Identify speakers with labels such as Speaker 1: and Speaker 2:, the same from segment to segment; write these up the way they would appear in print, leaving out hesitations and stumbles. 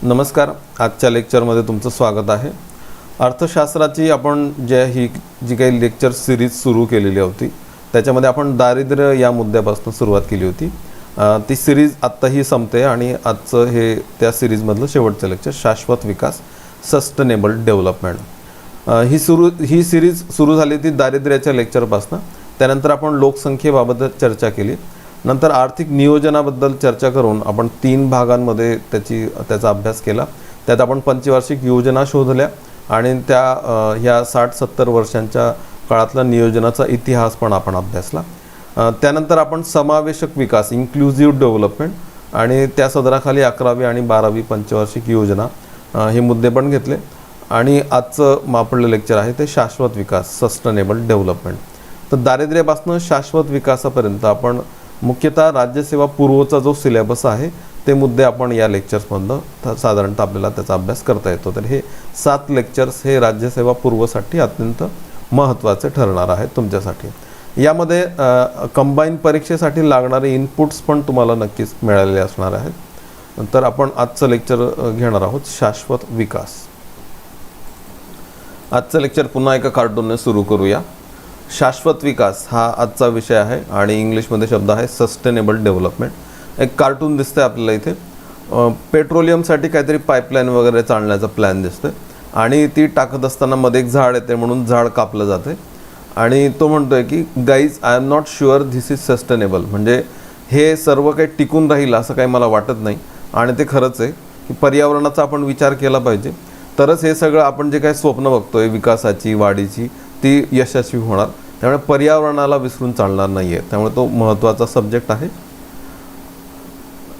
Speaker 1: नमस्कार. आजच्या लेक्चरमध्ये तुमचं स्वागत आहे. अर्थशास्त्राची आपण जी काही लेक्चर सिरीज सुरू केलेली होती त्याच्यामध्ये आपण दारिद्र्य या मुद्द्यापासून सुरुवात केली होती. ती सिरीज आत्ताही संपते आणि आजचं हे त्या सिरीजमधलं शेवटचं लेक्चर शाश्वत विकास सस्टेनेबल डेव्हलपमेंट. ही सिरीज सुरू झाली ती दारिद्र्याच्या लेक्चरपासून. त्यानंतर आपण लोकसंख्येबाबत चर्चा केली. नंतर आर्थिक नियोजनाबद्दल चर्चा करून आपण 3 भागांमध्ये त्याचा अभ्यास केला. त्यात आपण पंचवार्षिक योजना शोधल्या आणि ह्या 60-70 वर्षांच्या काळातला नियोजनाचा इतिहास पण आपण अभ्यासला. त्यानंतर आपण समावेशक विकास इन्क्लुझिव्ह डेव्हलपमेंट आणि त्या सदराखाली 11वी आणि 12वी पंचवार्षिक योजना हे मुद्दे पण घेतले. आणि आजचं आपलं लेक्चर आहे ते शाश्वत विकास सस्टेनेबल डेव्हलपमेंट. तर दारिद्र्यापासून शाश्वत विकासापर्यंत आपण मुख्यतः राज्यसेवा पूर्वचा जो सिलेबस आहे ते मुद्दे आपण या लेक्चर्समधनं साधारणतः आपल्याला त्याचा अभ्यास करता येतो. तर हे 7 लेक्चर्स हे राज्यसेवा पूर्वसाठी अत्यंत महत्त्वाचे ठरणार आहेत तुमच्यासाठी. यामध्ये कंबाईन परीक्षेसाठी लागणारे इनपुट्स पण तुम्हाला नक्कीच मिळालेले असणार आहेत. नंतर आपण आजचं लेक्चर घेणार आहोत शाश्वत विकास. आजचं लेक्चर पुन्हा एका कार्टूनने सुरू करूया. शाश्वत विकास हा आजचा विषय आहे आणि इंग्लिशमध्ये शब्द आहे सस्टेनेबल डेव्हलपमेंट. एक कार्टून दिसतंय आपल्याला इथे. पेट्रोलियमसाठी काहीतरी पाईपलाईन वगैरे चालण्याचा प्लॅन दिसतोय आणि ती टाकत असताना मध्ये एक झाड येते म्हणून झाड कापलं जाते आणि तो म्हणतोय की guys I am not sure this is sustainable. म्हणजे हे सर्व काही टिकून राहील असं काही मला वाटत नाही. आणि ते खरंच आहे की पर्यावरणाचा आपण विचार केला पाहिजे तरच हे सगळं आपण जे काही स्वप्न बघतोय विकासाची वाढीची ती यशस्वी होणार. त्यामुळे पर्यावरणाला विसरून चालणार नाही आहे. त्यामुळे तो महत्त्वाचा सब्जेक्ट आहे.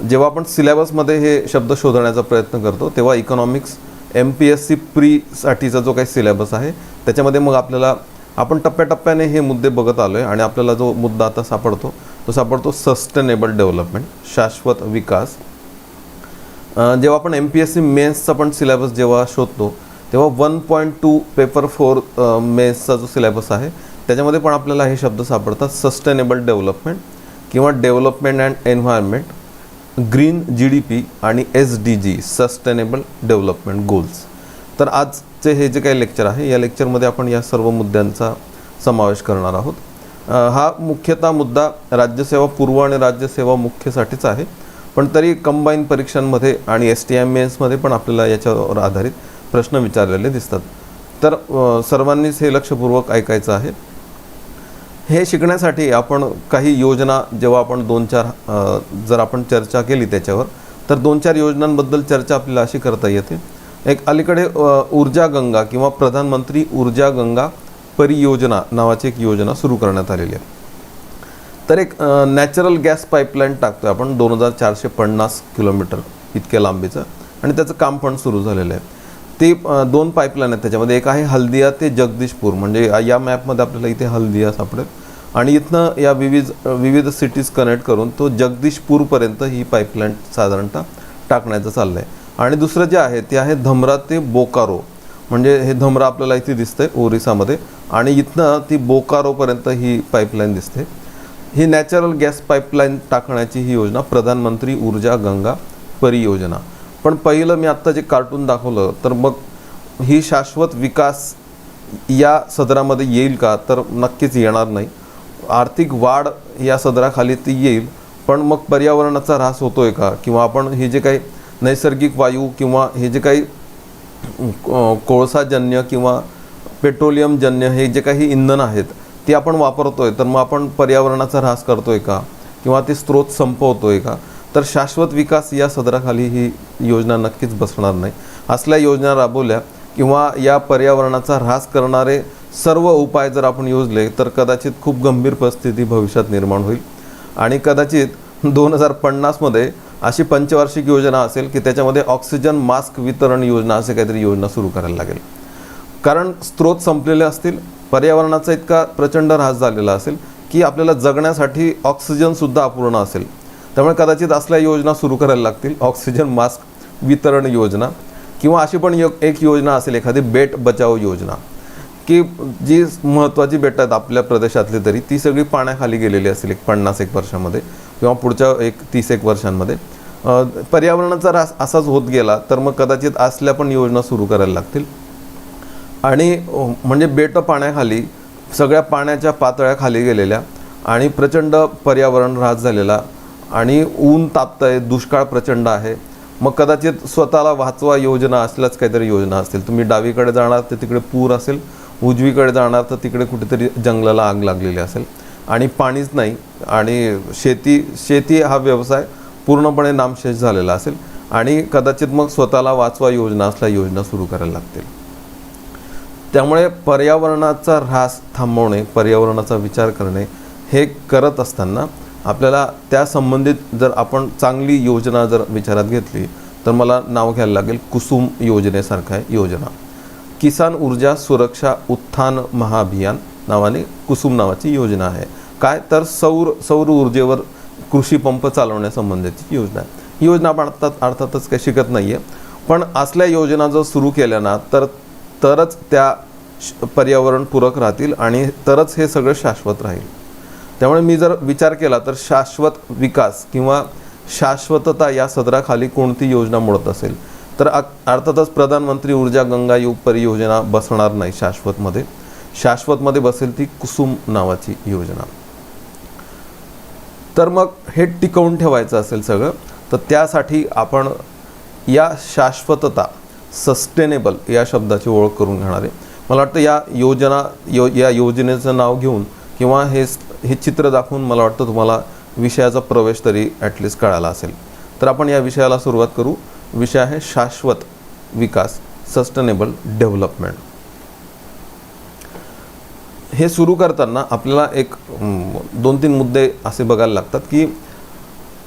Speaker 1: जेव्हा आपण सिलेबसमध्ये हे शब्द शोधण्याचा प्रयत्न करतो तेव्हा इकॉनॉमिक्स MPSC प्रीसाठीचा जो काही सिलेबस आहे त्याच्यामध्ये मग आपण टप्प्याटप्प्याने हे मुद्दे बघत आलो आहे आणि आपल्याला जो मुद्दा आता सापडतो सस्टेनेबल डेव्हलपमेंट शाश्वत विकास. जेव्हा आपण MPSC मेन्सचा पण सिलेबस जेव्हा शोधतो तेव्हा 1.2 पेपर 4 मेन्सचा जो सिलेबस आहे त्याच्यामध्ये पण आपल्याला हे शब्द सापडतात. सस्टेनेबल डेव्हलपमेंट किंवा development and environment, green GDP आणि SDG सस्टेनेबल डेव्हलपमेंट गोल्स. तर आजचे हे जे काही लेक्चर आहे या लेक्चरमध्ये आपण या सर्व मुद्द्यांचा समावेश करणार आहोत. हा मुख्यतः मुद्दा राज्यसेवा पूर्व आणि राज्यसेवा मुख्यसाठीच आहे, पण तरी कंबाईन परीक्षांमध्ये आणि STM मेन्समध्ये पण आपल्याला याच्यावर आधारित प्रश्न विचारलेले दिसतात. तर सर्वांनीच हे लक्षपूर्वक ऐकायचं आहे. हे शिकण्यासाठी आपण काही योजना जेव्हा आपण 2-4 जर आपण चर्चा केली त्याच्यावर तर 2-4 योजनांबद्दल चर्चा आपल्याला अशी करता येते. एक अलीकडे ऊर्जा गंगा किंवा प्रधानमंत्री ऊर्जा गंगा परियोजना नावाची एक योजना सुरू करण्यात आलेली आहे. तर एक नॅचरल गॅस पाईपलाईन टाकतोय आपण 2450 किलोमीटर इतक्या लांबीचं आणि त्याचं काम पण सुरू झालेलं आहे. ते 2 पाईपलाईन आहेत त्याच्यामध्ये. एक आहे हल्दिया ते जगदीशपूर. म्हणजे या मॅपमध्ये आपल्याला इथे हल्दिया सापडेल आणि इथनं या विविध सिटीज कनेक्ट करून तो जगदीशपूरपर्यंत ही पाईपलाईन साधारणतः टाकण्याचं चाललं आहे. आणि दुसरं जे आहे ते आहे धमरा ते बोकारो. म्हणजे हे धमरा आपल्याला इथे दिसतंय ओरिसामध्ये आणि इथनं ती बोकारोपर्यंत ही पाईपलाईन दिसते. ही नॅचरल गॅस पाईपलाईन टाकण्याची ही योजना प्रधानमंत्री ऊर्जा गंगा परियोजना. पण पहिलं मी आत्ता जे कार्टून दाखवलं तर मग ही शाश्वत विकास या सदरामध्ये येईल का, तर नक्कीच येणार नाही. आर्थिक वाढ या सदराखाली ती येईल पण मग पर्यावरणाचा ऱ्हास होतोय का, किंवा आपण हे जे काही नैसर्गिक वायू किंवा हे जे काही कोळसाजन्य किंवा पेट्रोलियमजन्य हे जे काही इंधन आहेत ते आपण वापरतोय तर मग आपण पर्यावरणाचा ऱ्हास करतोय का किंवा ते स्रोत संपवतोय का. तर शाश्वत विकास या सदराखाली ही योजना नक्कीच बसणार नाही. असल्या योजना राबवल्या किंवा या पर्यावरणाचा ऱ्हास करणारे सर्व उपाय जर आपण योजले तर कदाचित खूप गंभीर परिस्थिती भविष्यात निर्माण होईल आणि कदाचित 2050मध्ये अशी पंचवार्षिक योजना असेल की त्याच्यामध्ये ऑक्सिजन मास्क वितरण योजना असे काहीतरी योजना सुरू करायला लागेल. कारण स्रोत संपलेले असतील, पर्यावरणाचा इतका प्रचंड ऱ्हास झालेला असेल की आपल्याला जगण्यासाठी ऑक्सिजनसुद्धा अपूर्ण असेल. त्यामुळे कदाचित असल्या योजना सुरू करायला लागतील, ऑक्सिजन मास्क वितरण योजना. किंवा अशी पण एक योजना असेल एखादी बेट बचाव योजना की जी महत्त्वाची बेटं आहेत आपल्या प्रदेशातली तरी ती सगळी पाण्याखाली गेलेली असेल 50-1 वर्षामध्ये किंवा पुढच्या 30-1 वर्षांमध्ये. पर्यावरणाचा ऱ्हास असाच होत गेला तर मग कदाचित असल्या पण योजना सुरू करायला लागतील आणि म्हणजे बेटं पाण्याखाली सगळ्या पाण्याच्या पातळ्या खाली गेलेल्या आणि प्रचंड पर्यावरण ऱ्हास झालेला आणि ऊन तापतंय, दुष्काळ प्रचंड आहे. मग कदाचित स्वतःला वाचवा योजना असल्याच काहीतरी योजना असतील. तुम्ही डावीकडे जाणार तर तिकडे पूर असेल, उजवीकडे जाणार तर तिकडे कुठेतरी जंगलाला आग लागलेली असेल आणि पाणीच नाही आणि शेती हा व्यवसाय पूर्णपणे नामशेष झालेला असेल आणि कदाचित मग स्वतःला वाचवा योजना असल्या योजना सुरू करायला लागतील. त्यामुळे पर्यावरणाचा ऱ्हास थांबवणे, पर्यावरणाचा विचार करणे हे करत असताना आपल्याला त्या संबंधित जर आपण चांगली योजना जर विचारात घेतली तर मला नाव घ्यायला लागेल कुसुम योजनेसारख्या योजना. किसान ऊर्जा सुरक्षा उत्थान महाअभियान नावाने कुसुम नावाची योजना आहे. काय तर सौर ऊर्जेवर कृषी पंप चालवण्यासंबंधीची योजना आहे. ही योजना आपण अर्थातच काही शिकत नाही आहे, पण असल्या योजना जर सुरू केल्या ना तरच त्या पर्यावरणपूरक राहतील आणि तरच हे सगळं शाश्वत राहील. त्यामुळे मी जर विचार केला तर शाश्वत विकास किंवा शाश्वतता या सदराखाली कोणती योजना मोडत असेल तर अर्थातच प्रधानमंत्री ऊर्जा गंगा युग परियोजना बसणार नाही शाश्वतमध्ये बसेल ती कुसुम नावाची योजना. तर मग हे टिकवून ठेवायचं असेल सगळं तर त्यासाठी आपण या शाश्वतता सस्टेनेबल या शब्दाची ओळख करून घेणार आहे. मला वाटतं या योजनेचं नाव घेऊन किंवा हे चित्र दाखवून मला वाटतं तुम्हाला विषयाचा प्रवेश तरी ॲटलिस्ट कळाला असेल. तर आपण या विषयाला सुरुवात करू. विषय आहे शाश्वत विकास, सस्टेनेबल डेव्हलपमेंट. हे सुरू करताना आपल्याला एक 2-3 मुद्दे असे बघायला लागतात की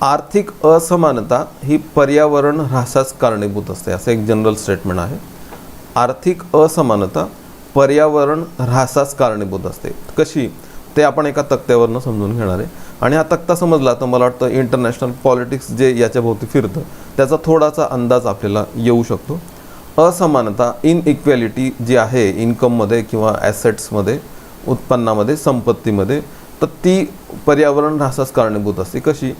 Speaker 1: आर्थिक असमानता ही पर्यावरण ऱ्हासास कारणीभूत असते, असं एक जनरल स्टेटमेंट आहे. आर्थिक असमानता पर्यावरण ऱ्हासास कारणीभूत असते. कशी ते आपण एका तक्त्यावरनं समजून घेणार आहे आणि हा तक्ता समजला तर मला वाटतं इंटरनॅशनल पॉलिटिक्स जे याच्याभोवती फिरतं त्याचा थोडासा अंदाज आपल्याला येऊ शकतो. असमानता इनइक्वॅलिटी जी आहे इन्कममध्ये किंवा ॲसेट्समध्ये, उत्पन्नामध्ये, संपत्तीमध्ये, तर ती पर्यावरण ऱ्हासास कारणीभूत असते. कशी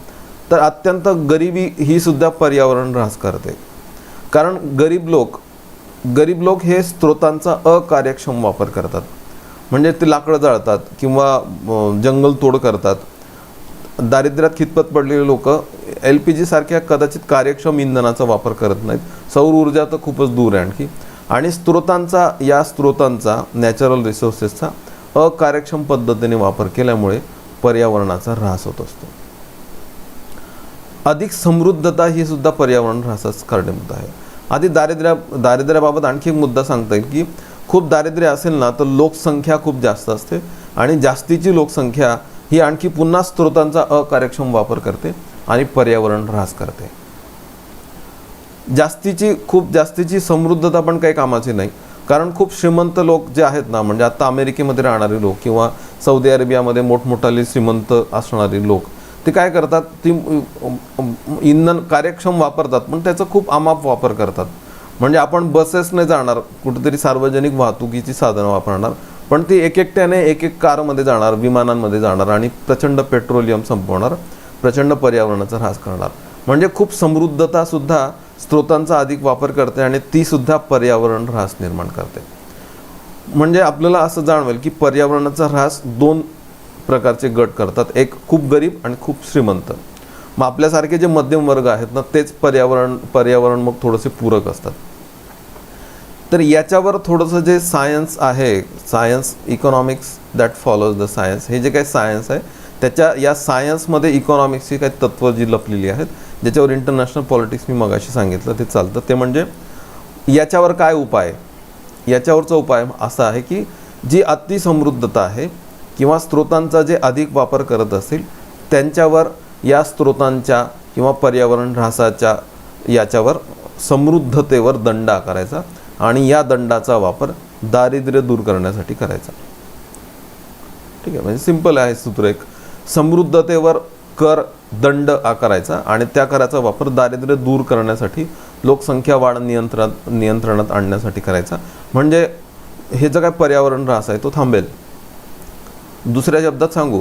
Speaker 1: तर अत्यंत गरिबी ही सुद्धा पर्यावरण ऱ्हास करते. कारण गरीब लोक हे स्रोतांचा अकार्यक्षम वापर करतात. म्हणजे ते लाकडं जाळतात किंवा जंगल तोड करतात. दारिद्र्यात खितपत पडलेले लोक LPG सारख्या कदाचित कार्यक्षम इंधनाचा वापर करत नाहीत. सौर ऊर्जा तर खूपच दूर आहे आणखी. आणि या स्रोतांचा नॅचरल रिसोर्सेसचा अकार्यक्षम पद्धतीने वापर केल्यामुळे पर्यावरणाचा ऱ्हास होत असतो. अधिक समृद्धता ही सुद्धा पर्यावरण ऱ्हासास कारणीभूत आहे. आधी दारिद्र्याबाबत आणखी एक मुद्दा सांगता येईल की खूप दारिद्र्य असेल ना तर लोकसंख्या खूप जास्त असते आणि जास्तीची लोकसंख्या ही आणखी पुन्हा स्रोतांचा अकार्यक्षम वापर करते आणि पर्यावरण ऱ्हास करते. खूप जास्तीची समृद्धता पण काही कामाची नाही. कारण खूप श्रीमंत लोक जे आहेत ना, म्हणजे आता अमेरिकेमध्ये राहणारे लोक किंवा सौदी अरेबियामध्ये मोठमोठाले श्रीमंत असणारे लोक, ते काय करतात, ती इंधन कार्यक्षम वापरतात पण त्याचा खूप अमाप वापर करतात. म्हणजे आपण बसेसने जाणार, कुठेतरी सार्वजनिक वाहतुकीची साधनं वापरणार, पण ती एकट्याने एक कारमध्ये जाणार, विमानांमध्ये जाणार आणि प्रचंड पेट्रोलियम संपवणार, प्रचंड पर्यावरणाचा ऱ्हास करणार. म्हणजे खूप समृद्धता सुद्धा स्रोतांचा अधिक वापर करते आणि ती सुद्धा पर्यावरण ऱ्हास निर्माण करते. म्हणजे आपल्याला असं जाणवेल की पर्यावरणाचा ऱ्हास 2 प्रकारचे गट करतात. एक खूप गरीब आणि खूप श्रीमंत. मग आपल्यासारखे जे मध्यम वर्ग आहेत ना, तेच पर्यावरण मग थोडेसे पूरक असतात. तर याच्यावर थोडंसं जे सायन्स आहे, science economics that follows the science, हे जे काही सायन्स आहे या सायन्समध्ये इकॉनॉमिक्सची काही तत्त्व जी लपलेली आहेत, ज्याच्यावर इंटरनॅशनल पॉलिटिक्स मी मगाशी सांगितलं ते चालतं. ते म्हणजे याच्यावर काय उपाय, याच्यावरचा उपाय असा आहे की जी अतिसमृद्धता आहे किंवा स्रोतांचा जे अधिक वापर करत असतील त्यांच्यावर या स्रोतांच्या किंवा पर्यावरण ऱ्हासाच्या याच्यावर समृद्धतेवर दंड आकारायचा आणि या दंडाचा वापर दारिद्र्य दूर करण्यासाठी करायचा. ठीक आहे, म्हणजे सिंपल आहे सूत्र एक. समृद्धतेवर कर दंड आकारायचा आणि त्या कराचा वापर दारिद्र्य दूर करण्यासाठी, लोकसंख्या वाढ नियंत्रणात आणण्यासाठी करायचा. म्हणजे हे जो काय पर्यावरण ऱ्हास आहे तो थांबेल. दुसऱ्या शब्दात सांगू,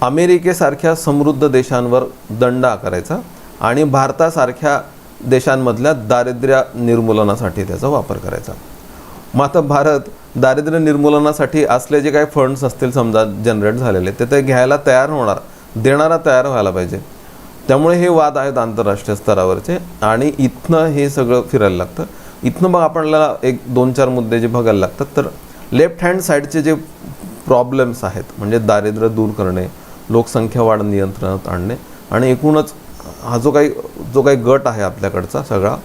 Speaker 1: अमेरिकेसारख्या समृद्ध देशांवर दंड आकारायचा आणि भारतासारख्या देशांमधल्या दारिद्र्य निर्मूलनासाठी त्याचा वापर करायचा. मग आता भारत दारिद्र्य निर्मूलनासाठी असले जे काही फंड्स असतील समजा जनरेट झालेले ते घ्यायला तयार होणार, देणारा तयार व्हायला पाहिजे. त्यामुळे हे वाद आहेत आंतरराष्ट्रीय स्तरावरचे आणि इथनं हे सगळं फिरायला लागतं. इथनं मग आपल्याला एक 2-4 मुद्दे जे बघायला लागतात. तर लेफ्ट हँड साईडचे जे प्रॉब्लेम्स आहेत म्हणजे दारिद्र्य दूर करणे, लोकसंख्या वाढ नियंत्रणात आणणे आणि एकूणच हा जो काही गट आहे आपल्याकडचा सगळा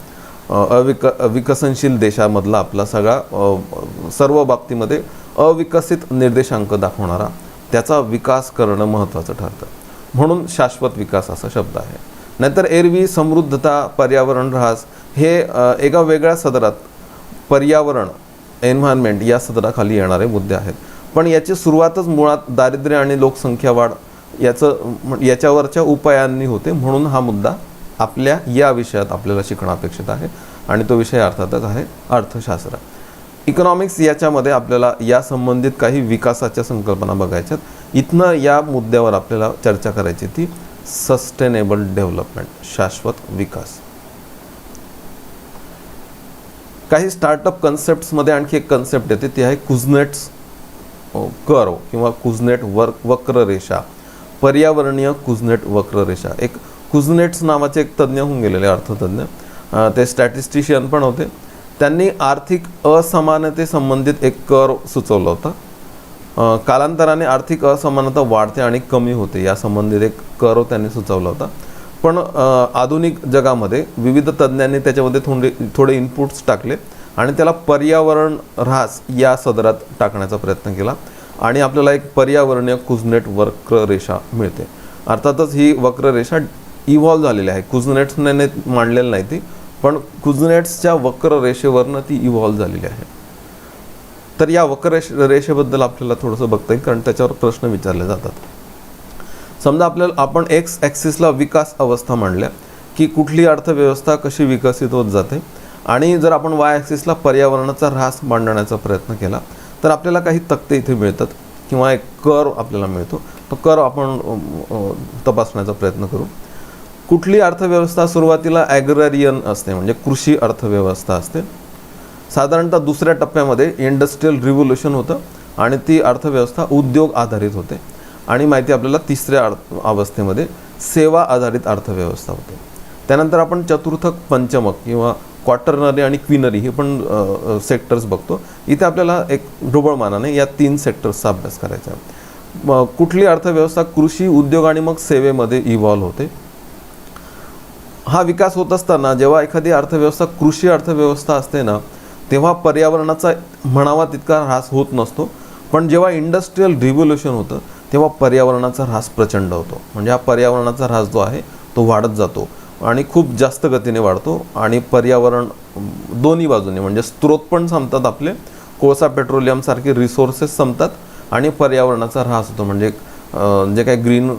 Speaker 1: विकसनशील देशामधला आपला सगळा सर्व बाबतीमध्ये अविकसित निर्देशांक दाखवणारा त्याचा विकास करणं महत्त्वाचं ठरतं. म्हणून शाश्वत विकास असा शब्द आहे. नाहीतर एरवी समृद्धता, पर्यावरण ऱ्हास हे एका वेगळ्या सदरात पर्यावरण, एन्व्हायरमेंट या सदराखाली येणारे मुद्दे आहेत. पण याची सुरुवातच मुळात दारिद्र्य आणि लोकसंख्या वाढ याच्यावरच्या उपायांनी होते. म्हणून हा मुद्दा आपल्या या विषयात आपल्याला शिकणं अपेक्षित आहे आणि तो विषय अर्थातच आहे अर्थशास्त्र. इकॉनॉमिक्स याच्यामध्ये आपल्याला या संबंधित काही विकासाच्या संकल्पना बघायच्यात. इथनं या मुद्द्यावर आपल्याला चर्चा करायची ती सस्टेनेबल डेव्हलपमेंट, शाश्वत विकास. काही स्टार्टअप कन्सेप्ट्समध्ये आणखी एक कन्सेप्ट येते ती आहे कुझनेट्स कर्व किंवा कुझनेट वक्ररेषा, पर्यावरणीय कुझनेट वक्ररेषा. एक कुझनेट्स नावाचे एक तज्ज्ञ होऊन गेलेले अर्थतज्ञ, ते स्टॅटिस्टिशियन पण होते. त्यांनी आर्थिक असमानते संबंधित एक कर्व सुचवलं होतं. कालांतराने आर्थिक असमानता वाढते आणि कमी होते या संबंधित एक कर्व त्यांनी सुचवला होता. पण आधुनिक जगामध्ये विविध तज्ज्ञांनी त्याच्यामध्ये थोडे इनपुट्स टाकले आणि त्याला पर्यावरण ऱ्हास या सदरात टाकण्याचा प्रयत्न केला आणि आपल्याला एक पर्यावरणीय कुझनेट वक्ररेषा मिळते. अर्थातच ही वक्ररेषा इव्हॉल्व झालेली आहे, कुझनेट्सने मांडलेली नाही ती, पण कुझनेट्सच्या वक्ररेषेवरनं ती इव्हॉल्व झालेली आहे. तर या वक्ररेषेबद्दल आपल्याला थोडंसं बघता येईल कारण त्याच्यावर प्रश्न विचारले जातात. समजा आपण एक्स ॲक्सिसला विकास अवस्था मांडल्या की कुठली अर्थव्यवस्था कशी विकसित होत जाते आणि जर आपण वाय ॲक्सिसला पर्यावरणाचा ऱ्हास मांडण्याचा प्रयत्न केला तर आपल्याला काही तक्ते इथे मिळतात किंवा एक कर्व आपल्याला मिळतो. तो कर्व आपण तपासण्याचा प्रयत्न करू. कुठली अर्थव्यवस्था सुरुवातीला ॲग्रारियन असते म्हणजे कृषी अर्थव्यवस्था असते. साधारणतः दुसऱ्या टप्प्यामध्ये इंडस्ट्रियल रिव्होल्युशन होतं आणि ती अर्थव्यवस्था उद्योग आधारित होते आणि माहिती आपल्याला तिसऱ्या अवस्थेमध्ये सेवा आधारित अर्थव्यवस्था होते. त्यानंतर आपण चतुर्थक, पंचमक किंवा क्वार्टरनरी आणि क्विनरी हे पण सेक्टर्स बघतो. इथे आपल्याला एक ढोबळमानाने या 3 सेक्टर्सचा अभ्यास करायचा आहे. कुठली अर्थव्यवस्था कृषी, उद्योग आणि मग सेवेमध्ये इव्हॉल्व होते. हा विकास होत असताना जेव्हा एखादी अर्थव्यवस्था कृषी अर्थव्यवस्था असते ना तेव्हा पर्यावरणाचा म्हणावा तितका ऱ्हास होत नसतो. पण जेव्हा इंडस्ट्रियल रिव्होल्युशन होतं तेव्हा पर्यावरणाचा ऱ्हास प्रचंड होतो. म्हणजे हा पर्यावरणाचा ऱ्हास जो आहे तो वाढत जातो आणि खूप जास्त गतीने वाढतो आणि पर्यावरण दोन्ही बाजूने म्हणजे स्त्रोत पण संपतात, आपले कोळसा पेट्रोलियम सारखे रिसोर्सेस संपतात आणि पर्यावरणाचा ऱ्हास होतो. म्हणजे जे काही ग्रीन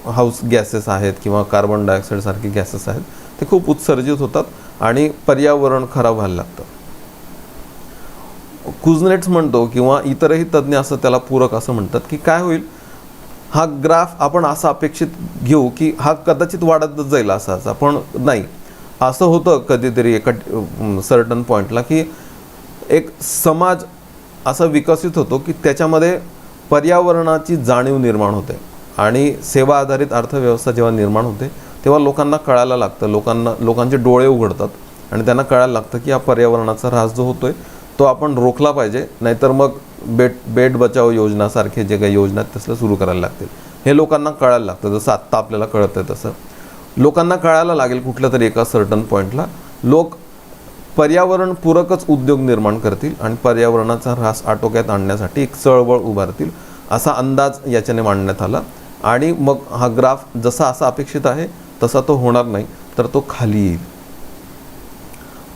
Speaker 1: हाऊस गॅसेस आहेत किंवा कार्बन डायऑक्साईड सारखे गॅसेस आहेत ते खूप उत्सर्जित होतात आणि पर्यावरण खराब व्हायला लागतं. कुझनेट्स म्हणतो किंवा इतरही तज्ज्ञ असं त्याला पूरक असं म्हणतात की काय होईल, हा ग्राफ आपण असा अपेक्षित घेऊ की हा कदाचित वाढतच जाईल असा, पण नाही. असं होतं कधीतरी एका सर्टन पॉईंटला की एक समाज असा विकसित होतो की त्याच्यामध्ये पर्यावरणाची जाणीव निर्माण होते आणि सेवा आधारित अर्थव्यवस्था जेव्हा निर्माण होते तेव्हा लोकांना कळायला लागतं, लोकांचे डोळे उघडतात आणि त्यांना कळायला लागतं की हा पर्यावरणाचा ऱ्हास जो होतोय तो आपण रोखला पाहिजे, नाहीतर मग बेट बचाव योजनासारखे जे काही योजना आहेत तसलं सुरू करायला लागतील. हे लोकांना कळायला लागतं. जसं आत्ता आपल्याला कळतं तसं लोकांना कळायला लागेल कुठल्या तरी एका सर्टन पॉईंटला लोक पर्यावरणपूरकच उद्योग निर्माण करतील आणि पर्यावरणाचा ऱ्हास आटोक्यात आणण्यासाठी एक चळवळ उभारतील असा अंदाज याच्याने मांडण्यात आला. आणि मग हा ग्राफ जसा असा अपेक्षित आहे तसा तो होणार नाही, तर तो खाली येईल.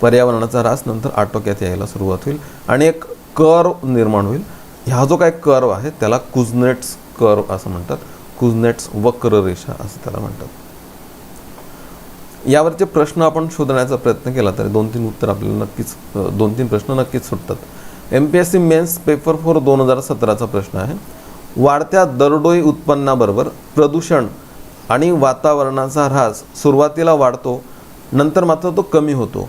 Speaker 1: पर्यावरणाचा ऱ्हास नंतर आटोक्यात यायला सुरुवात होईल आणि एक कर्व निर्माण होईल. हा जो काय कर्व आहे त्याला कुझनेट्स कर्व असं म्हणतात, कुझनेट्स वक्ररेषा असं त्याला म्हणतात. यावरचे प्रश्न आपण शोधण्याचा प्रयत्न केला तर 2-3 उत्तर आपल्याला नक्कीच 2-3 प्रश्न नक्कीच सुटतात. MPSC मेन्स पेपर फॉर 2017चा प्रश्न आहे. वाढत्या दरडोई उत्पन्नाबरोबर प्रदूषण आणि वातावरणाचा ऱ्हास सुरुवातीला वाढतो, नंतर मात्र तो कमी होतो,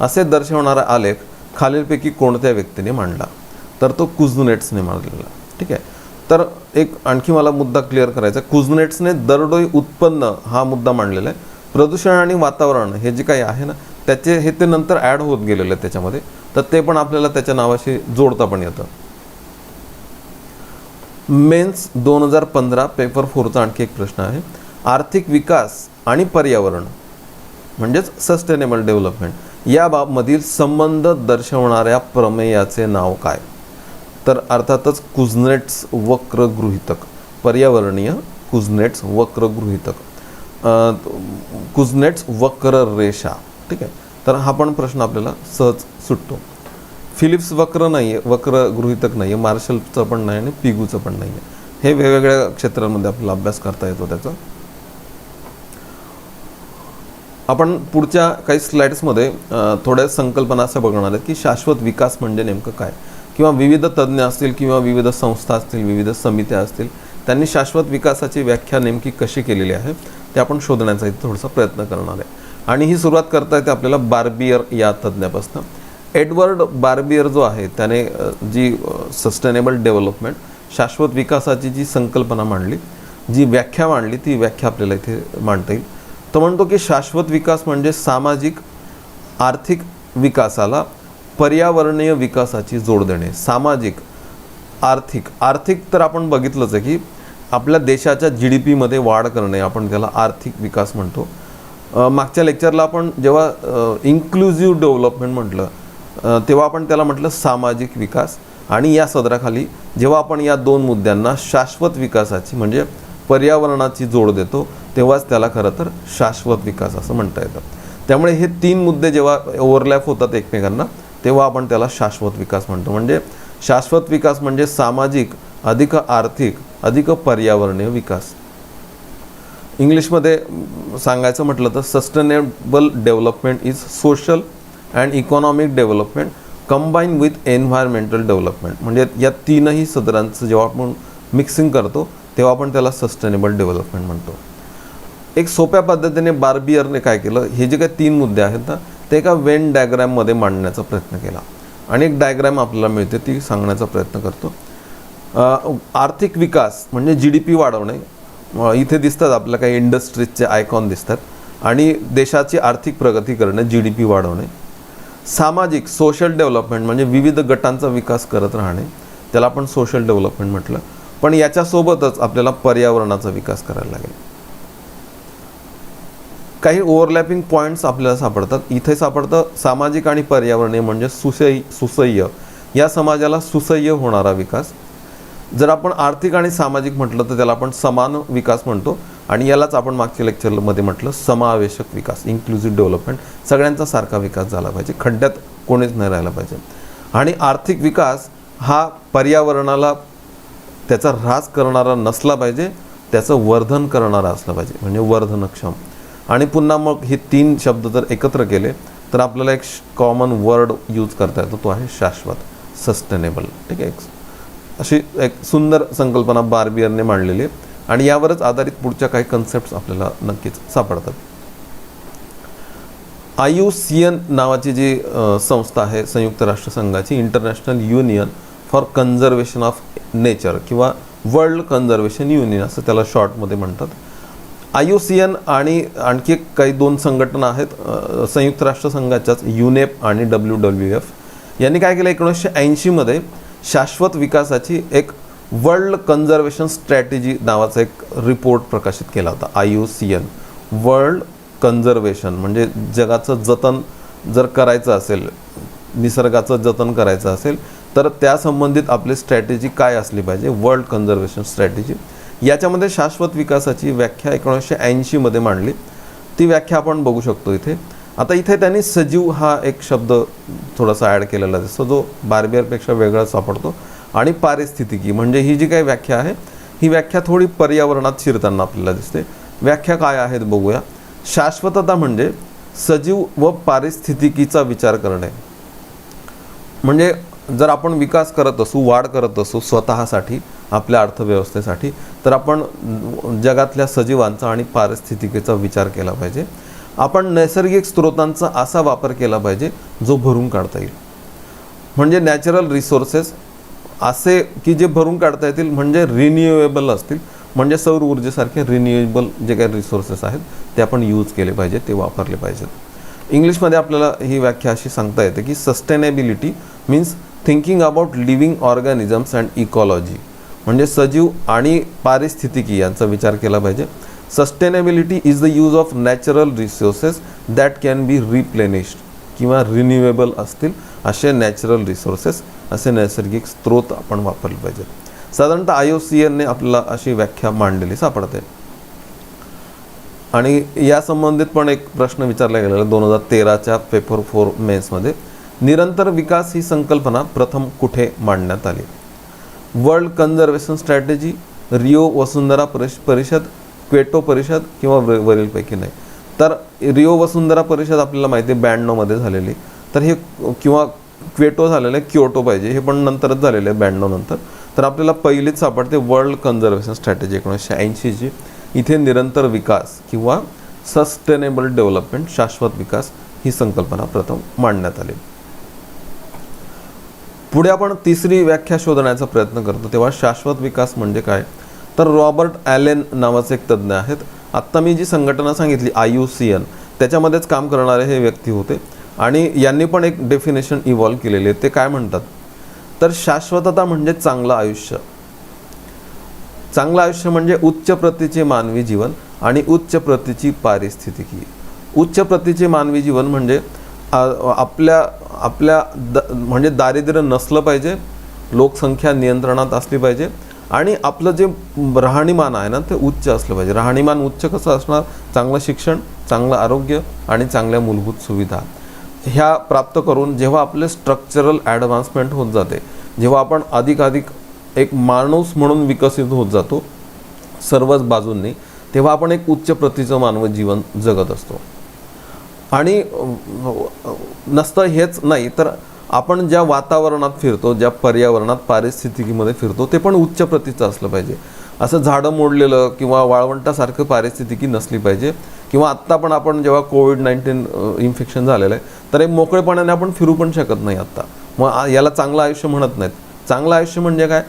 Speaker 1: असे दर्शवणारा आलेख खालीलपैकी कोणत्या व्यक्तीने मांडला? तर तो कुझनेट्सने मांडलेला. ठीक आहे. तर एक आणखी मला मुद्दा क्लिअर करायचा. कुझनेट्सने दरडोई उत्पन्न हा मुद्दा मांडलेला आहे. प्रदूषण आणि वातावरण हे जे काही आहे ना, त्याचे हे ते नंतर ॲड होत गेलेलं आहे त्याच्यामध्ये, तर ते पण आपल्याला त्याच्या नावाशी जोडता पण येतं. मेन्स 2015 पेपर 4चा आणखी एक प्रश्न आहे. आर्थिक विकास आणि पर्यावरण म्हणजेच सस्टेनेबल डेव्हलपमेंट या बाबमधील संबंध दर्शवणाऱ्या प्रमेयाचे नाव काय? तर अर्थातच कुझनेट्स वक्र गृहीतक, पर्यावरणीय कुझनेट्स वक्र गृहीतक, कुझनेट्स वक्र रेषा. ठीक आहे. तर हा पण प्रश्न आपल्याला सहज सुटतो. फिलिप्स वक्र नाही आहे, वक्र गृहीतक नाही आहे, मार्शलचं पण नाही आणि पिगूचं पण नाही आहे. हे वेगवेगळ्या क्षेत्रांमध्ये आपल्याला अभ्यास करता येतो त्याचा. आपण पुढच्या काही स्लाइड्समध्ये थोड्या संकल्पना अशा बघणार आहेत की शाश्वत विकास म्हणजे नेमकं काय, किंवा विविध तज्ज्ञ असतील किंवा विविध संस्था असतील, विविध समित्या असतील, त्यांनी शाश्वत विकासाची व्याख्या नेमकी कशी केलेली आहे ते आपण शोधण्याचा इथे थोडासा प्रयत्न करणार आहे. आणि ही सुरुवात करता येते आपल्याला बार्बियर या तज्ज्ञापासून. एडवर्ड बार्बियर जो आहे त्याने जी सस्टेनेबल डेव्हलपमेंट, शाश्वत विकासाची जी संकल्पना मांडली, जी व्याख्या मांडली, ती व्याख्या आपल्याला इथे मांडता येईल. तो म्हणतो की शाश्वत विकास म्हणजे सामाजिक आर्थिक विकासाला पर्यावरणीय विकासाची जोड देणे. सामाजिक आर्थिक तर आपण बघितलंच आहे की आपल्या देशाच्या GDPमध्ये वाढ करणे, आपण त्याला आर्थिक विकास म्हणतो. मागच्या लेक्चरला आपण जेव्हा इन्क्लुझिव्ह डेव्हलपमेंट म्हटलं तेव्हा आपण त्याला म्हटलं सामाजिक विकास. आणि या सदराखाली जेव्हा आपण या दोन मुद्द्यांना शाश्वत विकासाची म्हणजे पर्यावरणाची जोड देतो तेव्हाच त्याला खरं तर शाश्वत विकास असं म्हणता येतं. त्यामुळे हे तीन मुद्दे जेव्हा ओव्हरलॅप होतात एकमेकांना तेव्हा आपण त्याला शाश्वत विकास म्हणतो. म्हणजे शाश्वत विकास म्हणजे सामाजिक अधिक आर्थिक अधिक पर्यावरणीय विकास. इंग्लिशमध्ये सांगायचं म्हटलं तर sustainable development is social and economic development combine with environmental development. म्हणजे या तीनही सदरांचं जेव्हा आपण मिक्सिंग करतो तेव्हा आपण त्याला सस्टेनेबल डेव्हलपमेंट म्हणतो. एक सोप्या पद्धतीने बार्बियरने काय केलं, हे जे काही तीन मुद्दे आहेत ना ते एका वेन डायग्रॅममध्ये मांडण्याचा प्रयत्न केला. आणि एक डायग्रॅम आपल्याला मिळते ती सांगण्याचा प्रयत्न करतो. आर्थिक विकास म्हणजे GDP वाढवणे. इथे दिसतात आपल्याला काही इंडस्ट्रीजचे आयकॉन दिसतात. आणि देशाची आर्थिक प्रगती करणे, GDP वाढवणे. सामाजिक सोशल डेव्हलपमेंट म्हणजे विविध गटांचा विकास करत राहणे, त्याला आपण सोशल डेव्हलपमेंट म्हटलं. पण याच्यासोबतच आपल्याला पर्यावरणाचा विकास करायला लागेल. काही ओव्हरलॅपिंग पॉईंट्स आपल्याला सापडतात. इथे सापडतं सामाजिक आणि पर्यावरणीय म्हणजे सुसह्य या समाजाला सुसह्य होणारा विकास. जर आपण आर्थिक आणि सामाजिक म्हटलं तर त्याला आपण समान विकास म्हणतो. आणि यालाच आपण मागच्या लेक्चरमध्ये म्हटलं समावेशक विकास, इन्क्लुझिव्ह डेव्हलपमेंट. सगळ्यांचा सारखा विकास झाला पाहिजे, खड्ड्यात कोणीच नाही राहिला पाहिजे. आणि आर्थिक विकास हा पर्यावरणाला त्याचा ऱ्हास करणारा नसला पाहिजे, त्याचं वर्धन करणारा असला पाहिजे, म्हणजे वर्धनक्षम. आणि पुन्हा मग हे तीन शब्द जर एकत्र केले तर आपल्याला एक कॉमन वर्ड यूज करता येतो, तो आहे शाश्वत, सस्टेनेबल. ठीक आहे. अशी एक सुंदर संकल्पना बार्बियरने मांडलेली आहे. आणि यावरच आधारित पुढच्या काही कन्सेप्ट्स आपल्याला नक्कीच सापडतात. IUCN नावाची जी संस्था आहे संयुक्त राष्ट्रसंघाची, International Union for Conservation of Nature किंवा वर्ल्ड कन्झर्वेशन युनियन असं त्याला शॉर्टमध्ये म्हणतात. IUCN आणि आणखी काही दोन संघटना आहेत संयुक्त राष्ट्रसंघाच्याच, UNEP आणि WWF. यांनी काय केलं, 1980मध्ये शाश्वत विकासाची एक वर्ल्ड कन्झर्वेशन स्ट्रॅटेजी नावाचा एक रिपोर्ट प्रकाशित केला होता. IUCN वर्ल्ड कन्झर्वेशन म्हणजे जगाचं जतन जर करायचं असेल, निसर्गाचं जतन करायचं असेल तर त्या संबंधित आपली स्ट्रॅटेजी काय असली पाहिजे, वर्ल्ड कन्झर्वेशन स्ट्रॅटेजी. याच्यामध्ये शाश्वत विकासाची व्याख्या 1980मध्ये मांडली. ती व्याख्या आपण बघू शकतो इथे. आता इथे त्यांनी सजीव हा एक शब्द थोडासा ॲड केलेला दिसतो, जो बार्बियरपेक्षा वेगळा सापडतो. आणि पारिस्थितिकी म्हणजे ही जी काही व्याख्या आहे ही व्याख्या थोडी पर्यावरणात शिरताना आपल्याला दिसते. व्याख्या काय आहेत बघूया. शाश्वतता म्हणजे सजीव व पारिस्थितिकीचा विचार करणे. म्हणजे जर आपण विकास करत असू, वाढ करत असू स्वतःसाठी, आपल्या अर्थव्यवस्थेसाठी, तर आपण जगातल्या सजीवांचा आणि पारिस्थितिकीचा विचार केला पाहिजे. आपण नैसर्गिक स्रोतांचा असा वापर केला पाहिजे जो भरून काढता येईल. म्हणजे नॅचरल रिसोर्सेस असे की जे भरून काढता येतील, म्हणजे रिन्युएबल असतील, म्हणजे सौर ऊर्जेसारखे रिन्युएबल जे काही रिसोर्सेस आहेत ते आपण यूज केले पाहिजे, ते वापरले पाहिजेत. इंग्लिशमध्ये आपल्याला ही व्याख्या अशी सांगता येते की sustainability means thinking about living organisms and ecology, म्हणजे सजीव आणि पारिस्थितिकी यांचा विचार केला पाहिजे. Sustainability is the use of natural resources that can be replenished, किंवा रिन्युएबल असतील असे नॅचरल रिसोर्सेस, असे नैसर्गिक स्रोत आपण वापरले पाहिजेत. साधारणतः IUCNने आपल्याला अशी व्याख्या मांडलेली सापडते. आणि या संबंधित पण एक प्रश्न विचारला गेलेला 2013च्या पेपर 4 मेन्समध्ये. निरंतर विकास ही संकल्पना प्रथम कुठे मांडण्यात आली? वर्ल्ड कन्झर्वेशन स्ट्रॅटेजी, रिओ वसुंधरा परिषद, क्वेटो परिषद किंवा वरीलपैकी नाही. तर रिओ वसुंधरा परिषद आपल्याला माहिती आहे 92मध्ये झालेली, तर हे किंवा क्वेटो झालेलं आहे, क्योटो पाहिजे, हे पण नंतरच झालेलं आहे 92 नंतर. तर आपल्याला पहिलीच सापडते वर्ल्ड कन्झर्वेशन स्ट्रॅटेजी 1980ची. इथे निरंतर विकास किंवा सस्टेनेबल डेव्हलपमेंट, शाश्वत विकास ही संकल्पना प्रथम मांडण्यात आली. पुढे आपण तिसरी व्याख्या शोधण्याचा प्रयत्न करतो, तेव्हा शाश्वत विकास म्हणजे काय? तर रॉबर्ट ॲलेन नावाचे एक तज्ज्ञ आहेत. आत्ता मी जी संघटना सांगितली IUCN, त्याच्यामध्येच काम करणारे हे व्यक्ती होते आणि यांनी पण एक डेफिनेशन इव्हॉल्व केलेली आहे. ते काय म्हणतात? तर शाश्वतता म्हणजे चांगलं आयुष्य. चांगलं आयुष्य म्हणजे उच्च प्रतीचे मानवी जीवन आणि उच्च प्रतीची पारिस्थितिकी. उच्च प्रतीचे मानवी जीवन म्हणजे आपल्या म्हणजे दारिद्र्य नसलं पाहिजे, लोकसंख्या नियंत्रणात असली पाहिजे आणि आपलं जे राहणीमान आहे ना ते उच्च असलं पाहिजे. राहणीमान उच्च कसं असणार? चांगलं शिक्षण, चांगलं आरोग्य आणि चांगल्या मूलभूत सुविधा ह्या प्राप्त करून जेव्हा आपले स्ट्रक्चरल ॲडव्हान्समेंट होत जाते, जेव्हा आपण अधिकाधिक एक माणूस म्हणून विकसित होत जातो सर्वच बाजूंनी, तेव्हा आपण एक उच्च प्रतीचं मानव जीवन जगत असतो. आणि नसतं हेच नाही, तर आपण ज्या वातावरणात फिरतो, ज्या पर्यावरणात पारिस्थितिकीमध्ये फिरतो ते पण उच्च प्रतीचं असलं पाहिजे. असं झाडं मोडलेलं किंवा वाळवंटासारखं पारिस्थितिकी नसली पाहिजे. किंवा आत्ता पण आपण जेव्हा COVID-19 इन्फेक्शन झालेलं आहे तर एक मोकळेपणाने आपण फिरू पण शकत नाही आत्ता. मग याला चांगलं आयुष्य म्हणत नाहीत. चांगलं आयुष्य म्हणजे काय?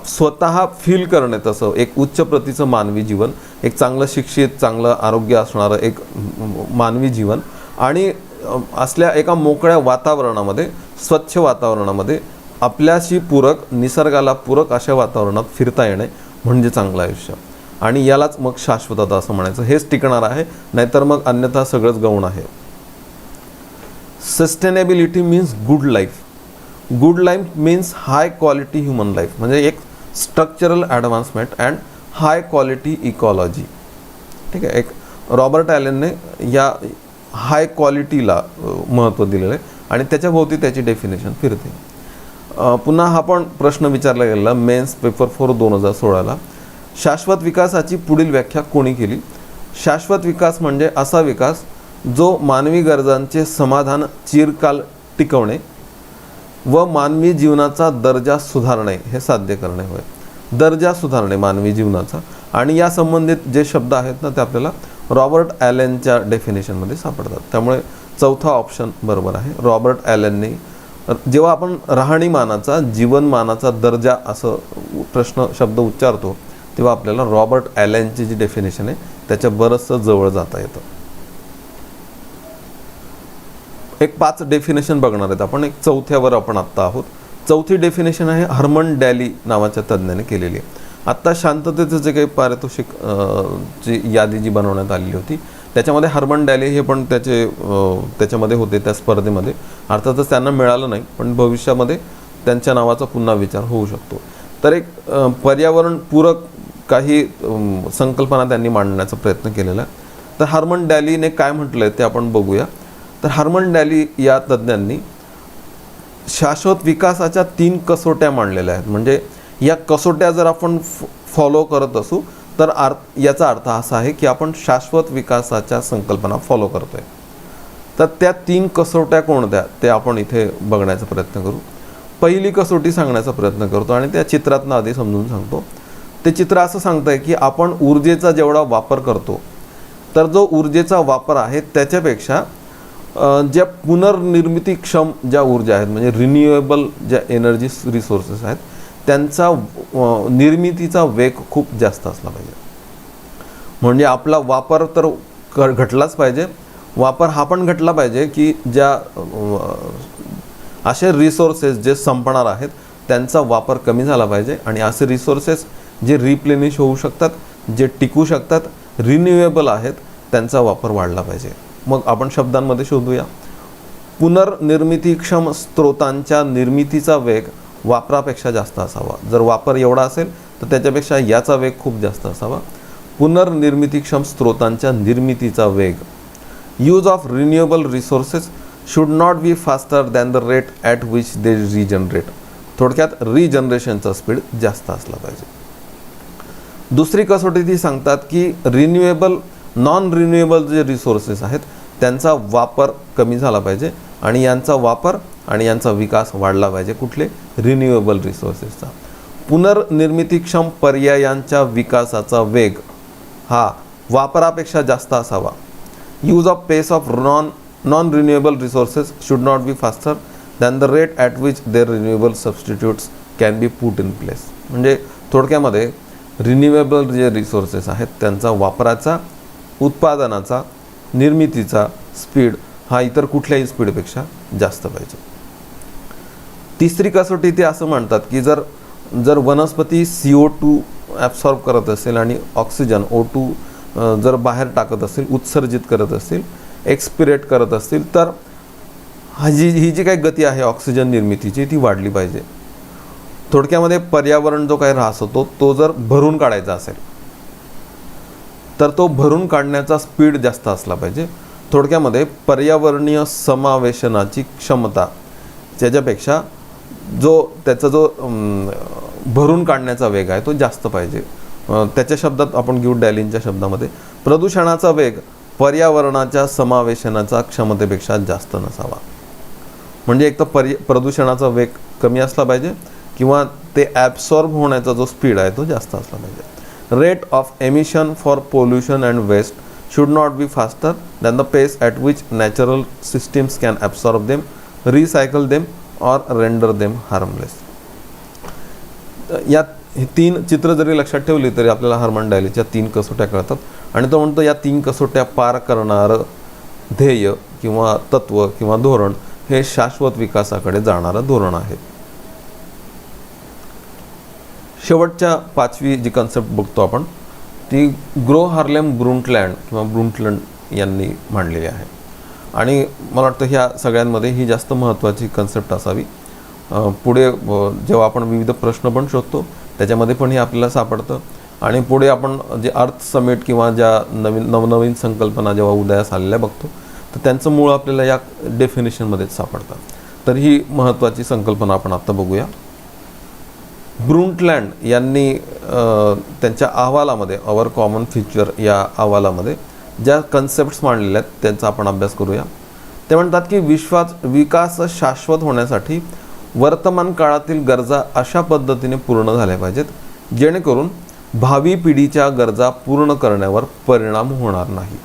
Speaker 1: स्वतः फील करणे तसं एक उच्च प्रतीचं मानवी जीवन, एक चांगलं शिक्षित, चांगलं आरोग्य असणारं एक मानवी जीवन आणि असल्या एका मोकळ्या वातावरणामध्ये, स्वच्छ वातावरणामध्ये आपल्याशी पूरक, निसर्गाला पूरक अशा वातावरणात फिरता येणे म्हणजे चांगलं आयुष्य. आणि यालाच मग शाश्वतता असं म्हणायचं. हेच टिकणार आहे, नाहीतर मग अन्यथा सगळंच गौण आहे. Sustainability means good life. Good life means high quality human life, म्हणजे एक structural advancement and high quality ecology. ठीक आहे. एक रॉबर्ट ॲलेनने या हाय क्वालिटीला महत्त्व दिलेलं आहे आणि त्याच्याभोवती त्याची डेफिनेशन फिरते. पुन्हा हा पण प्रश्न विचारला गेलेला मेन्स पेपर 4 2016ला. शाश्वत विकासाची पुढील व्याख्या कोणी केली? शाश्वत विकास म्हणजे असा विकास जो मानवी गरजांचे समाधान चिरकाल टिकवणे व मानवी जीवनाचा दर्जा सुधारणे हे साध्य करणे होय. दर्जा सुधारणे मानवी जीवनाचा. आणि या संबंधित जे शब्द आहेत ना ते आपल्याला रॉबर्ट ॲलेनच्या डेफिनेशनमध्ये सापडतात. त्यामुळे चौथा ऑप्शन बरोबर आहे. रॉबर्ट ॲलेनने जेव्हा आपण राहणीमानाचा, जीवनमानाचा दर्जा असं शब्द उच्चारतो तेव्हा आपल्याला रॉबर्ट ॲलेनची जी डेफिनेशन आहे त्याच्या बरंचसं जवळ जाता येतं. एक 5 डेफिनेशन बघणार आहेत आपण. एक चौथ्यावर आपण आत्ता आहोत. चौथी डेफिनेशन आहे हर्मन डॅली नावाच्या तज्ज्ञाने केलेली आहे. आत्ता शांततेचं जे काही पारितोषिक ची यादी जी बनवण्यात आलेली होती त्याच्यामध्ये हर्मन डॅली हे पण त्याच्यामध्ये होते त्या स्पर्धेमध्ये. अर्थातच त्यांना मिळालं नाही, पण भविष्यामध्ये त्यांच्या नावाचा पुन्हा विचार होऊ शकतो. तर एक पर्यावरणपूरक काही संकल्पना त्यांनी मांडण्याचा प्रयत्न केलेला आहे. तर हर्मन डॅलीने काय म्हटलं आहे ते आपण बघूया. तर हर्मन डॅली या तज्ज्ञांनी शाश्वत विकासाच्या 3 कसोट्या मांडलेल्या आहेत. म्हणजे या कसोट्या जर आपण फॉलो करत असू तर याचा अर्थ असा आहे की आपण शाश्वत विकासाच्या संकल्पना फॉलो करतोय. तर त्या 3 कसोट्या कोणत्या ते आपण इथे बघण्याचा प्रयत्न करू. पहिली कसोटी सांगण्याचा प्रयत्न करतो आणि त्या चित्रातनं आधी समजून सांगतो. ते चित्र असं सांगतंय की आपण ऊर्जेचा जेवढा वापर करतो, तर जो ऊर्जेचा वापर आहे त्याच्यापेक्षा ज्या पुनर्निर्मितीक्षम ज्या ऊर्जा आहेत, म्हणजे रिन्युएबल ज्या एनर्जी रिसोर्सेस आहेत, त्यांचा निर्मितीचा वेग खूप जास्त असला पाहिजे. म्हणजे आपला वापर तर घटलाच पाहिजे, वापर हा पण घटला पाहिजे की ज्या असे रिसोर्सेस जे संपणार आहेत त्यांचा वापर कमी झाला पाहिजे आणि असे रिसोर्सेस जे रिप्लेनिश होऊ शकतात, जे टिकू शकतात, रिन्युएबल आहेत, त्यांचा वापर वाढला पाहिजे. मग आपण शब्दांमध्ये शोधूया. पुनर्निर्मितीक्षम स्रोतांच्या निर्मितीचा वेग वापरापेक्षा जास्त असावा. जर वापर एवढा असेल तर त्याच्यापेक्षा याचा वेग खूप जास्त असावा. पुनर्निर्मितीक्षम स्रोतांच्या निर्मितीचा वेग, use of renewable resources should not be faster than the rate at which they regenerate. थोडक्यात रिजनरेशनचा स्पीड जास्त असला पाहिजे. दुसरी कसोटी ती सांगतात की रिन्युएबल नॉन रिन्युएबल जे रिसोर्सेस आहेत त्यांचा वापर कमी झाला पाहिजे आणि यांचा वापर आणि यांचा विकास वाढला पाहिजे. कुठले? रिन्युएबल रिसोर्सेसचा. पुनर्निर्मितीक्षम पर्यायांच्या विकासाचा वेग हा वापरापेक्षा जास्त असावा. Use of pace of non renewable resources should not be faster than the rate at which their renewable substitutes can be put in place. म्हणजे थोडक्यामध्ये रिन्युएबल जे रिसोर्सेस आहेत त्यांचा वापराचा, उत्पादनाचा, निर्मितीचा स्पीड हा इतर कुठल्याही स्पीडपेक्षा जास्त पाहिजे. तिसरी कसोटी ते असं म्हणतात की जर वनस्पती CO2 ॲब्सॉर्ब करत असेल आणि ऑक्सिजन O2 जर बाहेर टाकत असेल, उत्सर्जित करत असेल, एक्सपिरेट करत असतील, तर ही जी काही गती आहे ऑक्सिजन निर्मितीची ती वाढली पाहिजे. थोडक्यामध्ये पर्यावरण जो काही ऱ्हास होतो तो जर भरून काढायचा असेल तर तो भरून काढण्याचा स्पीड जास्त असला पाहिजे. थोडक्यामध्ये पर्यावरणीय समावेशनाची क्षमता त्याच्यापेक्षा त्याचा जो भरून काढण्याचा वेग आहे तो जास्त पाहिजे. त्याच्या शब्दात आपण घेऊ डॅलिनच्या शब्दामध्ये, प्रदूषणाचा वेग पर्यावरणाच्या समावेशनाचा क्षमतेपेक्षा जास्त नसावा. म्हणजे एक तर प्रदूषणाचा वेग कमी असला पाहिजे किंवा ते ॲब्सॉर्ब होण्याचा जो स्पीड आहे तो जास्त असला पाहिजे. Rate of emission for pollution and waste should not be faster than the pace at which natural systems can absorb them, recycle them or render them harmless. या 3 चित्र जरी लक्षात ठेवली तरी आपल्याला हर्मन डॅलीच्या 3 कसोट्या कळतात आणि तो म्हणतो या 3 कसोट्या पार करणारं ध्येय किंवा तत्व किंवा धोरण हे शाश्वत विकासाकडे जाणारं धोरण आहे. शेवटच्या 5वी जी कन्सेप्ट बघतो आपण ती ग्रो हार्लेम ब्रुंटलँड किंवा ब्रुंटलँड यांनी मांडलेली आहे आणि मला वाटतं ह्या सगळ्यांमध्ये ही जास्त महत्त्वाची कन्सेप्ट असावी. पुढे जेव्हा आपण विविध प्रश्न पण शोधतो त्याच्यामध्ये पण हे आपल्याला सापडतं आणि पुढे आपण जे अर्थ समिट किंवा ज्या नवनवीन संकल्पना जेव्हा उदयास आलेल्या बघतो तर त्यांचं मूळ आपल्याला या डेफिनेशनमध्येच सापडतं. तर ही महत्त्वाची संकल्पना आपण आत्ता बघूया. ब्रुंटलँड यांनी त्यांच्या अहवालामध्ये अवर कॉमन फ्युचर या अहवालामध्ये ज्या कन्सेप्ट्स मांडलेल्या आहेत त्यांचा आपण अभ्यास करूया. ते म्हणतात की विकास शाश्वत होण्यासाठी वर्तमान काळातील गरजा अशा पद्धतीने पूर्ण झाल्या पाहिजेत जेणेकरून भावी पिढीच्या गरजा पूर्ण करण्यावर परिणाम होणार नाही.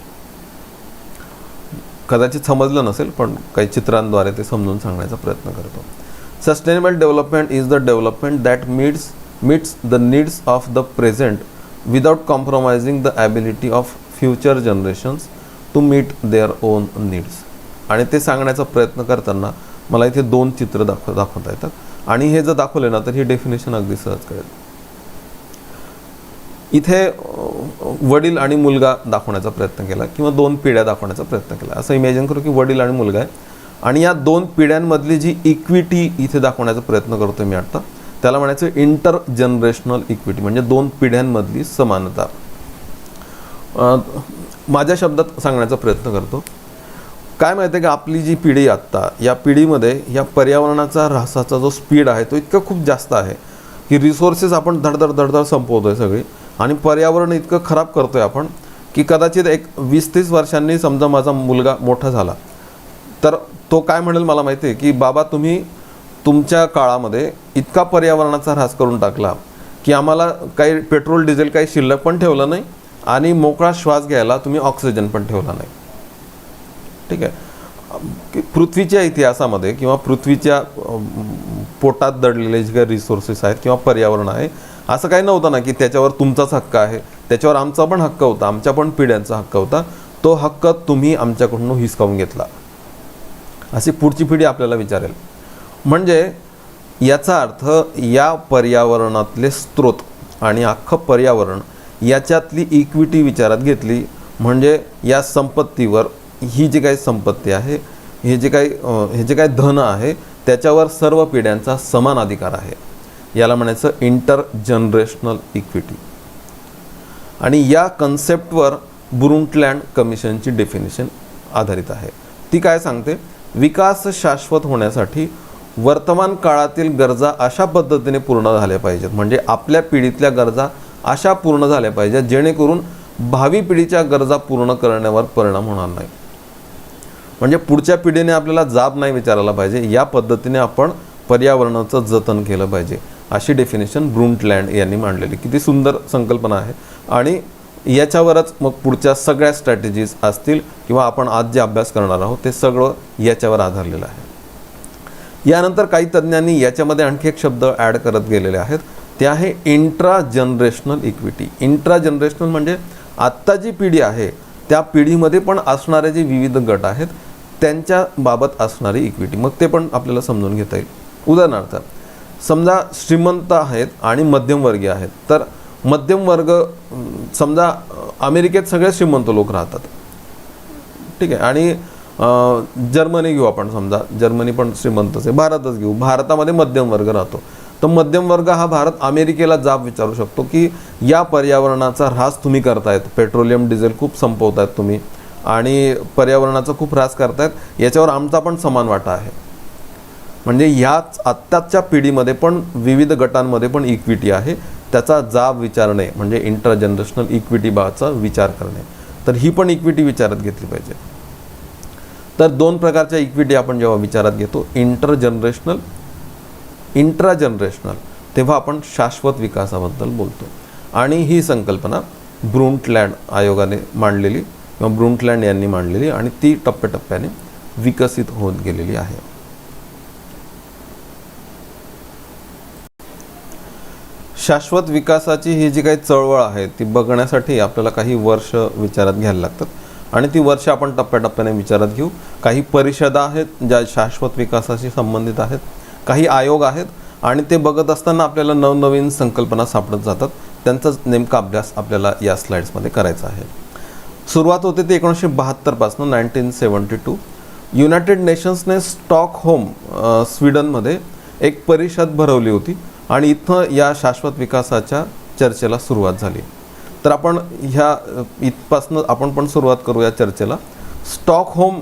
Speaker 1: कदाचित समजलं नसेल पण काही चित्रांद्वारे ते समजून सांगण्याचा प्रयत्न करतो. Sustainable development is the development that meets the needs of the present without compromising the ability of future generations to meet their own needs. आणि ते सांगण्याचा प्रयत्न करताना मला इथे 2 चित्र दाखवता येतात आणि हे जर दाखवले ना तर ही डेफिनेशन अगदी सहज कळेल. इथे वडील आणि मुलगा दाखवण्याचा प्रयत्न केला किंवा 2 पिढ्या दाखवण्याचा प्रयत्न केला. असं इमॅजिन करू की वडील आणि मुलगा आहे आणि या 2 पिढ्यांमधली जी इक्विटी इथे दाखवण्याचा प्रयत्न करतोय मी आता, त्याला म्हणायचं इंटर जनरेशनल इक्विटी, म्हणजे 2 पिढ्यांमधली समानता. माझ्या शब्दात सांगण्याचा प्रयत्न करतो. काय माहिती आहे का, आपली जी पिढी आत्ता या पिढीमध्ये या पर्यावरणाचा ऱ्हासाचा जो स्पीड आहे तो इतका खूप जास्त आहे की रिसोर्सेस आपण धडधड संपवतोय सगळी आणि पर्यावरण इतकं खराब करतोय आपण की कदाचित एक 20-30 वर्षांनी समजा माझा मुलगा मोठा झाला तर तो काय म्हणेल मला माहिती आहे की बाबा तुमच्या काळामध्ये इतका पर्यावरणाचा ऱ्हास करून टाकला की आम्हाला काही पेट्रोल डिझेल काही शिल्लक पण ठेवलं नाही आणि मोकळा श्वास घ्यायला तुम्ही ऑक्सिजन पण ठेवला नाही. ठीक आहे. पृथ्वीच्या इतिहासामध्ये किंवा पृथ्वीच्या पोटात दडलेले जे काही रिसोर्सेस आहेत किंवा पर्यावरण आहे, असं काही नव्हतं ना की त्याच्यावर तुमचाच हक्क आहे, त्याच्यावर आमचा पण हक्क होता, आमच्या पण पिढ्यांचा हक्क होता. तो हक्क तुम्ही आमच्याकडून हिसकावून घेतला, अशी पुढची पिढी आपल्याला विचारेल. म्हणजे याचा अर्थ या पर्यावरणातले स्रोत आणि अख्खं पर्यावरण याच्यातली इक्विटी विचारात घेतली म्हणजे या संपत्तीवर, ही जी काही संपत्ती आहे, हे जे काही धन आहे त्याच्यावर सर्व पिढ्यांचा समान अधिकार आहे. याला म्हणायचं इंटर जनरेशनल इक्विटी. आणि या कन्सेप्टवर ब्रुंटलँड कमिशनची डेफिनेशन आधारित आहे. ती काय सांगते? विकास शाश्वत होण्यासाठी वर्तमान काळातील गरजा अशा पद्धतीने पूर्ण झाल्या पाहिजेत, म्हणजे आपल्या पिढीतल्या गरजा अशा पूर्ण झाल्या पाहिजेत जेणेकरून भावी पिढीच्या गरजा पूर्ण करण्यावर परिणाम होणार नाही. म्हणजे पुढच्या पिढीने आपल्याला जाब नाही विचारायला पाहिजे, या पद्धतीने आपण पर्यावरणाचं जतन केलं पाहिजे, अशी डेफिनेशन ब्रुंटलँड यांनी मांडलेली. किती सुंदर संकल्पना आहे. आणि याच्यावरच मग पुढच्या सगळ्या स्ट्रॅटेजीज असतील किंवा आपण आज जे अभ्यास करणार आहोत ते सगळं याच्यावर आधारलेलं आहे. यानंतर काही तज्ज्ञांनी याच्यामध्ये आणखी एक शब्द ॲड करत गेलेले आहेत, ते आहे intra generational equity. Intra generational म्हणजे आत्ता जी पिढी आहे त्या पिढीमध्ये पण असणारे जे विविध गट आहेत त्यांच्या बाबत असणारी इक्विटी, मग ते पण आपल्याला समजून घेता येईल. उदाहरणार्थ समजा श्रीमंत आहेत आणि मध्यमवर्गीय आहेत, तर मध्यम वर्ग समजा अमेरिकेत सगळे श्रीमंत लोक राहतात. ठीक आहे. आणि जर्मनी घेऊ आपण, समजा जर्मनी पण श्रीमंतच आहे. भारतच घेऊ, भारतामध्ये मध्यम वर्ग राहतो. तर मध्यम वर्ग हा भारत अमेरिकेला जाब विचारू शकतो की या पर्यावरणाचा ह्रास तुम्ही करतायत, पेट्रोलियम डिझेल खूप संपवतायत तुम्ही आणि पर्यावरणाचा खूप ह्रास करतायत, याच्यावर आमचा पण समान वाटा आहे. म्हणजे ह्याच आत्ताच्या पिढीमध्ये पण विविध गटांमध्ये पण इक्विटी आहे, त्याचा जाब विचारणे म्हणजे इंटर जनरेशनल इक्विटी बाचा विचार करणे. तर ही पण इक्विटी विचारात घेतली पाहिजे. तर दोन प्रकारच्या इक्विटी आपण जेव्हा विचारात घेतो, इंटर जनरेशनल, इंट्रा जनरेशनल, तेव्हा आपण शाश्वत विकासाबद्दल बोलतो. आणि ही संकल्पना ब्रुंटलँड आयोगाने मांडलेली किंवा ब्रुंटलँड यांनी मांडलेली आणि ती टप्प्याटप्प्याने विकसित होत गेलेली आहे. शाश्वत विकासाची ही जी काही चळवळ आहे ती बघण्यासाठी आपल्याला काही वर्ष विचारात घ्यायला लागतात आणि ती वर्ष आपण टप्प्याटप्प्याने विचारात घेऊ. काही परिषदा आहेत ज्या शाश्वत विकासाशी संबंधित आहेत, काही आयोग आहेत आणि ते बघत असताना आपल्याला नवनवीन संकल्पना सापडत जातात. त्यांचाच नेमका अभ्यास आपल्याला या स्लाइड्समध्ये करायचा आहे. सुरुवात होते ते 1972 पासून 1972. युनायटेड नेशन्सने स्टॉकहोम स्वीडनमध्ये एक परिषद भरवली होती आणि इथं या शाश्वत विकासाच्या चर्चेला सुरुवात झाली. तर आपण इथपासून आपण पण सुरुवात करू या चर्चेला. स्टॉकहोम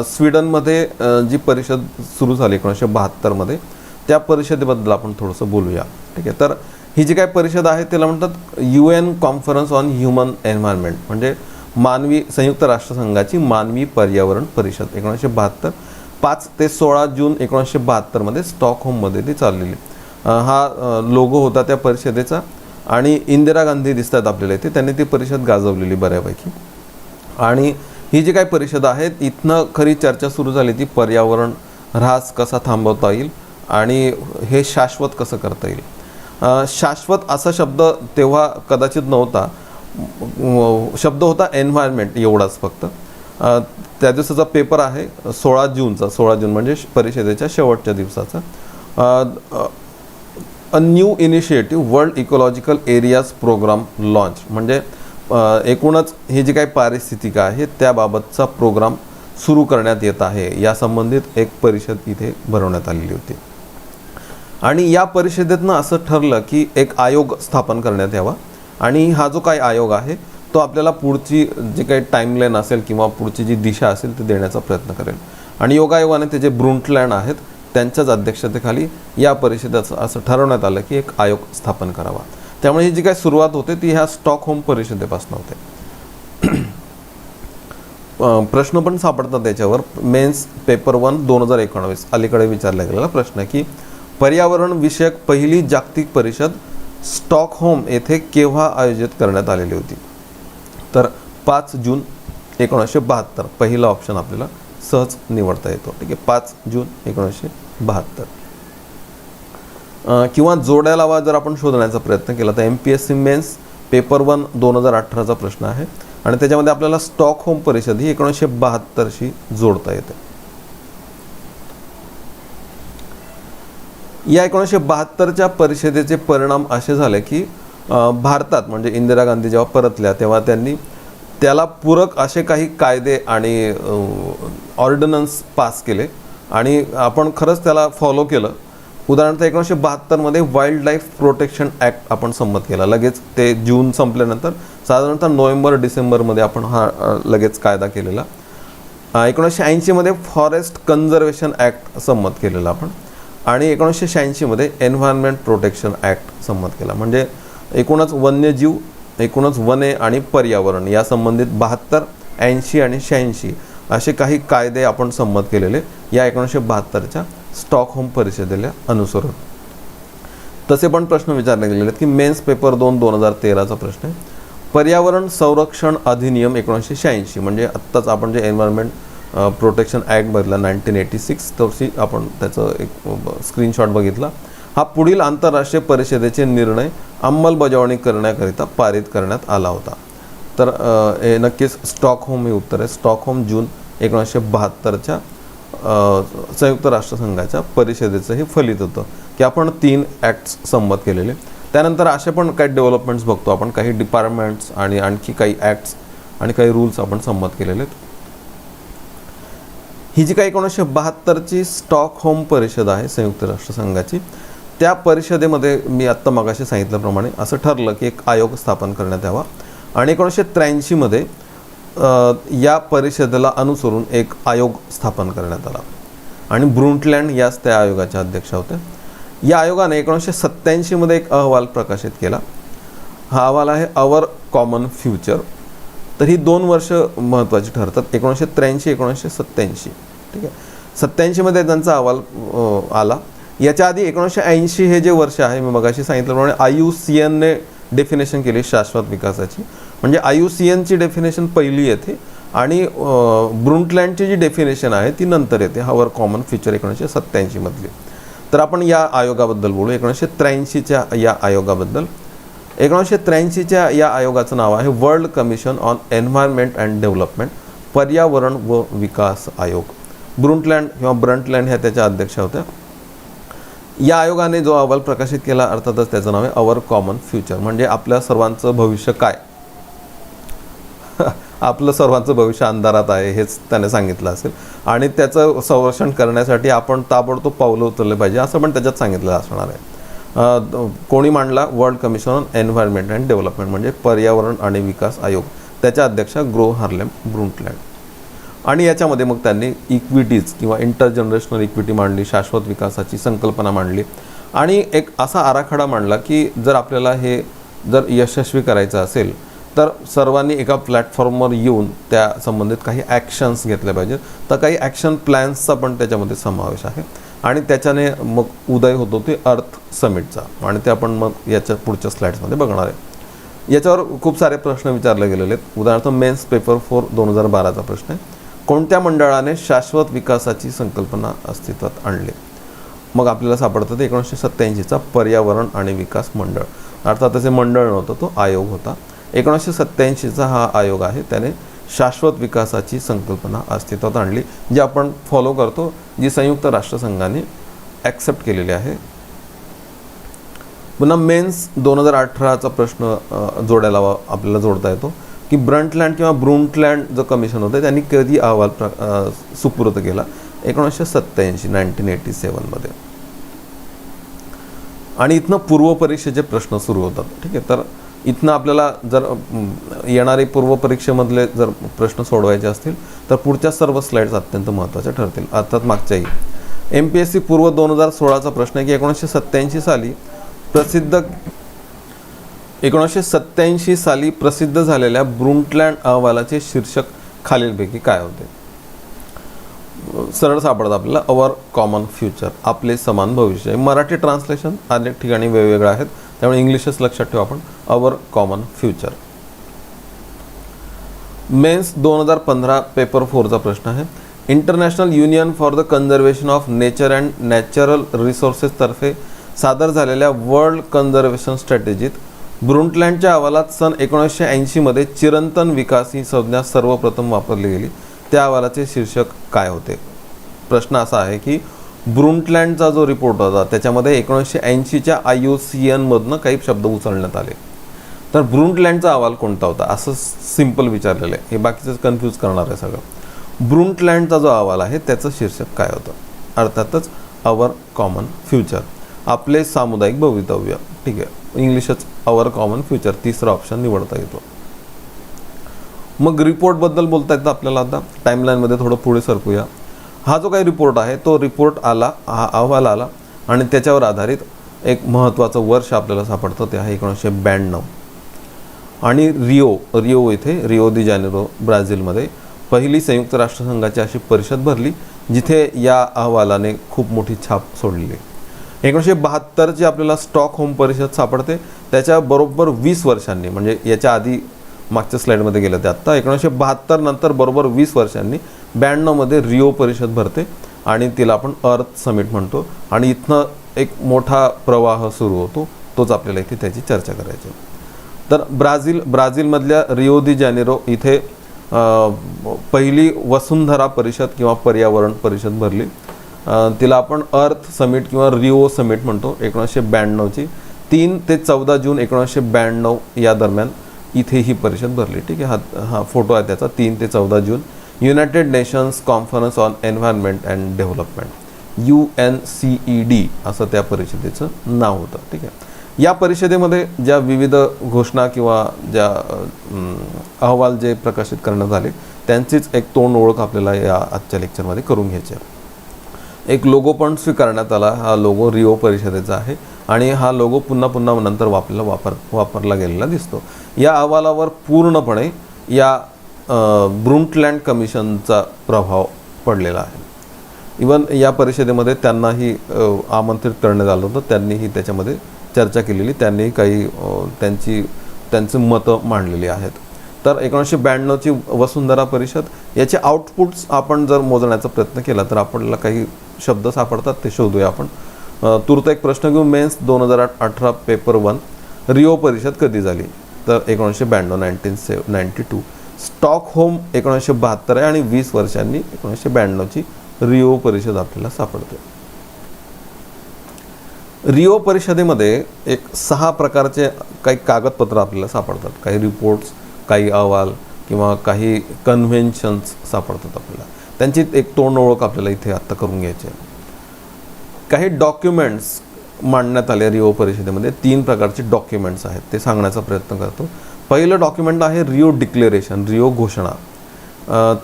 Speaker 1: स्वीडनमध्ये जी परिषद सुरू झाली 1972 त्या परिषदेबद्दल आपण थोडंसं बोलूया. ठीक आहे. तर ही जी काय परिषद आहे त्याला म्हणतात UN conference on human environment, म्हणजे मानवी संयुक्त राष्ट्रसंघाची मानवी पर्यावरण परिषद. 1972 5 ते 16 जून 1972 स्टॉकहोममध्ये ती चाललेली. हा लोगो होता त्या परिषदेचा आणि इंदिरा गांधी दिसतात आपल्याला इथे, त्यांनी ती परिषद गाजवलेली बऱ्यापैकी. आणि ही जी काही परिषद आहे इथनं खरी चर्चा सुरू झाली ती पर्यावरण ऱ्हास कसा थांबवता येईल आणि हे शाश्वत कसं करता येईल. शाश्वत असा शब्द तेव्हा कदाचित नव्हता, शब्द होता एन्व्हायरमेंट एवढाच फक्त. त्या दिवसाचा पेपर आहे 16 जूनचा, 16 जून म्हणजे परिषदेच्या शेवटच्या दिवसाचा. A new initiative world ecological areas programme launch, म्हणजे एकूणच ही जी काही पारिस्थितिका आहे त्याबाबतचा प्रोग्राम सुरू करण्यात येत आहे या संबंधित एक परिषद इथे भरवण्यात आलेली होती. आणि या परिषदेतनं असं ठरलं की एक आयोग स्थापन करण्यात यावा आणि हा जो काही आयोग आहे तो आपल्याला पुढची जी काही टाईमलाईन असेल किंवा पुढची जी दिशा असेल ती देण्याचा प्रयत्न करेल. आणि योगायोगाने ते जे ब्रुंटलँड आहेत त्यांच्याच अध्यक्षतेखाली या परिषदेचं असं ठरवण्यात आलं की एक आयोग स्थापन करावा. त्यामुळे ही जी काही सुरुवात होते ती ह्या स्टॉकहोम परिषदेपासून होते. प्रश्न पण सापडतात त्याच्यावर. मेन्स पेपर 1 2019 अलीकडे विचारला गेलेला प्रश्न आहे की पर्यावरण विषयक पहिली जागतिक परिषद स्टॉकहोम येथे केव्हा आयोजित करण्यात आलेली होती? तर 5 जून 1972 पहिला ऑप्शन आपल्याला सहज निवडता येतो. ठीक आहे, 5 जून 1972. किंवा जोड्या लावा जर आपण शोधण्याचा प्रयत्न केला तर MPSC मेन्स पेपर 1 2018चा प्रश्न आहे आणि त्याच्यामध्ये आपल्याला स्टॉकहोम परिषद ही 1972शी जोडता येते. या 1972च्या परिषदेचे परिणाम असे झाले की भारतात म्हणजे इंदिरा गांधी जेव्हा परतल्या तेव्हा त्यांनी त्याला पूरक असे काही कायदे आणि ऑर्डिनन्स पास केले आणि आपण खरंच त्याला फॉलो केलं. उदाहरणार्थ 1972मध्ये वाईल्ड लाईफ प्रोटेक्शन ॲक्ट आपण संमत केला. लगेच ते जून संपल्यानंतर साधारणतः नोव्हेंबर डिसेंबरमध्ये आपण हा लगेच कायदा केलेला. 1980मध्ये फॉरेस्ट कन्झर्वेशन ॲक्ट संमत केलेला आपण आणि 1986मध्ये एन्व्हायरमेंट प्रोटेक्शन ॲक्ट संमत केला. म्हणजे एकूणच वन्यजीव, एकूणच वने आणि पर्यावरण या संबंधित 72, 80 आणि 86 असे काही कायदे आपण संमत केलेले या 1972च्या स्टॉकहोम परिषदेला अनुसरून. तसे पण प्रश्न विचारले गेलेले आहेत की मेन्स पेपर 2 2013चा प्रश्न आहे. पर्यावरण संरक्षण अधिनियम 1986 म्हणजे आत्ताच आपण जे एन्व्हायरमेंट प्रोटेक्शन ॲक्ट बघितला 1986 तशी आपण त्याचं एक स्क्रीनशॉट बघितला. हा पुढील आंतरराष्ट्रीय परिषदेचे निर्णय अंमलबजावणी करण्याकरिता पारित करण्यात आला होता. तर हे नक्कीच स्टॉकहोम हे उत्तर आहे. स्टॉकहोम जून 1972च्या संयुक्त राष्ट्रसंघाच्या परिषदेचं हे फलित होतं की आपण 3 ॲक्ट्स संमत केलेले. त्यानंतर असे पण काही डेव्हलपमेंट्स बघतो आपण, काही डिपार्टमेंट्स आणि आणखी काही ॲक्ट्स आणि काही रूल्स आपण संमत केलेले आहेत. ही जी काही 1972ची स्टॉकहोम परिषद आहे संयुक्त राष्ट्रसंघाची, त्या परिषदेमध्ये मी आत्ता मगाशी सांगितल्याप्रमाणे असं ठरलं की एक आयोग स्थापन करण्यात यावा आणि 1983मध्ये या परिषदेला अनुसरून एक आयोग स्थापन करण्यात आला आणि ब्रुंटलँड याच त्या आयोगाच्या अध्यक्षा होत्या. या आयोगाने 1987मध्ये एक अहवाल प्रकाशित केला. हा अहवाल आहे अवर कॉमन फ्युचर. तर ही 2 वर्ष महत्त्वाची ठरतात, 1983 1987. ठीक आहे, 87मध्ये त्यांचा अहवाल आला. याच्या आधी 1980 हे जे वर्ष आहे मी मगाशी सांगितल्याप्रमाणे IUCNने डेफिनेशन केली शाश्वत विकासाची. म्हणजे IUCNची डेफिनेशन पहिली येते आणि ब्रुंटलँडची जी डेफिनेशन आहे ती नंतर येते, अवर कॉमन फ्युचर 1987मधली. तर आपण या आयोगाबद्दल बोलू, 1983च्या या आयोगाबद्दल. 1983च्या या आयोगाचं नाव आहे world commission on Environment and development, पर्यावरण व विकास आयोग. ब्रुंटलँड किंवा ब्रंटलँड ह्या त्याच्या अध्यक्षा होत्या. या आयोगाने जो अहवाल प्रकाशित केला अर्थातच त्याचं नाव आहे अवर कॉमन फ्युचर. म्हणजे आपल्या सर्वांचं भविष्य काय, आपलं सर्वांचं भविष्य अंधारात आहे हेच त्याने सांगितलं असेल आणि त्याचं संरक्षण करण्यासाठी आपण ताबडतोब पावलं उचलले पाहिजे असं पण त्याच्यात सांगितलं असणार आहे. कोणी मांडला? World commission on Environment and development म्हणजे पर्यावरण आणि विकास आयोग. त्याच्या अध्यक्षा ग्रो हार्लेम ब्रुंटलँड. आणि याच्यामध्ये मग त्यांनी इक्विटीज किंवा इंटरजनरेशनल इक्विटी मांडली, शाश्वत विकासाची संकल्पना मांडली आणि एक असा आराखडा मांडला की जर आपल्याला हे जर यशस्वी करायचं असेल तर सर्वांनी एका प्लॅटफॉर्मवर येऊन त्या संबंधित काही ॲक्शन्स घेतल्या पाहिजेत. तर काही ॲक्शन प्लॅन्सचा पण त्याच्यामध्ये समावेश आहे आणि त्याच्याने मग उदय होतो ते अर्थ समिटचा आणि ते आपण मग याच्या पुढच्या स्लाईड्समध्ये बघणार आहे. याच्यावर खूप सारे प्रश्न विचारले गेलेले आहेत. उदाहरणार्थ मेन्स पेपर 4 2012चा प्रश्न आहे, कोणत्या मंडळाने शाश्वत विकासाची संकल्पना अस्तित्वात आणली? मग आपल्याला सापडतं ते 1987चा पर्यावरण आणि विकास मंडळ. अर्थात त्याचे मंडळ नव्हतं, तो आयोग होता. 1987चा हा आयोग आहे, त्याने शाश्वत विकासाची संकल्पना अस्तित्वात आणली जी आपण फॉलो करतो, जी संयुक्त राष्ट्रसंघाने ॲक्सेप्ट केलेली आहे. पुन्हा मेन्स 2018चा प्रश्न जोडायला आपल्याला जोडता येतो की ब्रंटलँड किंवा ब्रुंटलँड जो कमिशन होतं त्यांनी कधी अहवाल सुपूर्द केला? 1987 आणि इथनं पूर्व परीक्षेचे प्रश्न सुरू होतात. ठीक आहे, तर इथनं आपल्याला जर येणारे पूर्व परीक्षेमधले जर प्रश्न सोडवायचे असतील तर पुढच्या सर्व स्लाइड्स अत्यंत महत्त्वाच्या ठरतील. अर्थात मागच्याही MPSC पूर्व 2016चा प्रश्न आहे की 1987 साली प्रसिद्ध झालेल्या ब्रुंटलँड अहवालाचे शीर्षक खालीलपैकी काय होते? सरळ सापडतं आपल्याला अवर कॉमन फ्युचर, आपले समान भविष्य. मराठी ट्रान्सलेशन अनेक ठिकाणी वेगवेगळं आहेत, त्यामुळे इंग्लिशच लक्षात ठेवू आपण. Our Common Future. Mains 2015 paper 4चा प्रश्न आहे. International Union for the Conservation of Nature and Natural Resources तर्फे सादर झालेल्या वर्ल्ड कन्झर्वेशन स्ट्रॅटेजीत ब्रुंटलँडच्या अहवालात सन 1980 मध्ये चिरंतन विकास ही संज्ञा सर्वप्रथम वापरली गेली. त्या अहवालाचे शीर्षक काय होते? प्रश्न असा आहे की ब्रुंटलँडचा जो रिपोर्ट होता त्याच्यामध्ये 1980च्या IUCN मधनं काही शब्द उचलण्यात आले. तर ब्रुंटलँडचा अहवाल कोणता होता असं सिंपल विचारलेलं आहे, हे बाकीचं कन्फ्यूज करणार आहे सगळं. ब्रुंटलँडचा जो अहवाल आहे त्याचं शीर्षक काय होतं? अर्थातच अवर कॉमन फ्युचर, आपले सामुदायिक भवितव्य. ठीक आहे, इंग्लिशच अवर कॉमन फ्युचर, तिसरा ऑप्शन निवडता येतो. मग रिपोर्टबद्दल बोलता येतं आपल्याला. आता टाईमलाईनमध्ये थोडं पुढे सरकूया. हा जो काही रिपोर्ट आहे तो रिपोर्ट आला, हा अहवाल आला आणि त्याच्यावर आधारित एक महत्त्वाचं वर्ष आपल्याला सापडतं, ते आहे 1992. आणि रिओ इथे रिओ दी जानेरो ब्राझीलमध्ये पहिली संयुक्त राष्ट्रसंघाची अशी परिषद भरली जिथे या अहवालाने खूप मोठी छाप सोडली. 1972ची आपल्याला स्टॉकहोम परिषद सापडते. त्याच्याबरोबर 20 वर्षांनी, म्हणजे याच्या आधी मागच्या स्लाईडमध्ये गेलं ते आत्ता, 1972 नंतर बरोबर 20 वर्षांनी 92मध्ये रिओ परिषद भरते आणि तिला आपण अर्थ समिट म्हणतो. आणि इथनं एक मोठा प्रवाह सुरू होतो, तोच आपल्याला इथे त्याची चर्चा करायची. तर ब्राझीलमधल्या रिओ दी जानेरो इथे पहिली वसुंधरा परिषद किंवा पर्यावरण परिषद भरली. तिला आपण अर्थ समिट किंवा रिओ समिट म्हणतो. 1992ची 3 ते 14 जून 1992 या दरम्यान इथे ही परिषद भरली. ठीक आहे, हा फोटो आहे त्याचा. 3 ते 14 जून United Nations Conference on Environment and Development, UNCED असं त्या परिषदेचं नाव होतं. ठीक आहे, या परिषदेमध्ये ज्या विविध घोषणा किंवा ज्या अहवाल जे प्रकाशित करण्यात आले त्यांचीच एक तोंड ओळख आपल्याला या आजच्या लेक्चरमध्ये करून घ्यायची आहे. एक लोगो पण स्वीकारण्यात आला. हा लोगो रिओ परिषदेचा आहे आणि हा लोगो पुन्हा नंतर वापरला गेलेला दिसतो. या अहवालावर पूर्णपणे या ब्रुंटलँड कमिशनचा प्रभाव पडलेला आहे. इवन या परिषदेमध्ये त्यांनाही आमंत्रित करण्यात आलं होतं, त्यांनीही त्याच्यामध्ये चर्चा केलेली, त्यांनी काही त्यांची मतं मांडलेली आहेत. तर 1992ची वसुंधरा परिषद, याचे आउटपुट्स आपण जर मोजण्याचा प्रयत्न केला तर आपल्याला काही शब्द सापडतात, ते शोधूया आपण. तूर्त एक प्रश्न घेऊ. मेन्स 2018 पेपर 1, रिओ परिषद कधी झाली? तर 1992, 1992. स्टॉकहोम 1972 आहे आणि 20 वर्षांनी 1992ची रिओ परिषद आपल्याला सापडते. रिओ परिषदेमध्ये एक 6 प्रकारचे काही कागदपत्र आपल्याला सापडतात. काही रिपोर्ट्स, काही अहवाल किंवा काही कन्व्हेन्शन्स सापडतात आपल्याला. त्यांची एक तोंड ओळख आपल्याला इथे आत्ता करून घ्यायची आहे. काही डॉक्युमेंट्स मांडण्यात आले रिओ परिषदेमध्ये. 3 प्रकारचे डॉक्युमेंट्स आहेत, ते सांगण्याचा प्रयत्न करतो. पहिलं डॉक्युमेंट आहे रिओ डिक्लेरेशन, रिओ घोषणा.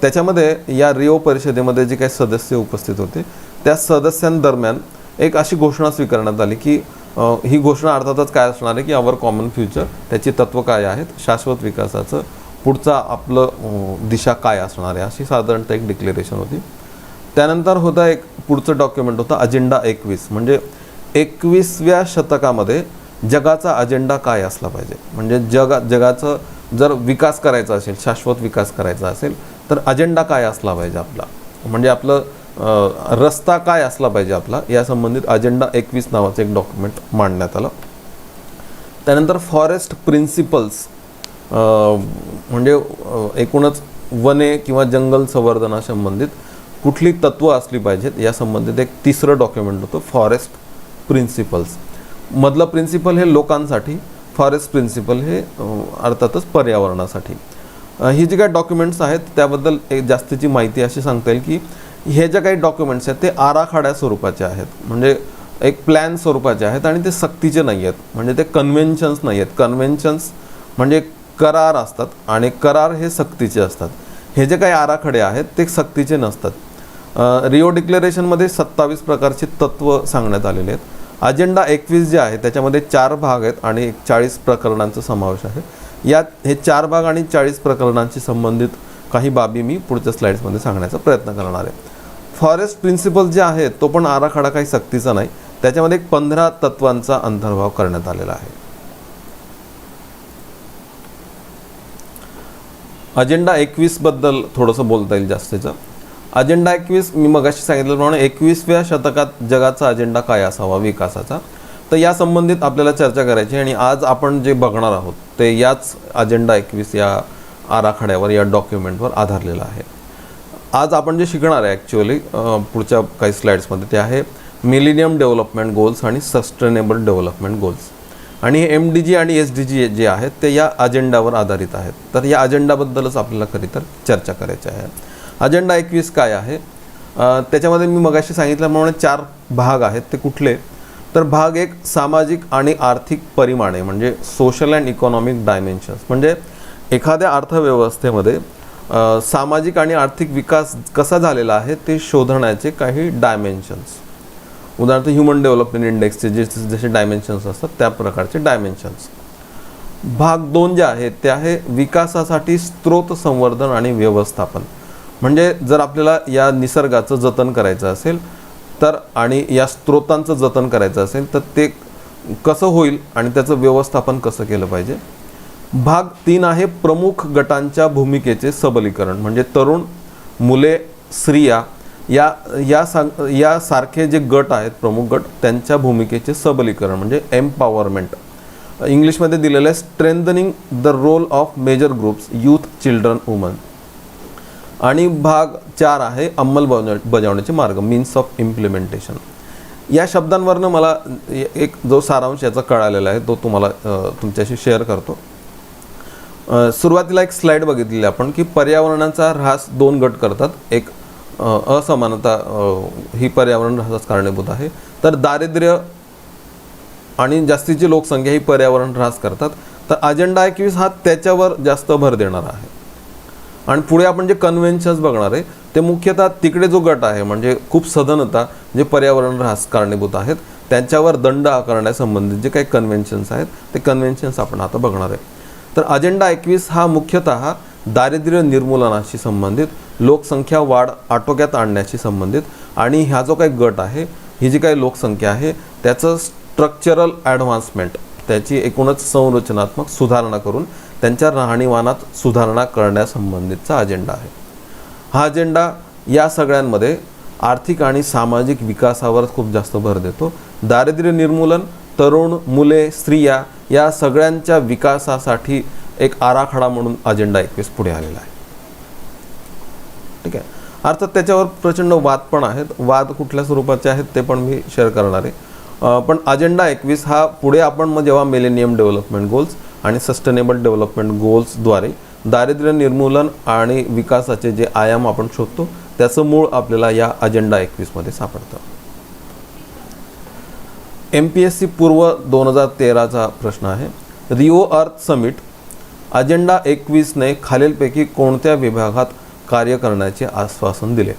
Speaker 1: त्याच्यामध्ये या रिओ परिषदेमध्ये जे काही सदस्य उपस्थित होते त्या सदस्यांदरम्यान एक अशी घोषणा स्वीकारण्यात आली की ही घोषणा अर्थातच काय असणार आहे की अवर कॉमन फ्युचर, त्याची तत्त्व काय आहेत, शाश्वत विकासाचं पुढचा आपलं दिशा काय असणार आहे, अशी साधारणतः एक डिक्लेरेशन होती. त्यानंतर होता एक पुढचं डॉक्युमेंट होता अजेंडा 21, म्हणजे 21व्या शतकामध्ये जगाचा अजेंडा काय असला पाहिजे. म्हणजे जगाचं जर विकास करायचा असेल, शाश्वत विकास करायचा असेल तर अजेंडा काय असला पाहिजे आपला, म्हणजे आपलं रस्ता काय असला पाहिजे आपला, या संबंधित अजेंडा 21 नावाचं एक डॉक्युमेंट मांडण्यात आलं. त्यानंतर फॉरेस्ट प्रिन्सिपल्स, म्हणजे एकूणच वने किंवा जंगल संवर्धनासंबंधित कुठली तत्त्व असली पाहिजेत या संबंधित एक 3रं डॉक्युमेंट होतं फॉरेस्ट प्रिन्सिपल्स. मधलं प्रिन्सिपल हे लोकांसाठी, फॉरेस्ट प्रिन्सिपल हे अर्थातच पर्यावरणासाठी. ही जी काही डॉक्युमेंट्स आहेत त्याबद्दल एक जास्तीची माहिती अशी सांगता येईल की हे जे काही डॉक्युमेंट्स आहेत ते आराखड्या स्वरूपाचे आहेत, म्हणजे एक प्लॅन स्वरूपाचे आहेत आणि ते सक्तीचे नाही आहेत, म्हणजे ते कन्व्हेन्शन्स नाही आहेत. कन्व्हेन्शन्स म्हणजे करार असतात आणि करार हे सक्तीचे असतात. हे जे काही आराखडे आहेत ते सक्तीचे नसतात. रिओ डिक्लेरेशनमध्ये 27 प्रकारचे तत्त्व सांगण्यात आलेले आहेत. अजेंडा 21 जे आहे त्याच्यामध्ये 4 भाग आहेत आणि एक 40 प्रकरणांचा समावेश आहे. यात हे 4 भाग आणि 40 प्रकरणांशी संबंधित काही बाबी मी पुढच्या स्लाइड्समध्ये सांगण्याचा प्रयत्न करणार आहे. फॉरेस्ट प्रिन्सिपल जे आहे तो पण आराखडा काही सक्तीचा नाही, त्याच्यामध्ये 15 तत्वांचा अंतर्भाव करण्यात आलेला आहे. अजेंडा 21 बद्दल थोडंसं बोलता येईल जास्तीचं. अजेंडा 21 मी मगाशी सांगितल्याप्रमाणे 21व्या शतकात जगाचा अजेंडा काय असावा विकासाचा, तर या संबंधित आपल्याला चर्चा करायची. आणि आज आपण जे बघणार आहोत ते याच अजेंडा 21 या आराखड्यावर, या डॉक्युमेंटवर आधारलेलं आहे. आज आपण जे शिकणार आहे ॲक्च्युअली पुढच्या काही स्लाइड्समध्ये ते आहे मिलेनियम डेव्हलपमेंट गोल्स आणि सस्टेनेबल डेव्हलपमेंट गोल्स. आणि हे MDG आणि SDG जे आहेत ते या अजेंडावर आधारित आहेत. तर या अजेंडाबद्दलच आपल्याला खरी तर चर्चा करायची आहे. अजेंडा 21 काय आहे, त्याच्यामध्ये मी मगाशी सांगितल्याप्रमाणे 4 भाग आहेत. ते कुठले, तर भाग 1 सामाजिक आणि आर्थिक परिमाणे म्हणजे सोशल अँड इकॉनॉमिक डायमेन्शन्स, म्हणजे एखाद्या अर्थव्यवस्थेमध्ये सामाजिक आणि आर्थिक विकास कसा झालेला आहे ते शोधण्याचे काही डायमेन्शन्स. उदाहरणार्थ ह्युमन डेव्हलपमेंट इंडेक्सचे जसे डायमेन्शन्स असतात त्या प्रकारचे डायमेन्शन्स. भाग 2 जे आहे ते आहे विकासासाठी स्त्रोत संवर्धन आणि व्यवस्थापन, म्हणजे जर आपल्याला या निसर्गाचं जतन करायचं असेल तर आणि या स्त्रोतांचं जतन करायचं असेल तर ते कसं होईल आणि त्याचं व्यवस्थापन कसं केलं पाहिजे. भाग 3 आहे प्रमुख गटांच्या भूमिकेचे सबलीकरण, म्हणजे तरुण, मुले, स्त्रिया या सारखे जे गट आहेत प्रमुख गट त्यांच्या भूमिकेचे सबलीकरण म्हणजे एम्पॉवरमेंट. इंग्लिशमध्ये दिलेलं आहे strengthening the role of major groups youth, children, woman. आणि भाग 4 आहे अंमलबजावणीचे मार्ग, मीन्स ऑफ इम्प्लिमेंटेशन. या शब्दांवरनं मला एक जो सारांश याचा कळालेला आहे तो तुम्हाला तुमच्याशी शेअर करतो. सुरुवातीला एक स्लाइड बघितलेली आपण की पर्यावरणाचा ऱ्हास 2 गट करतात. एक असमानता ही पर्यावरण ऱ्हासास कारणीभूत आहे, तर दारिद्र्य आणि जास्तीची लोकसंख्या ही पर्यावरण ऱ्हास करतात. तर अजेंडा 21 हा त्याच्यावर जास्त भर देणार आहे. आणि पुढे आपण जे कन्व्हेन्शन्स बघणार आहे ते मुख्यतः तिकडे जो गट आहे म्हणजे खूप सधनता जे पर्यावरण ऱ्हास कारणीभूत आहेत त्यांच्यावर दंड आकारण्यासंबंधित जे काही कन्व्हेन्शन्स आहेत ते कन्व्हेन्शन्स आपण आता बघणार आहे. तर अजेंडा 21 हा मुख्यतः दारिद्र्य निर्मूलनाशी संबंधित, लोकसंख्या वाढ आटोक्यात आणण्याशी संबंधित आणि हा जो काही गट आहे, ही जी काही लोकसंख्या आहे त्याचं स्ट्रक्चरल ॲडव्हान्समेंट, त्याची एकूणच संरचनात्मक सुधारणा करून त्यांच्या राहणीमानात सुधारणा करण्यासंबंधितचा अजेंडा आहे. हा अजेंडा या सगळ्यांमध्ये आर्थिक आणि सामाजिक विकासावर खूप जास्त भर देतो. दारिद्र्य निर्मूलन, तरुण, मुले, स्त्रिया या सगळ्यांच्या विकासासाठी एक आराखडा म्हणून अजेंडा 21 पुढे आलेला आहे. ठीक आहे. अर्थात त्याच्यावर प्रचंड वाद पण आहेत. वाद कुठल्या स्वरूपाचे आहेत ते पण मी शेअर करणार आहे. पण अजेंडा 21 हा पुढे आपण मग जेव्हा मिलेनियम डेव्हलपमेंट गोल्स आणि सस्टेनेबल डेव्हलपमेंट गोल्सद्वारे दारिद्र्य निर्मूलन आणि विकासाचे जे आयाम आपण शोधतो त्याचं मूळ आपल्याला या अजेंडा 21 मध्ये सापडतं. MPSC पूर्व 2013चा प्रश्न आहे. रिओ अर्थ समिट अजेंडा 21ने खालीलपैकी कोणत्या विभागात कार्य करण्याचे आश्वासन दिले.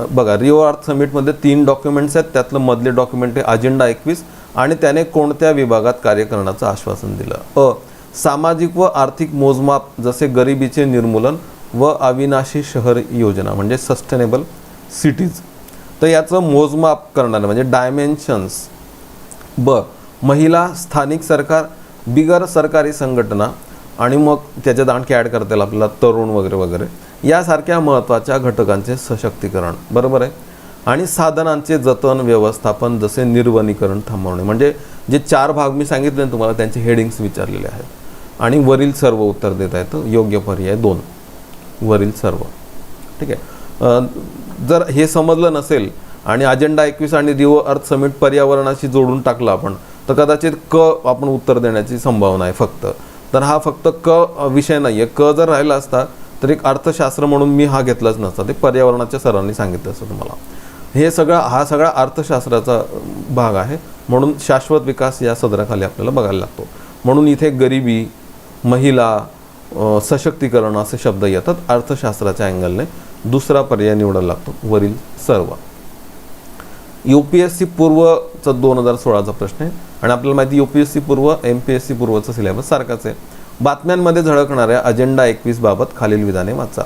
Speaker 1: बघा, रिओ अर्थ समिटमध्ये 3 डॉक्युमेंट्स आहेत. त्यातलं मधले डॉक्युमेंट आहे अजेंडा 21 आणि त्याने कोणत्या विभागात कार्य करण्याचं आश्वासन दिलं. सामाजिक व आर्थिक मोजमाप जसे गरिबीचे निर्मूलन व अविनाशी शहर योजना म्हणजे सस्टेनेबल सिटीज, तर याचं मोजमाप करणारं म्हणजे डायमेन्शन्स. महिला, स्थानिक सरकार, बिगर सरकारी संघटना आणि मग त्याच्यात आणखी ॲड करता येईल आपल्याला तरुण वगैरे वगैरे यासारख्या महत्त्वाच्या घटकांचे सशक्तीकरण, बरोबर आहे. आणि साधनांचे जतन, व्यवस्थापन जसे निर्वनीकरण थांबवणे, म्हणजे जे 4 भाग मी सांगितले तुम्हाला त्यांचे हेडिंग्स विचारलेले आहेत आणि वरील सर्व उत्तर देता येतं. योग्य पर्याय 2 वरील सर्व. ठीक आहे. जर हे समजलं नसेल आणि अजेंडा 21 आणि रिओ अर्थ समिट पर्यावरणाशी जोडून टाकलं आपण तर कदाचित आपण उत्तर देण्याची संभावना आहे फक्त. तर हा फक्त विषय नाही आहे. जर राहिला असता तर एक अर्थशास्त्र म्हणून मी हा घेतलाच नसता. ते पर्यावरणाच्या सरांनी सांगितलं असतं तुम्हाला. हा सगळा अर्थशास्त्राचा भाग आहे. म्हणून शाश्वत विकास या सदराखाली आपल्याला बघायला लागतो. म्हणून इथे गरिबी, महिला, सशक्तीकरण असे शब्द येतात. अर्थशास्त्राच्या अँगलने दुसरा पर्याय निवडायला लागतो वरील सर्व. UPSC पूर्वचा 2016चा प्रश्न आहे आणि आपल्याला माहिती UPSC पूर्व MPSC पूर्वचा सिलेबस सारखाच आहे. बातम्यांमध्ये झळकणाऱ्या अजेंडा 21 बाबत खालील विधाने वाचा.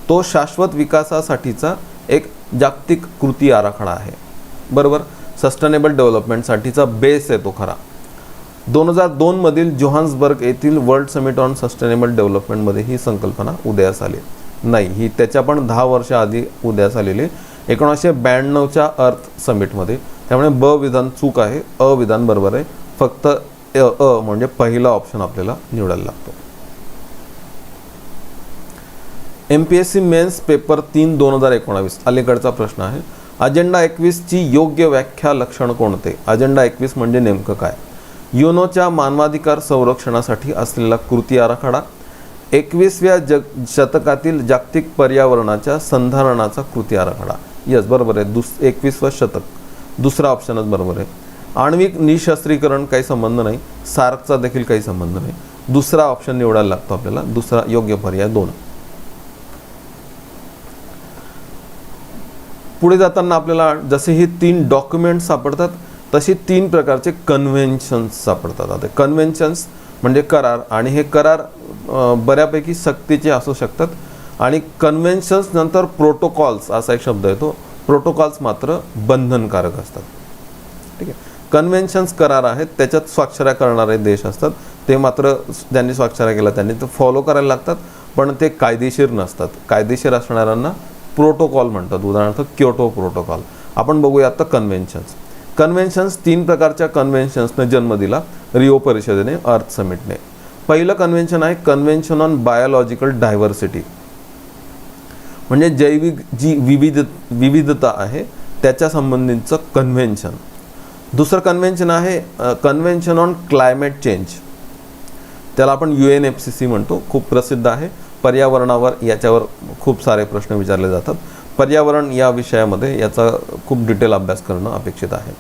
Speaker 1: तो शाश्वत विकासासाठीचा एक जागतिक कृती आराखडा आहे. बरोबर, सस्टेनेबल डेव्हलपमेंटसाठीचा बेस आहे तो खरा. 2002 मधील जोहान्सबर्ग येथील वर्ल्ड समिट ऑन सस्टेनेबल डेव्हलपमेंटमध्ये ही संकल्पना उदयास आली नाही. ही त्याच्या पण 10 वर्ष आधी उदयास आलेली 1992च्या अर्थ समिटमध्ये. त्यामुळे ब विधान चूक आहे, अ विधान बरोबर आहे. फक्त म्हणजे पहिला ऑप्शन आपल्याला निवडायला लागतो. MPSC मेन्स पेपर 3 2019 अलीकडचा प्रश्न आहे. अजेंडा 21 ची योग्य व्याख्या लक्षण कोणते? अजेंडा 21 म्हणजे नेमकं काय? युनोच्या मानवाधिकार संरक्षणासाठी असलेला कृती आराखडा, 21व्या शतकातील जागतिक पर्यावरणाच्या संधारणाचा कृती आराखडा. यस, बरोबर आहे. 21वं शतक, दुसरा ऑप्शनच बरोबर आहे. आण्विक निशस्त्रीकरण काही संबंध नाही, सार्कचा देखील काही संबंध नाही. दुसरा ऑप्शन निवडायला लागतो आपल्याला, दुसरा योग्य पर्याय 2. पुढे जाताना आपल्याला जसे ही 3 डॉक्युमेंट्स सापडतात तशी 3 प्रकारचे कन्व्हेन्शन्स सापडतात. आता कन्व्हेन्शन्स म्हणजे करार, आणि हे करार बऱ्यापैकी सक्तीचे असू शकतात. आणि कन्व्हेन्शन्स नंतर प्रोटोकॉल्स असा एक शब्द येतो. प्रोटोकॉल्स मात्र बंधनकारक असतात. ठीक आहे. कन्व्हेन्शन्स करार आहेत, त्याच्यात स्वाक्षऱ्या करणारे देश असतात. ते मात्र ज्यांनी स्वाक्षऱ्या केल्या त्यांनी ते फॉलो करायला लागतात, पण ते कायदेशीर नसतात. कायदेशीर असणाऱ्यांना प्रोटोकॉल म्हणतात. उदाहरणार्थ क्योटो प्रोटोकॉल. आपण बघूया आता कन्व्हेन्शन्स. कन्व्हेन्शन्स 3 प्रकारच्या कन्व्हेन्शन्सने जन्म दिला रिओ परिषदेने, अर्थ समिटने. पहिलं कन्व्हेन्शन आहे कन्व्हेन्शन ऑन बायोलॉजिकल डायव्हर्सिटी, म्हणजे जैविक जी विविधता आहे त्याच्या संबंधीचं कन्व्हेन्शन. दुसरं कन्व्हेन्शन आहे कन्व्हेन्शन ऑन क्लायमेट चेंज, त्याला आपण UNFCCC म्हणतो. खूप प्रसिद्ध आहे. पर्यावरणावर याच्यावर खूप सारे प्रश्न विचारले जातात. पर्यावरण या विषयामध्ये याचा खूप डिटेल अभ्यास करणं अपेक्षित आहे.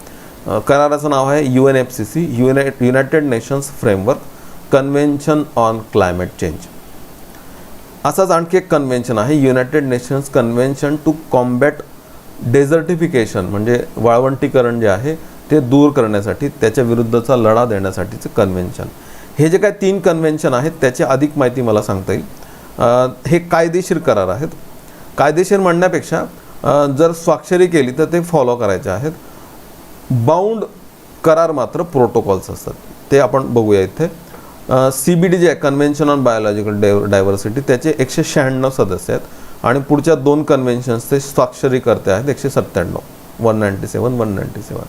Speaker 1: कराराचं नाव आहे UNFCCC, United Nations Framework Convention on Climate Change. असाच आणखी एक कन्व्हेन्शन आहे United Nations Convention to Combat Desertification, म्हणजे वाळवंटीकरण जे आहे ते दूर करण्यासाठी, त्याच्या विरुद्धचा लढा देण्यासाठीचं कन्व्हेन्शन. हे जे काय 3 कन्व्हेन्शन आहेत त्याची अधिक माहिती मला सांगता येईल. हे कायदेशीर करार आहेत. कायदेशीर म्हणण्यापेक्षा जर स्वाक्षरी केली तर ते फॉलो करायचे आहेत. बाउंड करार मात्र प्रोटोकॉल्स असतात, ते आपण बघूया इथे. CBD जे आहे कन्व्हेन्शन ऑन बायोलॉजिकल डायव्हर्सिटी, त्याचे 196 सदस्य आहेत. आणि पुढच्या 2 कन्व्हेन्शन्स ते स्वाक्षरी करते आहेत 197, 197.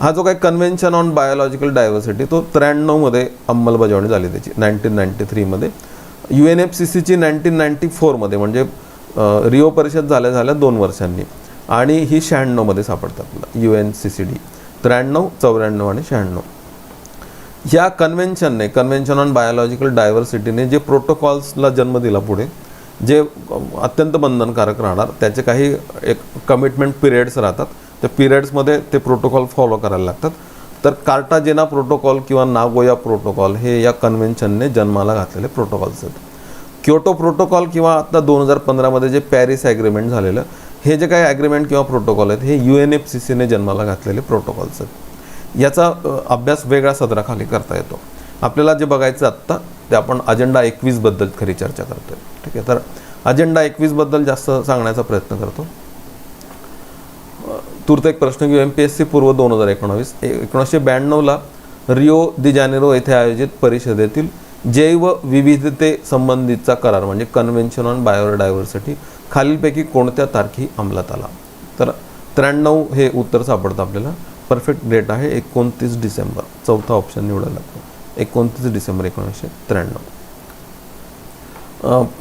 Speaker 1: हा जो काही कन्व्हेन्शन ऑन बायोलॉजिकल डायव्हर्सिटी तो 93 मध्ये अंमलबजावणी झाली त्याची, 1993 मध्ये. UNFCCCची 1994 मध्ये, म्हणजे रिओ परिषद झाल्या 2 वर्षांनी. आणि ही 96 मध्ये सापडतात UNCCD. 93, 94 आणि 96. या कन्व्हेन्शनने, कन्व्हेन्शन ऑन बायोलॉजिकल डायव्हर्सिटीने जे प्रोटोकॉल्सला जन्म दिला पुढे, जे अत्यंत बंधनकारक राहणार, त्याचे काही एक कमिटमेंट पिरियड्स राहतात. त्या पिरियड्समध्ये ते प्रोटोकॉल फॉलो करायला लागतात. तर कार्टाजेना प्रोटोकॉल किंवा नागोया प्रोटोकॉल हे या कन्व्हेन्शनने जन्माला घातलेले प्रोटोकॉल्स आहेत. क्योटो प्रोटोकॉल किंवा आता 2015 मध्ये जे पॅरिस ॲग्रीमेंट झालेलं, हे जे काही ॲग्रीमेंट किंवा प्रोटोकॉल आहेत हे UNFCCCने जन्माला घातलेले प्रोटोकॉल्स आहेत. याचा अभ्यास वेगळ्या सदराखाली करता येतो. आपल्याला जे बघायचं आत्ता ते आपण अजेंडा 21 बद्दल खरी चर्चा करतोय. ठीक आहे. तर अजेंडा 21 बद्दल जास्त सांगण्याचा प्रयत्न करतो. तूर्त एक प्रश्न घेऊ. MPSC पूर्व 2019. 1992ला रिओ दि जानेरो येथे आयोजित परिषदेतील जैव विविधते संबंधीचा करार, म्हणजे कन्व्हेन्शन ऑन बायोडायव्हर्सिटी, खालीलपैकी कोणत्या तारखे अंमलात आला? तर 93 हे उत्तर सापडतं आपल्याला. परफेक्ट डेट आहे 29 डिसेंबर. चौथा ऑप्शन निवडायला लागतो. 29 डिसेंबर 1993.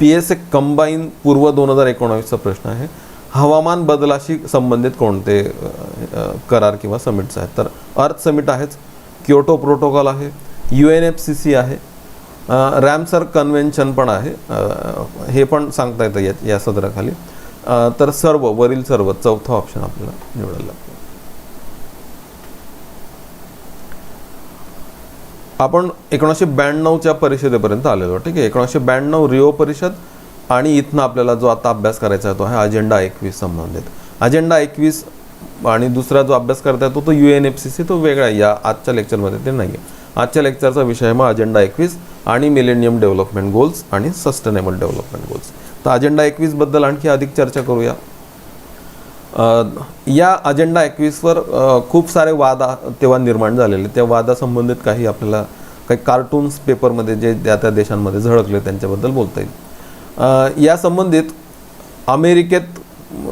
Speaker 1: PSA कंबाईन पूर्व 2019चा प्रश्न आहे. हवामान बदलाशी संबंधित कोणते करार किंवा समिट्स आहेत? तर अर्थ समिट आहेच, क्योटो प्रोटोकॉल आहे, UNFCCC आहे, रॅमसर कन्व्हेन्शन पण आहे, हे पण सांगता येतं या सदराखाली. तर वरील सर्व, चौथा ऑप्शन आपल्याला निवडायला लागतो. आपण 1992च्या परिषदेपर्यंत आलेलो. ठीक आहे. 1992 रिओ परिषद, आणि इथनं आपल्याला जो आता अभ्यास करायचा आहे तो आहे अजेंडा 21 संबंधित. अजेंडा 21 आणि दुसरा जो अभ्यास करता येतो तो UNFCCC, तो वेगळा आहे, या आजच्या लेक्चरमध्ये ते नाही आहे. आजच्या लेक्चरचा विषय आहे मग अजेंडा 21 आणि मिलेनियम डेव्हलपमेंट गोल्स आणि सस्टेनेबल डेव्हलपमेंट गोल्स. तर अजेंडा 21 बद्दल आणखी अधिक चर्चा करूया. या अजेंडा 21वर खूप सारे वाद तेव्हा निर्माण झालेले. त्या वादासंबंधित काही आपल्याला काही कार्टून्स पेपरमध्ये जे त्या देशांमध्ये झळकले त्यांच्याबद्दल बोलता येईल. या संबंधित अमेरिकेत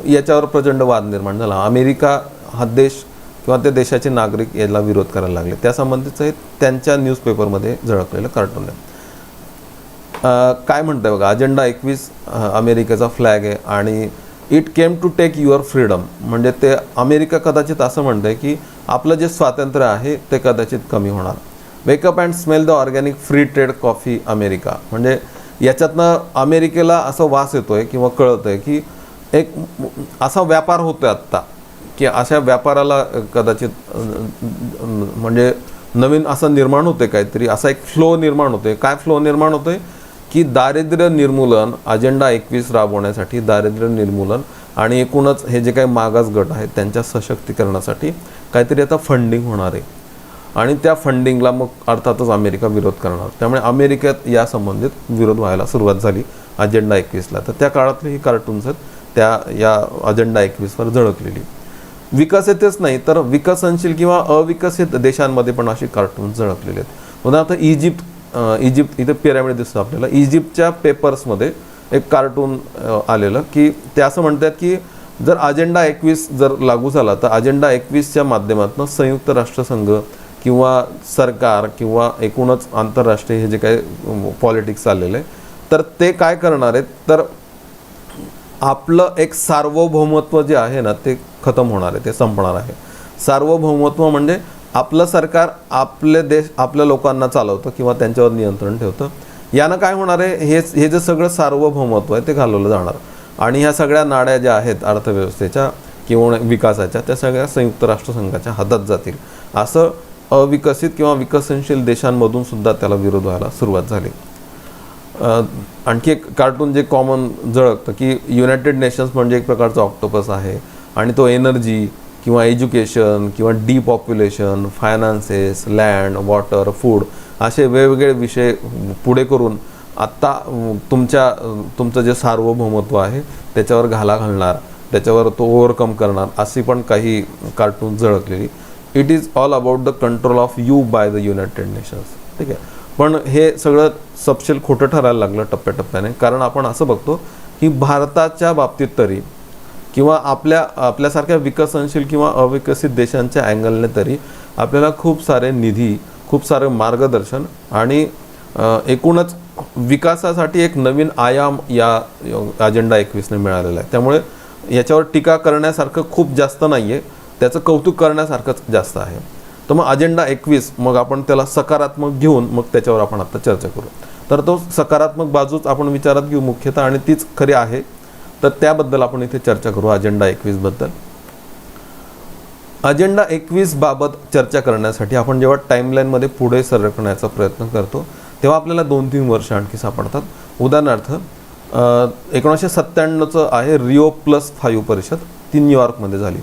Speaker 1: याच्यावर प्रचंड वाद निर्माण झाला. अमेरिका हा देश किंवा त्या देशाचे नागरिक याला विरोध करायला लागले. त्यासंबंधीचं हे त्यांच्या न्यूजपेपरमध्ये झळकलेलं कार्टून आहे. काय म्हणतंय बघा, अजेंडा 21 अमेरिकेचा फ्लॅग आहे आणि it came to take your freedom. म्हणजे ते अमेरिका कदाचित असं म्हणतंय की आपलं जे स्वातंत्र्य आहे ते कदाचित कमी होणार. Wake up and smell the organic free trade coffee America. म्हणजे याच्यातनं अमेरिकेला असं वास येतोय किंवा कळत आहे की एक असा व्यापार होतोय आत्ता की अशा व्यापाराला कदाचित म्हणजे नवीन असं निर्माण होते, काहीतरी असा एक फ्लो निर्माण होते. काय फ्लो निर्माण होते की दारिद्र्य निर्मूलन, अजेंडा 21 राबवण्यासाठी दारिद्र्य निर्मूलन आणि एकूणच हे जे काही मागास गट आहेत त्यांच्या सशक्तीकरणासाठी काहीतरी आता फंडिंग होणार आहे आणि त्या फंडिंगला मग अर्थातच अमेरिका विरोध करणार. त्यामुळे अमेरिकेत या संबंधित विरोध व्हायला सुरुवात झाली अजेंडा 21ला. तर त्या काळातले ही कार्टून्स आहेत त्या या अजेंडा 21वर झळकलेली. विकसितच नाही तर विकसनशील किंवा अविकसित देशांमध्ये पण अशी कार्टून्स झळकलेले आहेत. उदाहरणार्थ इजिप्त इथे पिरॅमिड दिसतं आपल्याला. इजिप्तच्या पेपर्समध्ये एक कार्टून आलेलं की ते असं म्हणतात की जर अजेंडा 21 जर लागू झाला तर अजेंडा 21च्या माध्यमातून संयुक्त राष्ट्रसंघ किंवा सरकार किंवा एकूणच आंतरराष्ट्रीय हे जे काही पॉलिटिक्स चाललेलं आहे तर ते काय करणार आहेत तर आपलं एक सार्वभौमत्व जे आहे ना ते खतम होणार आहे, ते संपणार आहे. सार्वभौमत्व म्हणजे आपलं सरकार आपले देश आपल्या लोकांना चालवतं किंवा त्यांच्यावर नियंत्रण ठेवतं. यानं काय होणार आहे, हे जे सगळं सार्वभौमत्व आहे ते घालवलं जाणार आणि ह्या सगळ्या नाड्या ज्या आहेत अर्थव्यवस्थेच्या किंवा विकासाच्या त्या सगळ्या संयुक्त राष्ट्रसंघाच्या हातात जातील. असं अविकसित किंवा विकसनशील देशांमधून सुद्धा त्याला विरोध व्हायला सुरुवात झाली. आणखी एक कार्टून जे कॉमन झळकतं की युनायटेड नेशन्स म्हणजे एक प्रकारचा ऑक्टोपस आहे आणि तो एनर्जी किंवा एज्युकेशन किंवा डिपॉप्युलेशन, फायनान्सेस, लँड, वॉटर, फूड असे वेगवेगळे विषय पुढे करून आत्ता तुमचं जे सार्वभौमत्व आहे त्याच्यावर घाला घालणार, त्याच्यावर तो ओव्हरकम करणार अशी पण काही कार्टून झळकलेली. It is all about the control of you by the United Nations. ठीक आहे, पण हे सगळं सपशेल खोटं ठरायला लागलं टप्प्याटप्प्याने. कारण आपण असं बघतो की भारताच्या बाबतीत तरी किंवा आपल्यासारख्या विकसनशील किंवा अविकसित देशांच्या अँगलने तरी आपल्याला खूप सारे निधी, खूप सारे मार्गदर्शन आणि एकूणच विकासासाठी एक नवीन आयाम या अजेंडा 21ने मिळालेला आहे. त्यामुळे याच्यावर टीका करण्यासारखं खूप जास्त नाही आहे, त्याचं कौतुक करण्यासारखंच जास्त आहे. तर मग अजेंडा 21 मग आपण त्याला सकारात्मक घेऊन मग त्याच्यावर आपण आता चर्चा करू. तर तो सकारात्मक बाजूच आपण विचारात घेऊ मुख्यतः आणि तीच खरी आहे. तर त्याबद्दल आपण इथे चर्चा करू अजेंडा 21 बद्दल. अजेंडा 21 बाबत चर्चा करण्यासाठी आपण जेव्हा टाईमलाईनमध्ये पुढे सरकण्याचा प्रयत्न करतो तेव्हा आपल्याला 2-3 वर्ष आणखी सापडतात. उदाहरणार्थ 1997चं आहे रिओ +5 परिषद, ती न्यूयॉर्कमध्ये झाली.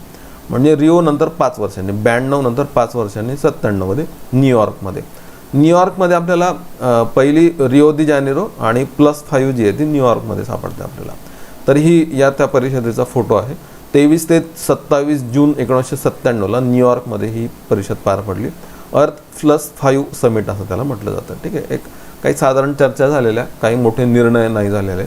Speaker 1: म्हणजे रिओ नंतर 5 वर्षांनी, 92 नंतर 5 वर्षांनी 97मध्ये न्यूयॉर्कमध्ये आपल्याला पहिली रिओ दी जानेरो आणि +5 जी आहे ती न्यूयॉर्कमध्ये सापडते आपल्याला. तर ही या त्या परिषदेचा फोटो आहे. 23 ते 27 जून 1997ला न्यूयॉर्कमध्ये ही परिषद पार पडली. अर्थ+5 समिट असं त्याला म्हटलं जातं. ठीक आहे, एक काही साधारण चर्चा झालेल्या, काही मोठे निर्णय नाही झालेले.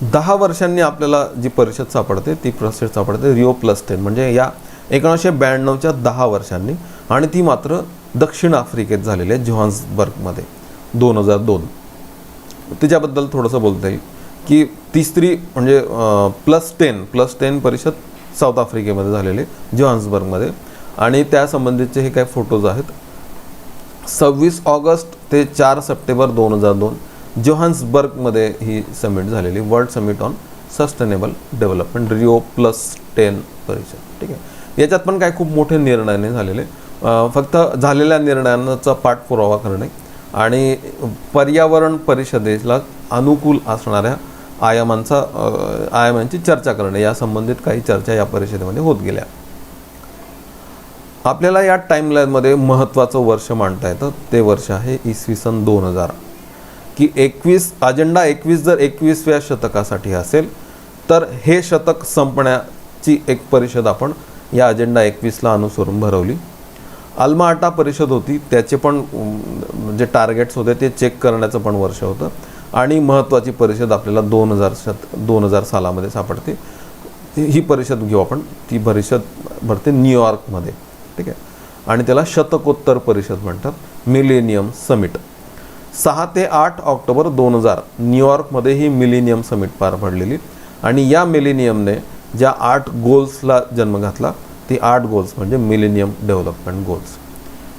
Speaker 1: 10 वर्षांनी आपल्याला जी परिषद सापडते ती परिषद सापडते रिओ +10 म्हणजे या 1992च्या 10 वर्षांनी आणि ती मात्र दक्षिण आफ्रिकेत झालेली आहे, जोहान्सबर्गमध्ये 2002. तिच्याबद्दल थोडंसं बोलता येईल की तिसरी म्हणजे +10 परिषद साऊथ आफ्रिकेमध्ये झालेले जोहान्सबर्गमध्ये आणि त्या संबंधीचे हे काही फोटोज आहेत. 26 ऑगस्ट ते 4 सप्टेंबर 2002 जोहान्सबर्गमध्ये ही समिट झालेली, world summit on sustainable development, Rio +10 परिषद. ठीक आहे, याच्यात पण काही खूप मोठे निर्णय नाही झालेले, फक्त झालेल्या निर्णयांचा पाठपुरावा करणे आणि पर्यावरण परिषदेला अनुकूल असणाऱ्या आयामांची चर्चा करणे या संबंधित काही चर्चा या परिषदेमध्ये होत गेल्या. आपल्याला या टाईमलाईनमध्ये महत्त्वाचं वर्ष मांडता येतं, ते वर्ष आहे इसवी सन 2000, की 21 अजेंडा 21 जर 21व्या शतकासाठी असेल तर हे शतक संपण्याची एक परिषद आपण या अजेंडा 21ला अनुसरून भरवली. अल्मा आटा परिषद होती, त्याचे पण जे टार्गेट्स होते ते चेक करण्याचं पण वर्ष होतं. आणि महत्त्वाची परिषद आपल्याला 2000 सालामध्ये सापडते. ही परिषद घेऊ आपण, ती परिषद भरते न्यूयॉर्कमध्ये, ठीक आहे. आणि त्याला शतकोत्तर परिषद म्हणतात, मिलेनियम समिट. 6 ते 8 ऑक्टोबर 2000 न्यूयॉर्कमध्ये ही मिलेनियम समिट पार पडलेली. आणि या मिलेनियमने ज्या 8 गोल्सला जन्म घातला, ती 8 गोल्स म्हणजे मिलेनियम डेव्हलपमेंट गोल्स.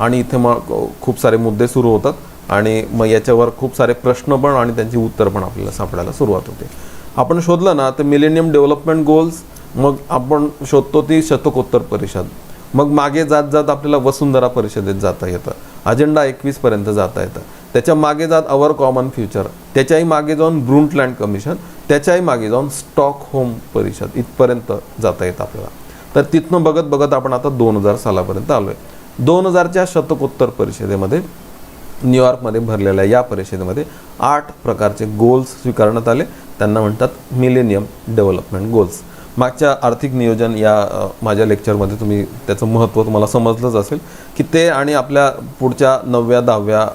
Speaker 1: आणि इथे मग खूप सारे मुद्दे सुरू होतात आणि मग याच्यावर खूप सारे प्रश्न पण आणि त्यांची उत्तर पण आपल्याला सापडायला सुरुवात होते. आपण शोधलं ना तर मिलेनियम डेव्हलपमेंट गोल्स, मग आपण शोधतो ती शतकोत्तर परिषद, मग मागे जात जात आपल्याला वसुंधरा परिषदेत जाता येतं, अजेंडा 21पर्यंत जाता येतं. त्याच्या मागे जात अवर कॉमन फ्युचर, त्याच्याही मागे जाऊन ब्रुंटलँड कमिशन, त्याच्याही मागे जाऊन स्टॉकहोम परिषद, इथपर्यंत जाता येतं आपल्याला. तर तिथनं बघत बघत आपण आता 2000 सालापर्यंत आलो आहे. 2000च्या शतकोत्तर परिषदेमध्ये न्यूयॉर्कमध्ये भरलेल्या या परिषदेमध्ये 8 प्रकारचे गोल्स स्वीकारण्यात आले. त्यांना म्हणतात मिलेनियम डेव्हलपमेंट गोल्स. मागच्या आर्थिक नियोजन या माझ्या लेक्चरमध्ये तुम्ही त्याचं महत्त्व तुम्हाला समजलंच असेल, की ते आणि आपल्या पुढच्या 9व्या 10व्या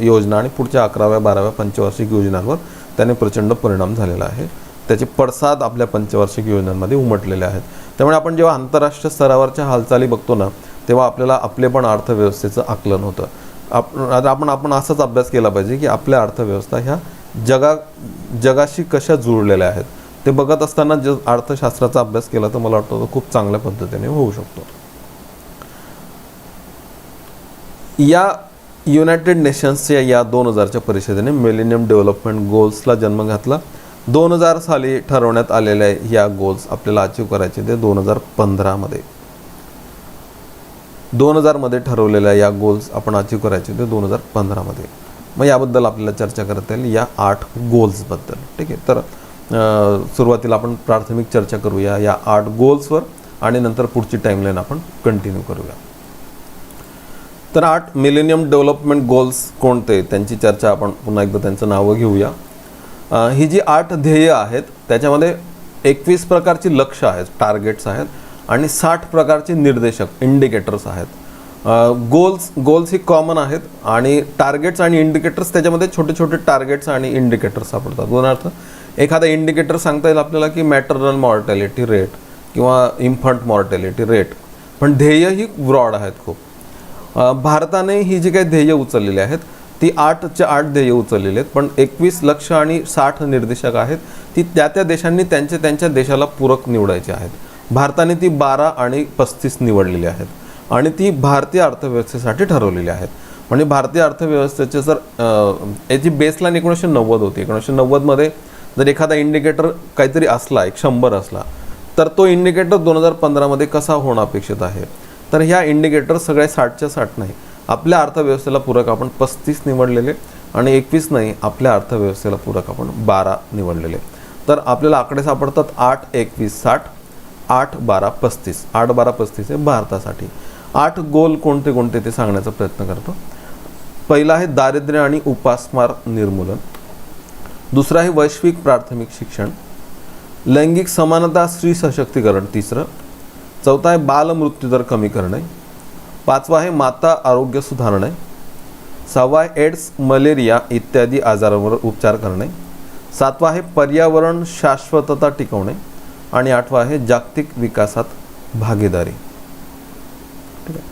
Speaker 1: योजना आणि पुढच्या 11व्या 12व्या पंचवार्षिक योजनांवर त्याने प्रचंड परिणाम झालेला आहे. त्याचे पडसाद आपल्या पंचवार्षिक योजनांमध्ये उमटलेले आहेत. त्यामुळे आपण जेव्हा आंतरराष्ट्रीय स्तरावरच्या हालचाली बघतो ना, तेव्हा आपल्याला आपले पण अर्थव्यवस्थेचं आकलन होतं. आपण असाच अभ्यास केला पाहिजे की आपल्या अर्थव्यवस्था ह्या जगाशी कशा जुळलेल्या आहेत. ते बघत असताना जर अर्थशास्त्राचा अभ्यास केला तर मला वाटतं तो खूप चांगल्या पद्धतीने होऊ शकतो. या युनायटेड नेशन्सच्या या 2000च्या परिषदेने मिलेनियम डेव्हलपमेंट गोल्सला जन्म घातला. 2000 साली ठरवण्यात आलेल्या या गोल्स आपल्याला अचीव करायचे ते 2015मध्ये. 2000मध्ये ठरवलेल्या या गोल्स आपण अचीव करायचे ते 2015मध्ये. मग याबद्दल आपल्याला चर्चा करता येईल या 8 गोल्सबद्दल, ठीक आहे. तर सुरुवातीला आपण प्राथमिक चर्चा करूया या 8 गोल्सवर आणि नंतर पुढची टाईमलाईन आपण कंटिन्यू करूया. तर 8 मिलेनियम डेव्हलपमेंट गोल्स कोणते, त्यांची चर्चा आपण पुन्हा एकदा त्यांचं नावं घेऊया. ही जी 8 ध्येय आहेत त्याच्यामध्ये 21 प्रकारची लक्ष्य आहेत, टार्गेट्स आहेत आणि 60 प्रकारचे निर्देशक इंडिकेटर्स आहेत. गोल्स ही कॉमन आहेत आणि टार्गेट्स आणि इंडिकेटर्स त्याच्यामध्ये छोटे छोटे टार्गेट्स आणि इंडिकेटर्स सापडतात. उदाहरणार्थ एखादा इंडिकेटर सांगता येईल आपल्याला की मॅटर्नल मॉर्टॅलिटी रेट किंवा इन्फंट मॉर्टॅलिटी रेट, पण ध्येय ही ब्रॉड आहेत खूप. भारताने ही जी काही ध्येय उचललेली आहेत ती 8च्या 8 ध्येय उचललेली आहेत, पण 21 लक्ष्य आणि 60 निर्देशक आहेत. ती त्या देशांनी त्यांच्या देशाला पूरक निवडायची आहेत. भारताने ती 12 आणि 35 निवडलेली आहेत आणि ती भारतीय अर्थव्यवस्थेसाठी ठरवलेली आहेत. म्हणजे भारतीय अर्थव्यवस्थेचे जर याची बेसलाईन 1990 होती. 1990मध्ये जर एखादा इंडिकेटर काहीतरी असला, 100 असला, तर तो इंडिकेटर 2015मध्ये कसा होणं अपेक्षित आहे. तर ह्या इंडिकेटर सगळे 60च्या 60 नाही, आपल्या अर्थव्यवस्थेला पूरक आपण 35 निवडलेले आणि 21 नाही, आपल्या अर्थव्यवस्थेला पूरक आपण 12 निवडलेले. तर आपल्याला आकडे सापडतात 8, 21, 60, 8, 12, 35. 8, 12, 35 आहे भारतासाठी. 8 गोल कोणते कोणते ते सांगण्याचा प्रयत्न करतो. पहिला आहे दारिद्र्य आणि उपासमार निर्मूलन. दुसरा आहे वैश्विक प्राथमिक शिक्षण. लैंगिक समानता स्त्री सशक्तीकरण 3. चौथा आहे बालमृत्यूदर कमी करणे. 5वा आहे माता आरोग्य सुधारणे. 6वा आहे एड्स मलेरिया इत्यादी आजारांवर उपचार करणे. 7वा आहे पर्यावरण शाश्वतता टिकवणे आणि 8वा आहे जागतिक विकासात भागीदारी. ठीक आहे.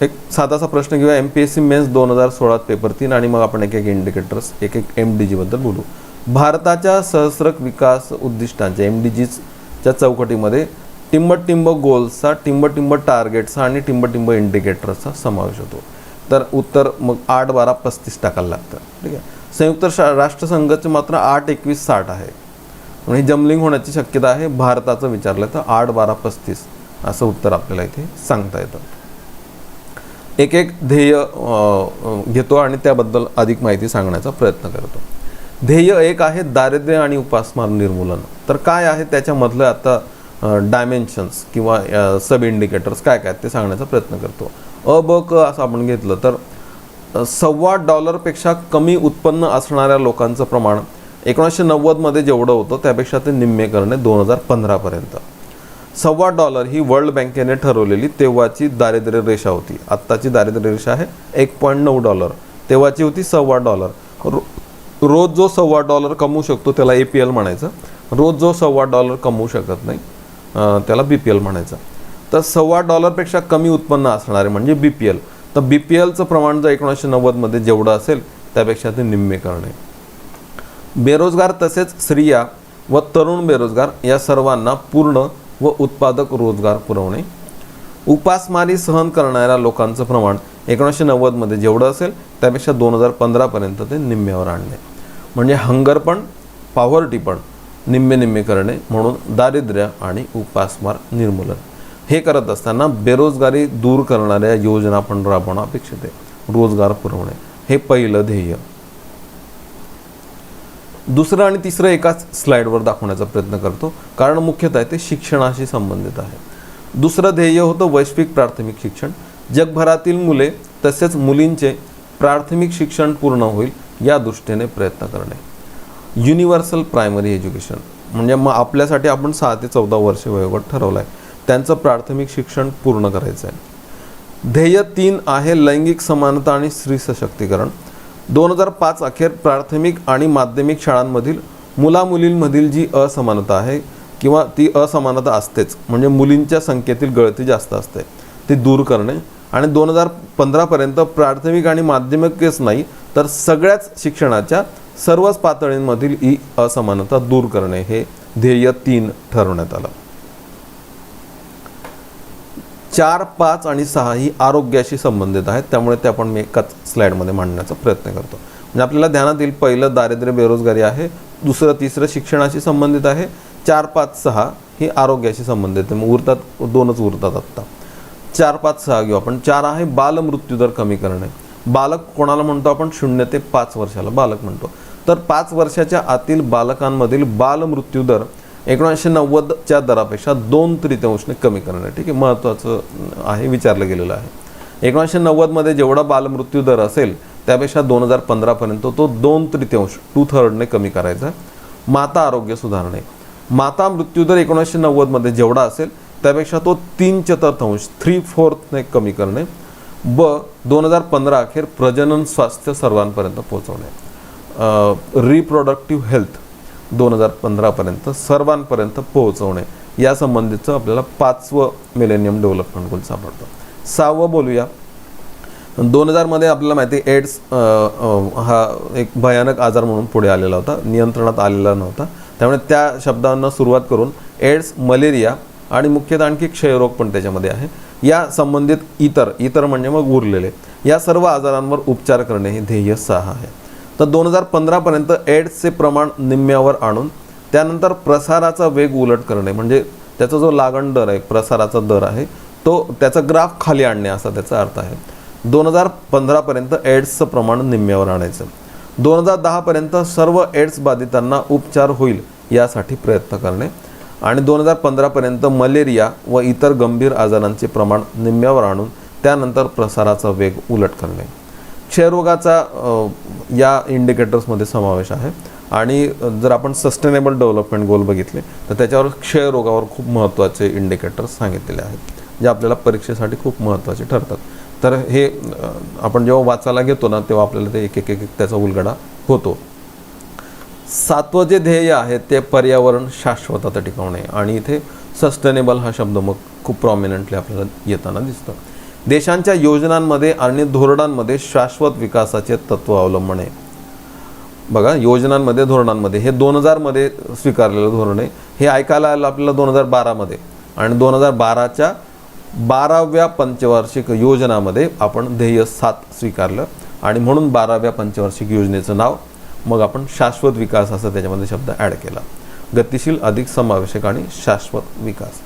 Speaker 1: एक साधासा प्रश्न घेऊया. MPSC मेन्स 2016 पेपर 3 आणि मग आपण एक इंडिकेटर्स एक MDG बद्दल बोलू. भारताच्या सहस्त्रक विकास उद्दिष्टांच्या MDGच्या चौकटीमध्ये टिंब गोल्सचा, टिंब टार्गेटचा आणि टिंब इंडिकेटर्सचा समावेश होतो. तर उत्तर मग 8, 12, 35 टाकायला लागतं. ठीक आहे. संयुक्त राष्ट्रसंघाचे मात्र 8, 21, 60 आहे. म्हणजे जमलिंग होण्याची शक्यता आहे. भारताचं विचारलं तर 8, 12, 35 असं उत्तर आपल्याला इथे सांगता येतं. एक ध्येय घेतो आणि त्याबद्दल अधिक माहिती सांगण्याचा प्रयत्न करतो. ध्येय 1 आहे दारिद्र्य आणि उपासमार निर्मूलन. तर काय आहे त्याच्यामधलं आता डायमेन्शन्स किंवा सब इंडिकेटर्स काय काय ते सांगण्याचा प्रयत्न करतो. अ ब क असं आपण घेतलं तर $1.25 कमी उत्पन्न असणाऱ्या लोकांचं प्रमाण 1990 जेवढं होतं त्यापेक्षा ते निम्मे करणे 2015पर्यंत. $1.25 ही वर्ल्ड बँकेने ठरवलेली तेव्हाची दारिद्र्य रेषा होती. आत्ताची दारिद्र्य रेषा आहे $1.9, तेव्हाची होती $1.25. रोज जो $1.25 कमवू शकतो त्याला APL म्हणायचं. रोज जो $1.25 कमवू शकत नाही त्याला BPL म्हणायचं. तर $1.25पेक्षा कमी उत्पन्न असणारे म्हणजे BPL. तर BPLचं प्रमाण जर 1990 जेवढं असेल त्यापेक्षा ते निम्मे करणे. बेरोजगार तसेच स्त्रिया व तरुण बेरोजगार या सर्वांना पूर्ण व उत्पादक रोजगार पुरवणे. उपासमारी सहन करणाऱ्या लोकांचं प्रमाण 1990 जेवढं असेल त्यापेक्षा 2015पर्यंत ते निम्म्यावर आणणे. म्हणजे हंगर पण पॉवर्टी पण निम्मे करणे, म्हणून दारिद्र्य आणि उपासमार निर्मूलन. हे करत असताना बेरोजगारी दूर करणाऱ्या योजना पण राबवणं अपेक्षित आहे. रोजगार पुरवणे हे पहिलं ध्येय. दुसरं आणि तिसरं एकाच स्लाइडवर दाखवण्याचा प्रयत्न करतो, कारण मुख्यतः ते शिक्षणाशी संबंधित आहे. दुसरं ध्येय होतं वैश्विक प्राथमिक शिक्षण. जगभरातील मुले तसेच मुलींचे प्राथमिक शिक्षण पूर्ण होईल या दृष्टीने प्रयत्न करणे. युनिव्हर्सल प्रायमरी एज्युकेशन म्हणजे मग आपल्यासाठी आपण 6 ते 14 वर्ष वयोगट ठरवला आहे, त्यांचं प्राथमिक शिक्षण पूर्ण करायचं आहे. ध्येय 3 आहे लैंगिक समानता आणि स्त्री सशक्तीकरण. 2005 अखेर प्राथमिक आणि माध्यमिक शाळांमधील मुलामुलींमधील जी असमानता आहे किंवा ती असमानता असतेच, म्हणजे मुलींच्या संख्येतील गळती जास्त असते, ती दूर करणे. आणि 2015पर्यंत प्राथमिक आणि माध्यमिकच नाही तर सगळ्याच शिक्षणाच्या सर्वच पातळींमधील ही असमानता दूर करणे हे ध्येय 3 ठरवण्यात आलं. 4, 5 आणि 6 ही आरोग्याशी संबंधित आहेत, त्यामुळे ते आपण मी एकाच स्लाइडमध्ये मांडण्याचा प्रयत्न करतो. म्हणजे आपल्याला ध्यानात येईल, पहिलं दारिद्र्य बेरोजगारी आहे, दुसरं तिसरं शिक्षणाशी संबंधित आहे, 4, 5, 6 ही आरोग्याशी संबंधित आहे. मग उरतात 2च उरतात आत्ता. 4, 5, 6 घेऊ आपण. 4 आहे बालमृत्यूदर कमी करणे. बालक कोणाला म्हणतो आपण? 0 ते 5 वर्षाला बालक म्हणतो. तर 5 वर्षाच्या आतील बालकांमधील बालमृत्यूदर 1990च्या दरापेक्षा 2/3 कमी करणे. ठीक आहे, महत्त्वाचं आहे, विचारलं गेलेलं आहे. 1990 जेवढा बालमृत्यू दर असेल त्यापेक्षा 2015पर्यंत तो 2/3 कमी करायचा. माता आरोग्य सुधारणे. माता मृत्यूदर 1990 जेवढा असेल त्यापेक्षा तो 3/4 कमी करणे. 2015 अखेर प्रजनन स्वास्थ्य सर्वांपर्यंत पोहोचवणे. रिप्रोडक्टिव्ह हेल्थ 2015पर्यंत सर्वांपर्यंत पोहोचवणे यासंबंधीचं आपल्याला 5वं मिलेनियम डेव्हलपमेंट गोल सापडतं. 6वं बोलूया. 2000 आपल्याला माहिती आहे एड्स हा एक भयानक आजार म्हणून पुढे आलेला होता, नियंत्रणात आलेला नव्हता. त्यामुळे त्या शब्दांना सुरुवात करून एड्स, मलेरिया आणि मुख्यतः आणखी क्षयरोग पण त्याच्यामध्ये आहे, या संबंधित इतर म्हणजे मग उरलेले या सर्व आजारांवर उपचार करणे हे ध्येय 6 आहे. तर 2015पर्यंत एड्सचे प्रमाण निम्म्यावर आणून त्यानंतर प्रसाराचा वेग उलट करणे, म्हणजे त्याचा जो लागण दर आहे, प्रसाराचा दर आहे, तो त्याचा ग्राफ खाली आणणे असा त्याचा अर्थ आहे. 2015पर्यंत एड्सचं प्रमाण निम्म्यावर आणायचं. 2010पर्यंत सर्व एड्स बाधितांना उपचार होईल यासाठी प्रयत्न करणे. आणि 2015पर्यंत मलेरिया व इतर गंभीर आजारांचे प्रमाण निम्म्यावर आणून त्यानंतर प्रसाराचा वेग उलट करणे. क्षयरोगाचा या इंडिकेटर्समध्ये समावेश आहे. आणि जर आपण सस्टेनेबल डेव्हलपमेंट गोल बघितले तर त्याच्यावर क्षयरोगावर खूप महत्त्वाचे इंडिकेटर्स सांगितलेले आहेत, जे आपल्याला परीक्षेसाठी खूप महत्त्वाचे ठरतात. तर हे आपण जेव्हा वाचायला घेतो ना तेव्हा आपल्याला ते एक एक त्याचा उलगडा होतो. 7वं जे ध्येय आहे ते पर्यावरण शाश्वतता टिकवणे. आणि इथे सस्टेनेबल हा शब्द मग खूप प्रॉमिनंटली आपल्याला येताना दिसतं. देशांच्या योजनांमध्ये आणि धोरणांमध्ये शाश्वत विकासाचे तत्त्व अवलंबणे. बघा, योजनांमध्ये धोरणांमध्ये हे 2000 स्वीकारलेलं धोरण आहे. हे ऐकायला आलं आपल्याला 2012 आणि 2012च्या 12व्या पंचवार्षिक योजनामध्ये आपण ध्येय 7 स्वीकारलं आणि म्हणून 12व्या पंचवार्षिक योजनेचं नाव मग आपण शाश्वत विकास असं त्याच्यामध्ये शब्द ॲड केला. गतिशील, अधिक समावेशक आणि शाश्वत विकास.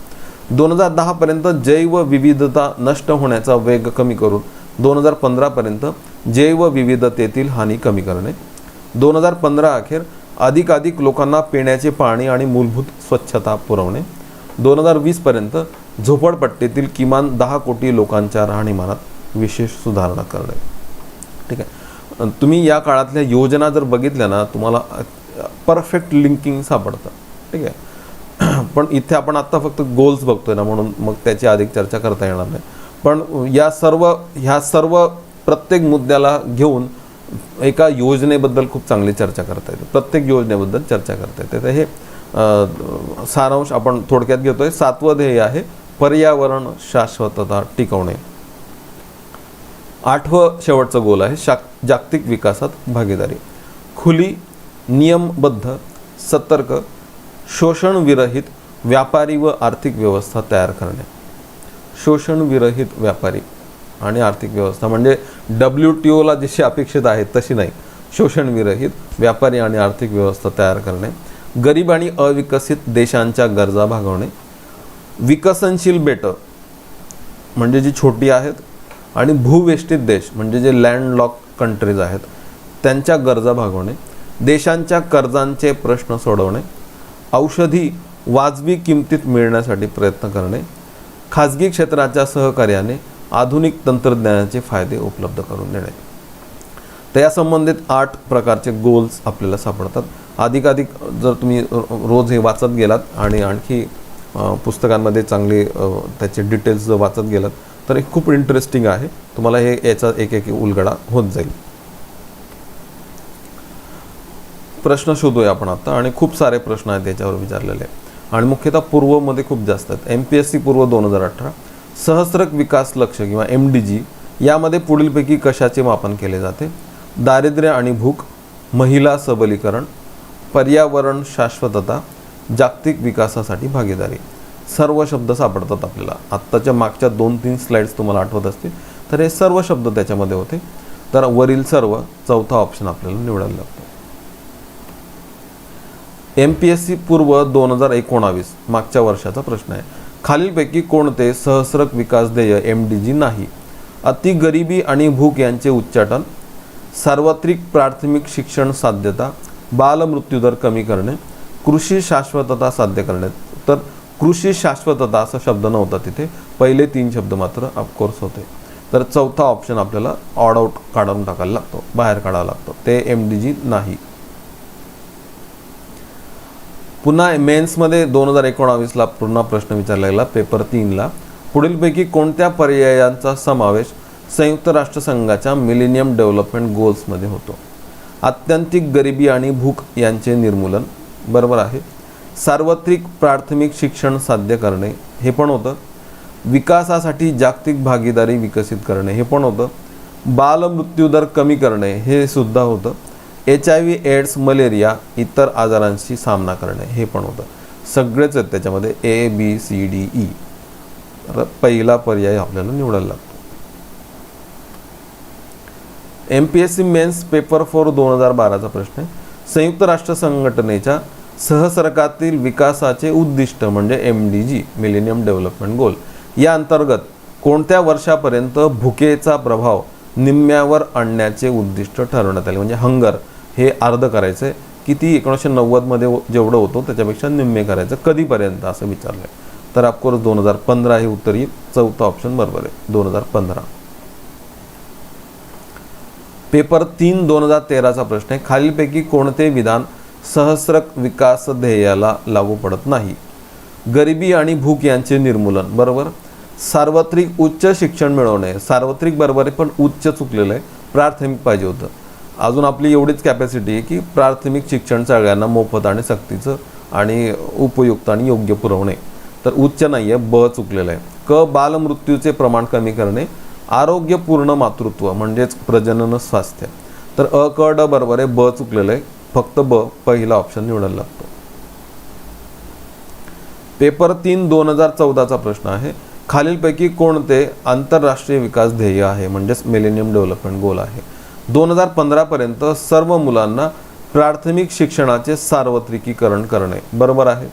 Speaker 1: 2010पर्यंत जैवविविधता नष्ट होण्याचा वेग कमी करून 2015पर्यंत जैवविविधतेतील हानी कमी करणे. 2015 अखेर अधिकाधिक लोकांना पिण्याचे पाणी आणि मूलभूत स्वच्छता पुरवणे. 2020 पर्यंत झोपडपट्टीतील किमान 10 कोटी लोकांच्या राहणीमानात विशेष सुधारणा करणे. ठीक आहे. तुम्ही या काळातल्या योजना जर बघितल्या ना, तुम्हाला परफेक्ट लिंकिंग सापडतं. ठीक आहे. पण इथे आपण आत्ता फक्त गोल्स बघतोय ना, म्हणून मग त्याची अधिक चर्चा करता येणार नाही. पण ह्या सर्व प्रत्येक मुद्द्याला घेऊन एका योजनेबद्दल खूप चांगली चर्चा करता येते. प्रत्येक योजनेबद्दल चर्चा करता येते. तर हे सारांश आपण थोडक्यात घेतोय. 7वं ध्येय आहे पर्यावरण शाश्वतता टिकवणे. 8वं शेवटचं गोल आहे जागतिक विकासात भागीदारी. खुली, नियमबद्ध, सतर्क, शोषणविरहित व्यापारी व आर्थिक व्यवस्था तयार करणे. शोषणविरहित व्यापारी आणि आर्थिक व्यवस्था म्हणजे WTOला जशी अपेक्षित आहे तशी नाही. शोषणविरहित व्यापारी आणि आर्थिक व्यवस्था तयार करणे. गरीब आणि अविकसित देशांच्या गरजा भागवणे. विकसनशील बेटं म्हणजे जी छोटी आहेत आणि भूवेष्टित देश म्हणजे जे लँडलॉक कंट्रीज आहेत त्यांच्या गरजा भागवणे. देशांच्या कर्जांचे प्रश्न सोडवणे. औषधी वाजवी किमतीत मिळण्यासाठी प्रयत्न करणे. खाजगी क्षेत्राच्या सहकार्याने आधुनिक तंत्रज्ञानाचे फायदे उपलब्ध करून देणे. तर या संबंधित 8 प्रकारचे गोल्स आपल्याला सापडतात. अधिकाधिक जर तुम्ही रोज हे वाचत गेलात आणि आणखी पुस्तकांमध्ये चांगले त्याचे डिटेल्स जर वाचत गेलात तर हे खूप इंटरेस्टिंग आहे. तुम्हाला हे याचा एक उलगडा होत जाईल. प्रश्न शोधूया आपण आता, आणि खूप सारे प्रश्न आहेत याच्यावर विचारलेले आणि मुख्यतः पूर्वमध्ये खूप जास्त आहेत. MPSC पूर्व 2018 सहस्त्रक विकास लक्ष्य किंवा MDG यामध्ये पुढीलपैकी कशाचे मापन केले जाते? दारिद्र्य आणि भूक, महिला सबलीकरण, पर्यावरण शाश्वतता, जागतिक विकासासाठी भागीदारी. सर्व शब्द सापडतात आपल्याला. आत्ताच्या मागच्या 2-3 स्लाइड्स तुम्हाला आठवत असतील तर हे सर्व शब्द त्याच्यामध्ये होते. तर वरील सर्व, चौथा ऑप्शन आपल्याला निवडायला लागतो. MPSC पूर्व 2019 मागच्या वर्षाचा प्रश्न आहे. खालीलपैकी कोणते सहस्त्रक विकास ध्येय MDG नाही? अति गरिबी आणि भूक यांचे उच्चाटन, सार्वत्रिक प्राथमिक शिक्षण साध्यता, बालमृत्यूदर कमी करणे, कृषी शाश्वतता साध्य करणे. तर कृषी शाश्वतता असा शब्द नव्हता तिथे, पहिले 3 शब्द मात्र ऑफकोर्स होते. तर चौथा ऑप्शन आपल्याला ऑड आउट काढून टाकायला लागतो, बाहेर काढावा लागतो. ते MDG नाही. पुन्हा मेन्समध्ये 2019ला पुन्हा प्रश्न विचारलेला पेपर 3ला. पुढीलपैकी कोणत्या पर्यायांचा समावेश संयुक्त राष्ट्रसंघाच्या मिलेनियम डेव्हलपमेंट गोल्समध्ये होतो? आत्यंतिक गरिबी आणि भूक यांचे निर्मूलन, बरोबर आहे. सार्वत्रिक प्राथमिक शिक्षण साध्य करणे, हे पण होतं. विकासासाठी जागतिक भागीदारी विकसित करणे, हे पण होतं. बालमृत्यूदर कमी करणे, हे सुद्धा होतं. HIV, एड्स, मलेरिया इतर आजारांशी सामना करणे, हे पण होतं. सगळेच आहेत त्याच्यामध्ये ABCDE. तर पहिला पर्याय आपल्याला निवडायला लागतो. MPSC मेन्स पेपर 4 2012चा प्रश्न आहे. संयुक्त राष्ट्र संघटनेच्या सहसरकातील विकासाचे उद्दिष्ट म्हणजे MDG मिलेनियम डेव्हलपमेंट गोल या अंतर्गत कोणत्या वर्षापर्यंत भुकेचा प्रभाव निम्म्यावर आणण्याचे उद्दिष्ट ठरवण्यात आले? म्हणजे हंगर हे अर्ध करायचं आहे. किती? 1990मध्ये जेवढं होतं त्याच्यापेक्षा निम्मे करायचं. कधीपर्यंत असं विचारलं आहे. तर ऑफकोर्स 2015 हे उत्तर येईल. चौथा ऑप्शन बरोबर आहे, 2015. पेपर 3 2013चा प्रश्न आहे. खालीलपैकी कोणते विधान सहस्त्रक विकास ध्येयाला लागू पडत नाही? गरिबी आणि भूक यांचे निर्मूलन, बरोबर. सार्वत्रिक उच्च शिक्षण मिळवणे, सार्वत्रिक बरोबर आहे पण उच्च चुकलेलं आहे, प्राथमिक पाहिजे होतं. अजून आपली एवढीच कॅपॅसिटी आहे की प्राथमिक शिक्षण सगळ्यांना मोफत आणि सक्तीचं आणि उपयुक्त आणि योग्य पुरवणे. तर उच्च नाही आहे, ब चुकलेलं आहे. क बालमृत्यूचे प्रमाण कमी करणे, आरोग्यपूर्ण मातृत्व म्हणजेच प्रजनन स्वास्थ्य. तर अ क ड बरोबर आहे, ब चुकलेलं आहे, फक्त ब पहिला ऑप्शन निवडायला लागतो. पेपर 3 2014चा प्रश्न आहे. खालीलपैकी कोणते आंतरराष्ट्रीय विकास ध्येय आहे म्हणजेच मिलेनियम डेव्हलपमेंट गोल आहे? 2015 पर्यंत सर्व मुलांना प्राथमिक शिक्षणाचे सार्वत्रिकीकरण करणे, बरोबर आहे.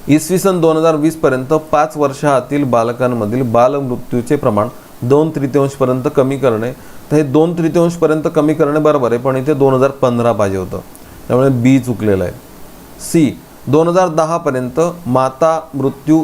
Speaker 1: इसवी सन 2020 पर्यंत 5 वर्षातील बालकांमधील बालमृत्यूचे प्रमाण 2/3 पर्यंत कमी करणे. तर हे 2/3 पर्यंत कमी करणे बरोबर आहे, पण इथे 2015 पाहिजे होतं, त्यामुळे बी चुकलेलं आहे. सी 2010 पर्यंत माता मृत्यू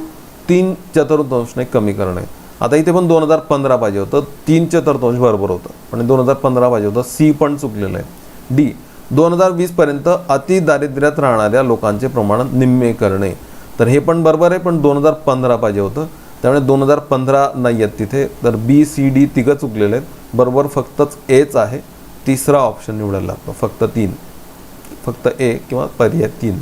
Speaker 1: 3/4 कमी करणे. आता इथे पण 2015 पाहिजे होतं, 3/4 बरोबर होतं, पण 2015 पाहिजे होतं. सी पण चुकलेलं आहे. डी 2020 पर्यंत अतिदारिद्र्यात राहणाऱ्या लोकांचे प्रमाण निम्मे करणे. तर हे पण बरोबर आहे, पण 2015 पाहिजे होतं, त्यामुळे 2015 नाही आहेत तिथे. तर बी सी डी तिघं चुकलेले आहेत. बरोबर फक्तच एच आहे. तिसरा ऑप्शन निवडायला लागतो. फक्त 3, फक्त ए किंवा पर्याय 3.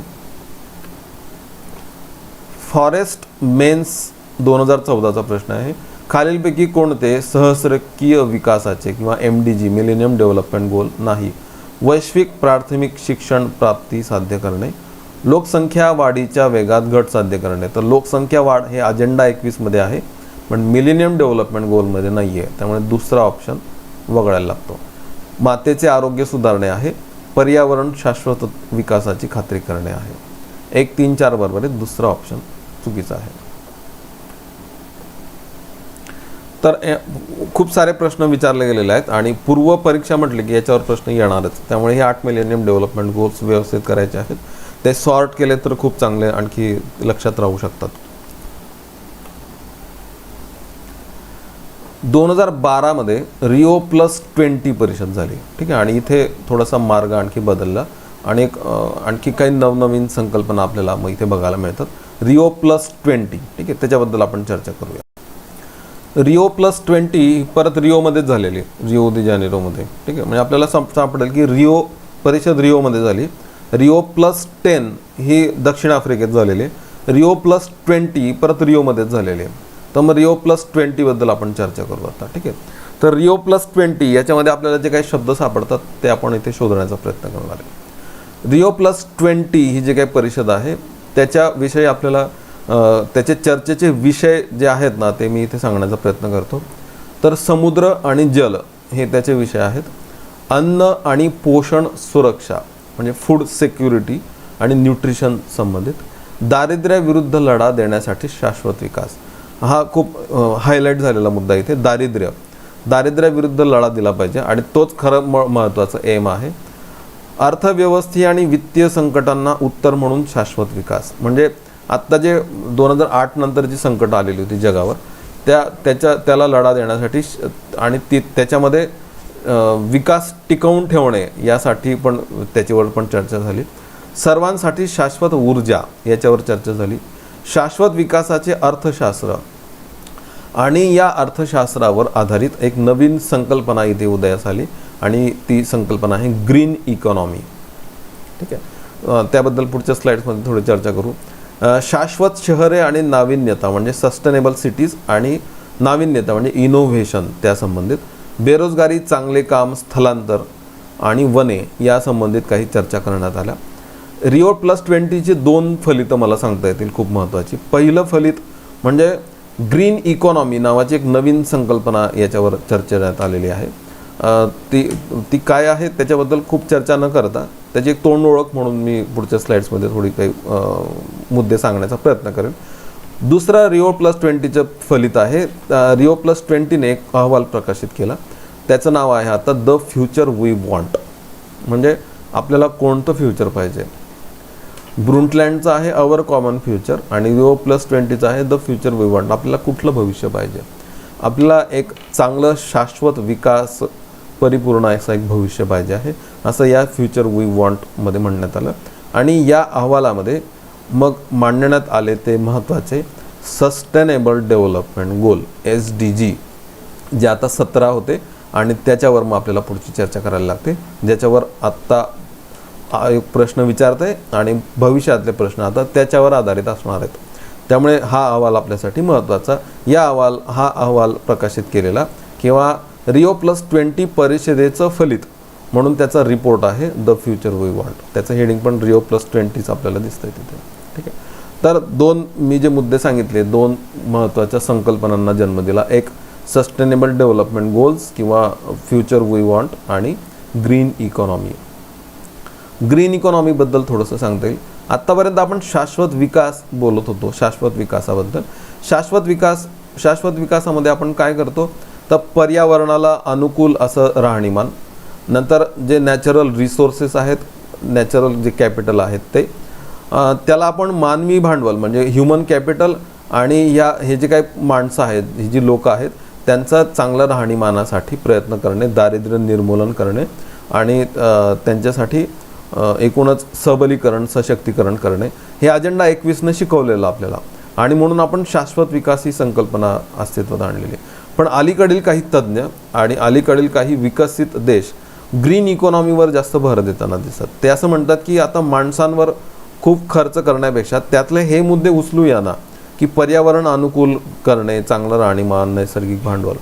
Speaker 1: फॉरेस्ट मेन्स 2014चा प्रश्न आहे. खालीलपैकी कोणते सहस्रकीय विकासाचे किंवा MDG मिलेनियम डेव्हलपमेंट गोल नाही? वैश्विक प्राथमिक शिक्षण प्राप्ती साध्य करणे, लोकसंख्या वाढीच्या वेगात घट साध्य करणे. तर लोकसंख्या वाढ हे अजेंडा 21 मध्ये आहे, पण मिलेनियम डेव्हलपमेंट गोलमध्ये नाही आहे, त्यामुळे दुसरा ऑप्शन वगळायला लागतो. मातेचे आरोग्य सुधारणे आहे, पर्यावरण शाश्वत विकासाची खात्री करणे आहे. 1, 3, 4 बरोबर आहे, दुसरा ऑप्शन चुकीचा आहे. तर खूप सारे प्रश्न विचारले गेलेले आहेत आणि पूर्व परीक्षा म्हटले की याच्यावर प्रश्न येणारच, त्यामुळे हे 8 मिलेनियम डेव्हलपमेंट गोल्स व्यवस्थित करायचे आहेत. ते सॉर्ट केले तर खूप चांगले आणखी लक्षात राहू शकतात. 2012 मध्ये Rio+20 परिषद झाली, ठीक आहे, आणि इथे थोडासा मार्ग आणखी बदलला आणि आणखी काही नवनवीन संकल्पना आपल्याला मग इथे बघायला मिळतात. Rio+20, ठीक आहे, त्याच्याबद्दल आपण चर्चा करूया. Rio+20 परत रिओमध्येच झालेली, रिओ दि जानेरोमध्ये, ठीक आहे. म्हणजे आपल्याला सापडेल की रिओ परिषद रिओमध्ये झाली. Rio+10 ही दक्षिण आफ्रिकेत झालेली, Rio+20 परत रिओमध्येच झालेली आहे. तर मग Rio+20 बद्दल आपण चर्चा करू आता, ठीक आहे. तर Rio+20 याच्यामध्ये आपल्याला जे काही शब्द सापडतात ते आपण इथे शोधण्याचा प्रयत्न करणार आहे. Rio+20 ही जी काही परिषद आहे त्याच्याविषयी आपल्याला त्याचे चर्चेचे विषय जे आहेत ना ते मी इथे सांगण्याचा प्रयत्न करतो. तर समुद्र आणि जल हे त्याचे विषय आहेत. अन्न आणि पोषण सुरक्षा म्हणजे फूड सिक्युरिटी आणि न्यूट्रिशन संबंधित. दारिद्र्याविरुद्ध लढा देण्यासाठी शाश्वत विकास, हा खूप हायलाईट झालेला मुद्दा इथे. दारिद्र्याविरुद्ध लढा दिला पाहिजे आणि तोच खरं महत्त्वाचा एम आहे. अर्थव्यवस्थे आणि वित्तीय संकटांना उत्तर म्हणून शाश्वत विकास, म्हणजे आत्ता जे 2008 नंतर जी संकट आलेली होती जगावर त्याला लढा देण्यासाठी आणि त्याच्यामध्ये विकास टिकवून ठेवणे यासाठी पण त्याच्यावर पण चर्चा झाली. सर्वांसाठी शाश्वत ऊर्जा याच्यावर चर्चा झाली. शाश्वत विकासाचे अर्थशास्त्र आणि या अर्थशास्त्रावर आधारित एक नवीन संकल्पना इथे उदयास आली आणि ती संकल्पना आहे ग्रीन इकॉनॉमी, ठीक आहे. त्याबद्दल पुढच्या स्लाइड्समध्ये थोडी चर्चा करू. शाश्वत शहरे आणि नाविन्यता म्हणजे सस्टेनेबल सिटीज आणि नाविन्यता म्हणजे इनोव्हेशन त्या संबंधित. बेरोजगारी, चांगले काम, स्थलांतर आणि वने या संबंधित काही चर्चा करण्यात आल्या. Rio+20ची 2 फलितं मला सांगता येतील खूप महत्त्वाची. पहिलं फलित म्हणजे ग्रीन इकॉनॉमी नावाची एक नवीन संकल्पना याच्यावर चर्चेत आलेली आहे. ती काय आहे त्याच्याबद्दल खूप चर्चा न करता त्याची एक तोंड ओळख म्हणून मी पुढच्या स्लाइड्समध्ये थोडी काही मुद्दे सांगण्याचा प्रयत्न करेन. दुसरा Rio+20चं फलित आहे. Rio+20ने एक अहवाल प्रकाशित केला, त्याचं नाव आहे आता द फ्युचर वी वॉन्ट, म्हणजे आपल्याला कोणतं फ्युचर पाहिजे. ब्रुंटलँडचं आहे अवर कॉमन फ्युचर आणि Rio+20चं आहे द फ्युचर वी वॉन्ट, आपल्याला कुठलं भविष्य पाहिजे. आपल्याला एक चांगलं शाश्वत विकास परिपूर्ण असं एक भविष्य पाहिजे आहे असं या फ्युचर वी वॉन्टमध्ये म्हणण्यात आलं. आणि या अहवालामध्ये मग मांडण्यात आले ते महत्त्वाचे सस्टेनेबल डेव्हलपमेंट गोल SDG, जे आता 17 होते आणि त्याच्यावर मग आपल्याला पुढची चर्चा करायला लागते, ज्याच्यावर आत्ता एक प्रश्न विचारत आहे आणि भविष्यातले प्रश्न आता त्याच्यावर आधारित असणार आहेत. त्यामुळे हा अहवाल आपल्यासाठी महत्त्वाचा. हा अहवाल प्रकाशित केलेला किंवा Rio+20 परिषदेचं फलित म्हणून त्याचा रिपोर्ट आहे द फ्युचर वी वॉन्ट. त्याचं हेडिंग पण Rio+20च आपल्याला दिसतंय तिथे, ठीक आहे. तर 2 मी जे मुद्दे सांगितले 2 महत्त्वाच्या संकल्पनांना जन्म दिला. एक सस्टेनेबल डेव्हलपमेंट गोल्स किंवा फ्युचर वी वॉन्ट आणि ग्रीन इकॉनॉमी. ग्रीन इकॉनॉमीबद्दल थोडंसं सांगता येईल. आत्तापर्यंत आपण शाश्वत विकास बोलत होतो, शाश्वत विकासाबद्दल. शाश्वत विकासामध्ये आपण काय करतो तर पर्यावरणाला अनुकूल असं राहणीमान, नंतर जे नॅचरल रिसोर्सेस आहेत, नॅचरल जे कॅपिटल आहेत ते, त्याला आपण मानवी भांडवल म्हणजे ह्युमन कॅपिटल आणि हे जे काही माणसं आहेत, ही जी लोक आहेत, त्यांचा चांगल्या राहणीमानासाठी प्रयत्न करणे, दारिद्र्य निर्मूलन करणे आणि त्यांच्यासाठी एकूणच सबलीकरण, सशक्तीकरण करणे, हे अजेंडा 21नं शिकवलेलं आपल्याला. आणि म्हणून आपण शाश्वत विकास ही संकल्पना अस्तित्वात आणलेली. पण अलीकडील काही तज्ज्ञ आणि अलीकडील काही विकसित देश ग्रीन इकॉनॉमीवर जास्त भर देताना दिसतात. ते असं म्हणतात की आता माणसांवर खूप खर्च करण्यापेक्षा त्यातले हे मुद्दे उचलूया ना, की पर्यावरण अनुकूल करणे, चांगलं राहणीमान, नैसर्गिक भांडवल,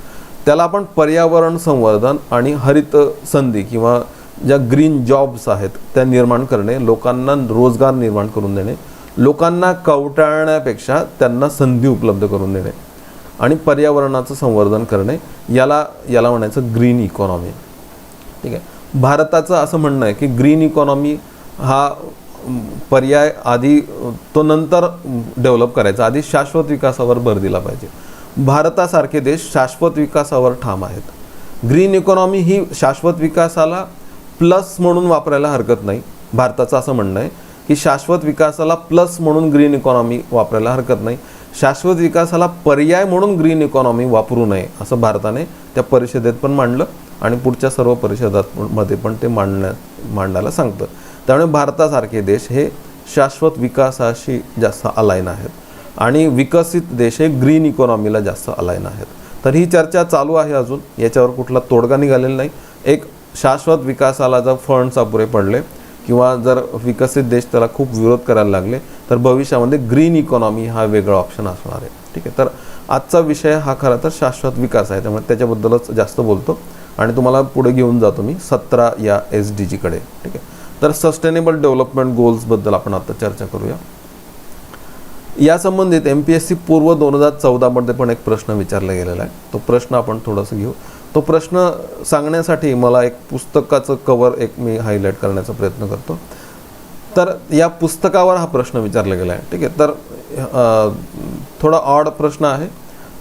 Speaker 1: त्याला आपण पर्यावरण संवर्धन आणि हरित संधी किंवा ज्या ग्रीन जॉब्स आहेत त्या निर्माण करणे, लोकांना रोजगार निर्माण करून देणे, लोकांना कवटाळण्यापेक्षा त्यांना संधी उपलब्ध करून देणे आणि पर्यावरणाचं संवर्धन करणे, याला म्हणायचं ग्रीन इकॉनॉमी. ठीक आहे. भारताचं असं म्हणणं आहे की ग्रीन इकॉनॉमी हा पर्याय आधी तो नंतर डेव्हलप करायचा, आधी शाश्वत विकासावर भर दिला पाहिजे. भारतासारखे देश शाश्वत विकासावर ठाम आहेत. ग्रीन इकॉनॉमी ही शाश्वत विकासाला प्लस म्हणून वापरायला हरकत नाही. भारताचं असं म्हणणं आहे की शाश्वत विकासाला प्लस म्हणून ग्रीन इकॉनॉमी वापरायला हरकत नाही, शाश्वत विकासाला पर्याय म्हणून ग्रीन इकॉनॉमी वापरू नये, असं भारताने त्या परिषदेत पण मांडलं आणि पुढच्या सर्व परिषदांमध्ये पण ते मांडायला सांगतं. त्यामुळे भारतासारखे देश हे शाश्वत विकासाशी जास्त अलाईन आहेत आणि विकसित देश हे ग्रीन इकॉनॉमीला जास्त अलाईन आहेत. तर ही चर्चा चालू आहे, अजून याच्यावर कुठला तोडगा निघालेला नाही. एक शाश्वत विकासाला जर फंड्स अपुरे पडले किंवा जर विकसित देश त्याला खूप विरोध करायला लागले तर भविष्यामध्ये ग्रीन इकॉनॉमी हा वेगळा ऑप्शन असणार आहे. ठीक आहे. तर आजचा विषय हा खरा तर शाश्वत विकास आहे, त्यामुळे त्याच्याबद्दलच जास्त बोलतो आणि तुम्हाला पुढे घेऊन जातो मी 17 या SDG कडे. ठीक आहे. तर सस्टेनेबल डेव्हलपमेंट गोल्सबद्दल आपण आता चर्चा करूया. या संबंधित MPSC पूर्व 2014 मध्ये पण एक प्रश्न विचारला गेलेला आहे. तो प्रश्न आपण थोडंसं घेऊ. तो प्रश्न सांगण्यासाठी मला एक पुस्तकाचं कवर एक मी हायलाईट करण्याचा प्रयत्न करतो. तर या पुस्तकावर हा प्रश्न विचारला गेला आहे. ठीक आहे. तर थोडा ऑड प्रश्न आहे.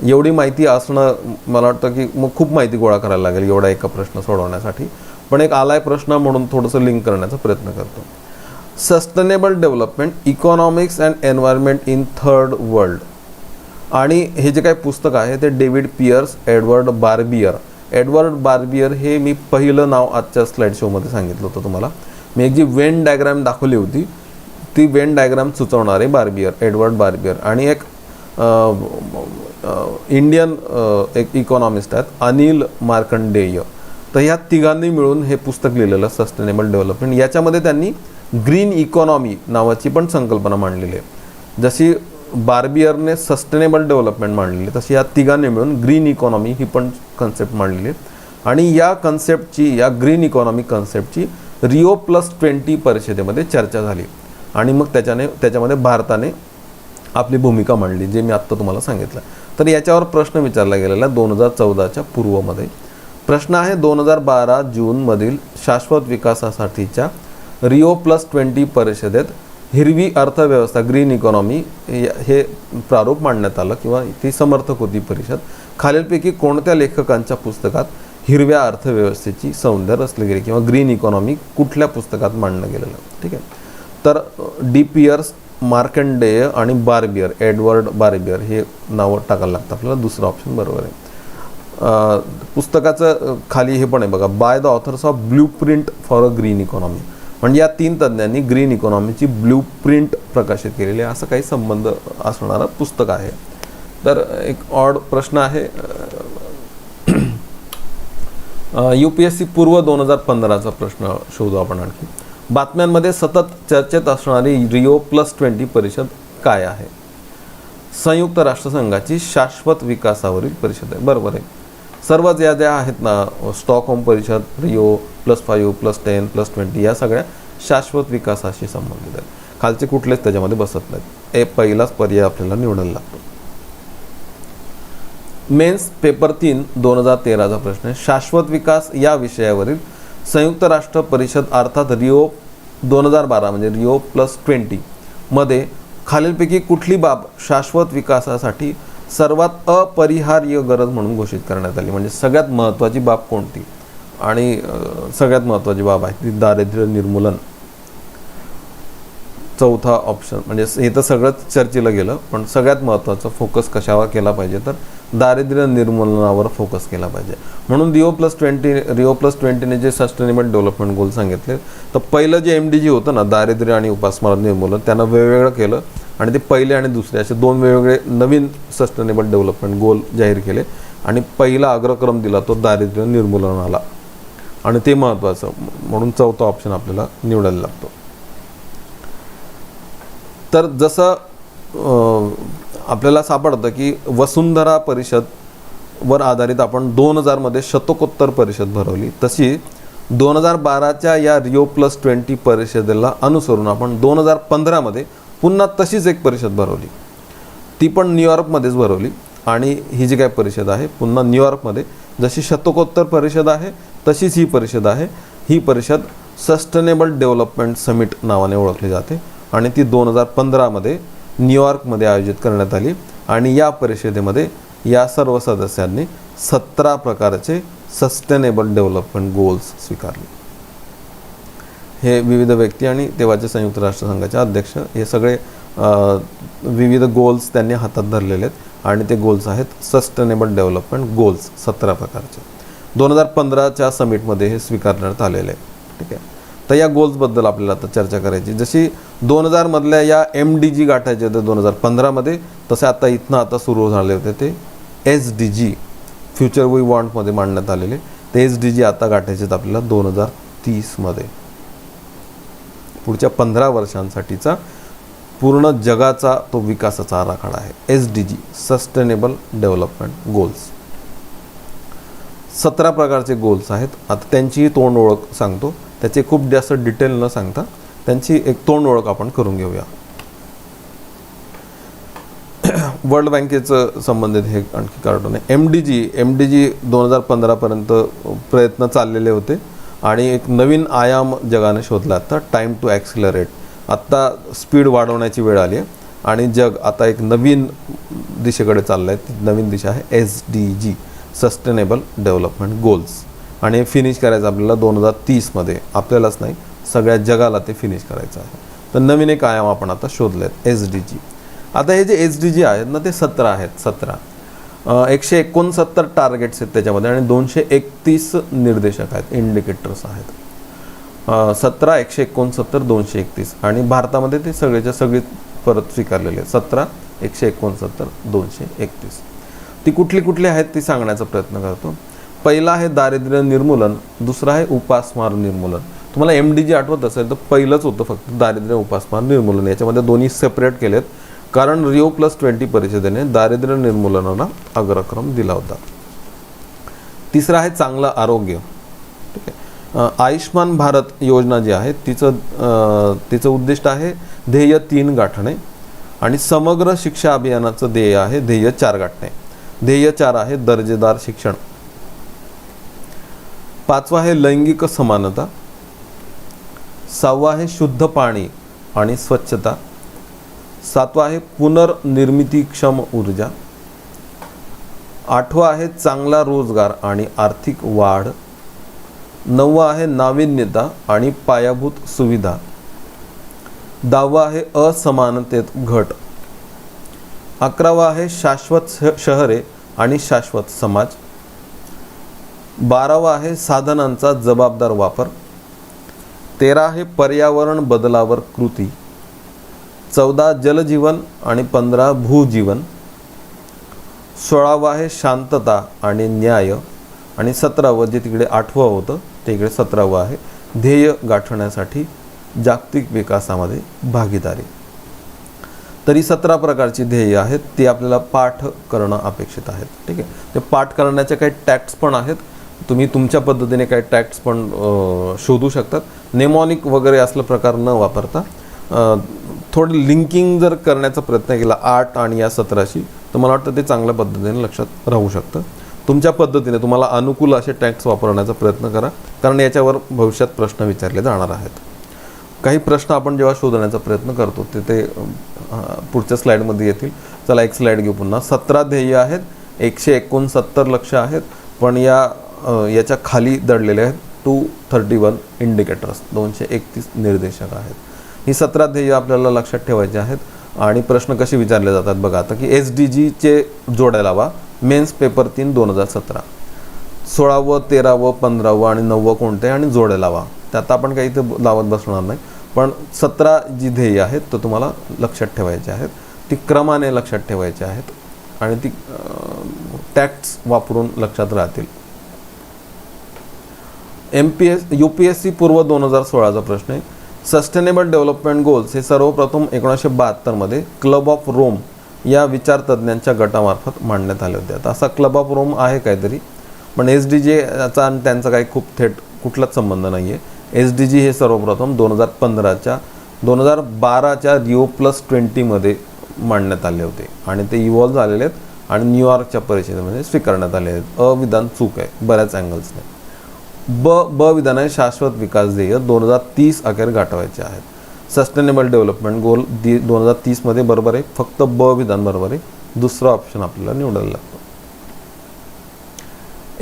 Speaker 1: एवढी माहिती असणं मला वाटतं की मग खूप माहिती गोळा करायला लागेल एवढा एका प्रश्न सोडवण्यासाठी, पण एक आलाय प्रश्न म्हणून थोडंसं लिंक करण्याचा प्रयत्न करतो. Sustainable development, economics and environment in third world. आणि हे जे काही पुस्तक आहे ते डेव्हिड पियर्स, एडवर्ड बार्बियर हे मी पहिलं नाव आजच्या स्लाइड शोमध्ये सांगितलं होतं तुम्हाला. मी एक जी वेन डायग्राम दाखवली होती ती वेन डायग्राम सुचवणारे एडवर्ड बार्बियर आणि एक इंडियन एक इकॉनॉमिस्ट आहेत अनिल मार्कंडेय. तर ह्या तिघांनी मिळून हे पुस्तक लिहिलेलं सस्टेनेबल डेव्हलपमेंट. याच्यामध्ये त्यांनी ग्रीन इकॉनॉमी नावाची पण संकल्पना मांडलेली आहे. जशी बार्बियरने सस्टेनेबल डेव्हलपमेंट मांडलेली तशी या तिघांनी मिळून ग्रीन इकॉनॉमी ही पण कन्सेप्ट मांडलेली आहे. आणि या कन्सेप्टची, या ग्रीन इकॉनॉमी कन्सेप्टची Rio+20 परिषदेमध्ये चर्चा झाली आणि मग त्याच्यामध्ये भारताने आपली भूमिका मांडली, जे मी आत्ता तुम्हाला सांगितलं. तर याच्यावर प्रश्न विचारला गेलेला 2014च्या पूर्वमध्ये. प्रश्न आहे 2012 जूनमधील शाश्वत विकासासाठीच्या Rio+20 परिषदेत हिरवी अर्थव्यवस्था, ग्रीन इकॉनॉमी हे प्रारूप मांडण्यात आलं किंवा ती समर्थक होती परिषद. खालीलपैकी कोणत्या लेखकांच्या पुस्तकात हिरव्या अर्थव्यवस्थेची संज्ञा रचली गेली किंवा ग्रीन इकॉनॉमी कुठल्या पुस्तकात मांडलं गेलेलं. ठीक आहे. तर डी पियर्स, मार्कंडेय आणि बार्बियर, एडवर्ड बार्बियर हे नावं टाकायला लागतं आपल्याला. दुसरा ऑप्शन बरोबर आहे. पुस्तकाचं खाली हे पण आहे बघा, by the author's of blueprint for a green economy. म्हणजे या 3 तज्ज्ञांनी ग्रीन इकॉनॉमीची ब्लूप्रिंट प्रकाशित केलेली आहे, असं काही संबंध असणारं पुस्तक आहे. तर एक ऑड प्रश्न आहे. UPSC पूर्व 2015चा प्रश्न शोधू आपण आणखी. बातम्यांमध्ये सतत चर्चेत असणारी Rio+20 परिषद काय आहे? संयुक्त राष्ट्रसंघाची शाश्वत विकासावरील परिषद आहे. बरोबर आहे. सर्वच या ज्या आहेत ना, स्टॉकहोम परिषद, Rio+5, +10, +20 या सगळ्या शाश्वत विकासाशी संबंधित आहेत. खालचे कुठलेच त्याच्यामध्ये बसत नाहीत. पहिलाच पर्याय आपल्याला निवडायला लागतो. मेन्स पेपर 3 2013चा प्रश्न आहे. शाश्वत विकास या विषयावरील संयुक्त राष्ट्र परिषद अर्थात Rio 2012 म्हणजे Rio+20 मध्ये खालीलपैकी कुठली बाब शाश्वत विकासासाठी सर्वात अपरिहार्य गरज म्हणून घोषित करण्यात आली? म्हणजे सगळ्यात महत्त्वाची बाब कोणती? आणि सगळ्यात महत्त्वाची बाब आहे ती दारिद्र्य निर्मूलन. चौथा ऑप्शन म्हणजे हे तर सगळंच चर्चेला गेलं, पण सगळ्यात महत्त्वाचं फोकस कशावर केला पाहिजे तर दारिद्र्य निर्मूलनावर फोकस केला पाहिजे. म्हणून रिओ+20ने जे सस्टेनेबल डेव्हलपमेंट गोल सांगितले, तर पहिलं जे MDG होतं ना, दारिद्र्य आणि उपासमार निर्मूलन, त्यांना वेगवेगळं केलं आणि ते पहिले आणि दुसरे असे दोन वेगवेगळे नवीन सस्टेनेबल डेव्हलपमेंट गोल जाहीर केले आणि पहिला अग्रक्रम दिला तो दारिद्र्य निर्मूलनाला, आणि ते महत्त्वाचं म्हणून चौथा ऑप्शन आपल्याला निवडायला लागतो. तर जसं आपल्याला सापडतं की वसुंधरा परिषदवर आधारित आपण 2000मध्ये शतकोत्तर परिषद भरवली, तशी 2012च्या या रिओ+20 परिषदेला अनुसरून आपण 2015मध्ये पुन्हा तशीच एक परिषद भरवली. ती पण न्यूयॉर्कमध्येच भरवली आणि ही जी काय परिषद आहे पुन्हा न्यूयॉर्कमध्ये, जशी शतकोत्तर परिषद आहे तशीच ही परिषद आहे. ही परिषद सस्टेनेबल डेव्हलपमेंट समिट नावाने ओळखली जाते आणि ती 2015मध्ये न्यूयॉर्कमध्ये आयोजित करण्यात आली आणि या परिषदेमध्ये या सर्व सदस्यांनी 17 प्रकारचे सस्टेनेबल डेव्हलपमेंट गोल्स स्वीकारले. हे विविध व्यक्ती आणि तेव्हाचे संयुक्त राष्ट्रसंघाचे अध्यक्ष हे सगळे विविध गोल्स त्यांनी हातात धरलेले आहेत आणि ते गोल्स आहेत सस्टेनेबल डेव्हलपमेंट गोल्स 17 प्रकारचे. 2015च्या समिटमध्ये हे स्वीकारण्यात आलेले आहे. ठीक आहे, तर या गोल्सबद्दल आपल्याला आता चर्चा करायची. जशी 2000मधल्या या MDG गाठायचे होते 2015मध्ये, तसे आता इथनं आता सुरू झाले होते ते SDG फ्युचर वी वॉन्टमध्ये मांडण्यात आलेले. ते SDG आता गाठायचे आहेत आपल्याला 2030मध्ये. पुढच्या 15 वर्षांसाठीचा पूर्ण जगाचा तो विकासाचा आराखडा आहे SDG सस्टेनेबल डेव्हलपमेंट गोल्स. 17 प्रकारचे गोल्स आहेत. आता त्यांचीही तोंड ओळख सांगतो, त्याचे खूप जास्त डिटेल न सांगता त्यांची एक तोंड ओळख आपण करून घेऊया. वर्ल्ड बँकेचं संबंधित हे आणखी कार्टून आहे. MDG 2015पर्यंत प्रयत्न चाललेले होते आणि एक नवीन आयाम जगाने शोधला. आता टाईम टू ॲक्सिलरेट, आत्ता स्पीड वाढवण्याची वेळ आली आहे आणि जग आता एक नवीन दिशेकडे चाललं आहे. ती नवीन दिशा आहे SDG सस्टेनेबल डेव्हलपमेंट गोल्स आणि हे फिनिश करायचं आपल्याला 2030मध्ये. आपल्यालाच नाही, सगळ्या जगाला ते फिनिश करायचं आहे. तर नवीन एक आयाम आपण आता शोधले आहेत SDG. आता हे जे SDG आहेत ना ते 17 आहेत. 169 टार्गेट्स आहेत त्याच्यामध्ये आणि 231 निर्देशक आहेत, इंडिकेटर्स आहेत. 17, 169, 231 आणि भारतामध्ये ते सगळेच्या सगळी परत स्वीकारलेले आहेत. 17, 169, 231. ती कुठली आहेत ती सांगण्याचा प्रयत्न करतो. पहिला आहे दारिद्र्य निर्मूलन, दुसरा आहे उपासमार निर्मूलन. तुम्हाला MDG आठवत असेल तर पहिलंच होतं फक्त दारिद्र्य उपासमार निर्मूलन. याच्यामध्ये दोन्ही सेपरेट केलेत कारण रिओ+20 परिषदेने दारिद्र्य निर्मूलनाला अग्रक्रम दिला होता. तिसरं आहे चांगलं आरोग्य. ठीक आहे, आयुष्मान भारत योजना जी आहे तिचं उद्दिष्ट आहे ध्येय 3 गाठणे आणि समग्र शिक्षा अभियानाचं ध्येय आहे ध्येय 4 गाठणे. ध्येय 4 आहे दर्जेदार शिक्षण. 5वा आहे लैंगिक समानता. 6वा आहे शुद्ध पाणी आणि स्वच्छता. 7वा आहे पुनर्निर्मितीक्षम ऊर्जा. 8वा आहे चांगला रोजगार आणि आर्थिक वाढ. 9वा आहे नाविन्यता आणि पायाभूत सुविधा. 10वा आहे असमानतेत घट. 11वा आहे शाश्वत शहरे आणि शाश्वत समाज. 12वा आहे साधनांचा जबाबदार वापर. 13 आहे पर्यावरण बदलावर कृती. 14 जलजीवन आणि 15 भूजीवन. 16वा आहे शांतता आणि न्याय आणि 17वं जे तिकडे 8वं होतं ते इकडे 17वं आहे ध्येय गाठण्यासाठी जागतिक विकासामध्ये भागीदारी. तरी 17 प्रकारची ध्येय आहेत ती आपल्याला पाठ करणं अपेक्षित आहेत. ठीक आहे, ते पाठ करण्याचे काही टॅक्स पण आहेत. तुम्ही तुमच्या पद्धतीने काही टॅक्स पण शोधू शकतात. नेमॉनिक वगैरे असलं प्रकार न वापरता थोडं लिंकिंग जर करण्याचा प्रयत्न केला 8 आणि या 17शी तर मला वाटतं ते चांगल्या पद्धतीने लक्षात राहू शकतं. तुमच्या पद्धतीने तुम्हाला अनुकूल असे टॅक्स वापरण्याचा प्रयत्न करा कारण याच्यावर भविष्यात प्रश्न विचारले जाणार आहेत. काही प्रश्न आपण जेव्हा शोधण्याचा प्रयत्न करतो ते पुढच्या स्लाईडमध्ये येतील. चला एक स्लाईड घेऊ पुन्हा. 17 ध्येय आहेत, 169 लक्ष्य आहेत, पण याच्या खाली दडलेले आहेत 231 इंडिकेटर्स, 231 निर्देशक आहेत. ही 17 ध्येय आपल्याला लक्षात ठेवायची आहेत आणि प्रश्न कसे विचारले जातात बघा आता की SDGचे जोड्या लावा मेन्स पेपर 3 2017 16वं 13वं 15वं आणि 9वं कोणते आणि जोड्या लावा. त्यात आपण काही इथे लावत बसणार नाही, पण 17 जी ध्येय आहेत तर तुम्हाला लक्षात ठेवायचे आहेत, ती क्रमाने लक्षात ठेवायची आहेत आणि ती टॅक्स वापरून लक्षात राहतील. UPSC पूर्व 2016चा प्रश्न आहे. सस्टेनेबल डेव्हलपमेंट गोल्स हे सर्वप्रथम 1972 मध्ये क्लब ऑफ रोम या विचारतज्ञांच्या गटामार्फत मांडण्यात आले होते. आता असा क्लब ऑफ रोम आहे काहीतरी, पण SDG याचा आणि त्यांचा काही खूप थेट कुठलाच संबंध नाही आहे. SDG हे सर्वप्रथम 2012च्या Rio+20 मध्ये मांडण्यात आले होते आणि ते इव्हॉल्व्ह झालेले आहेत आणि न्यूयॉर्कच्या परिषदेमध्ये स्वीकारण्यात आले आहेत. विधान चूक आहे बऱ्याच अँगल्सने. ब विधान आहे शाश्वत विकास ध्येय 2030 अखेर गाठवायचे आहेत. सस्टेनेबल डेव्हलपमेंट गोल 2030 मध्ये बरोबर आहे, फक्त ब विधान बरोबर आहे, दुसरा ऑप्शन आपल्याला निवडायला लागतो.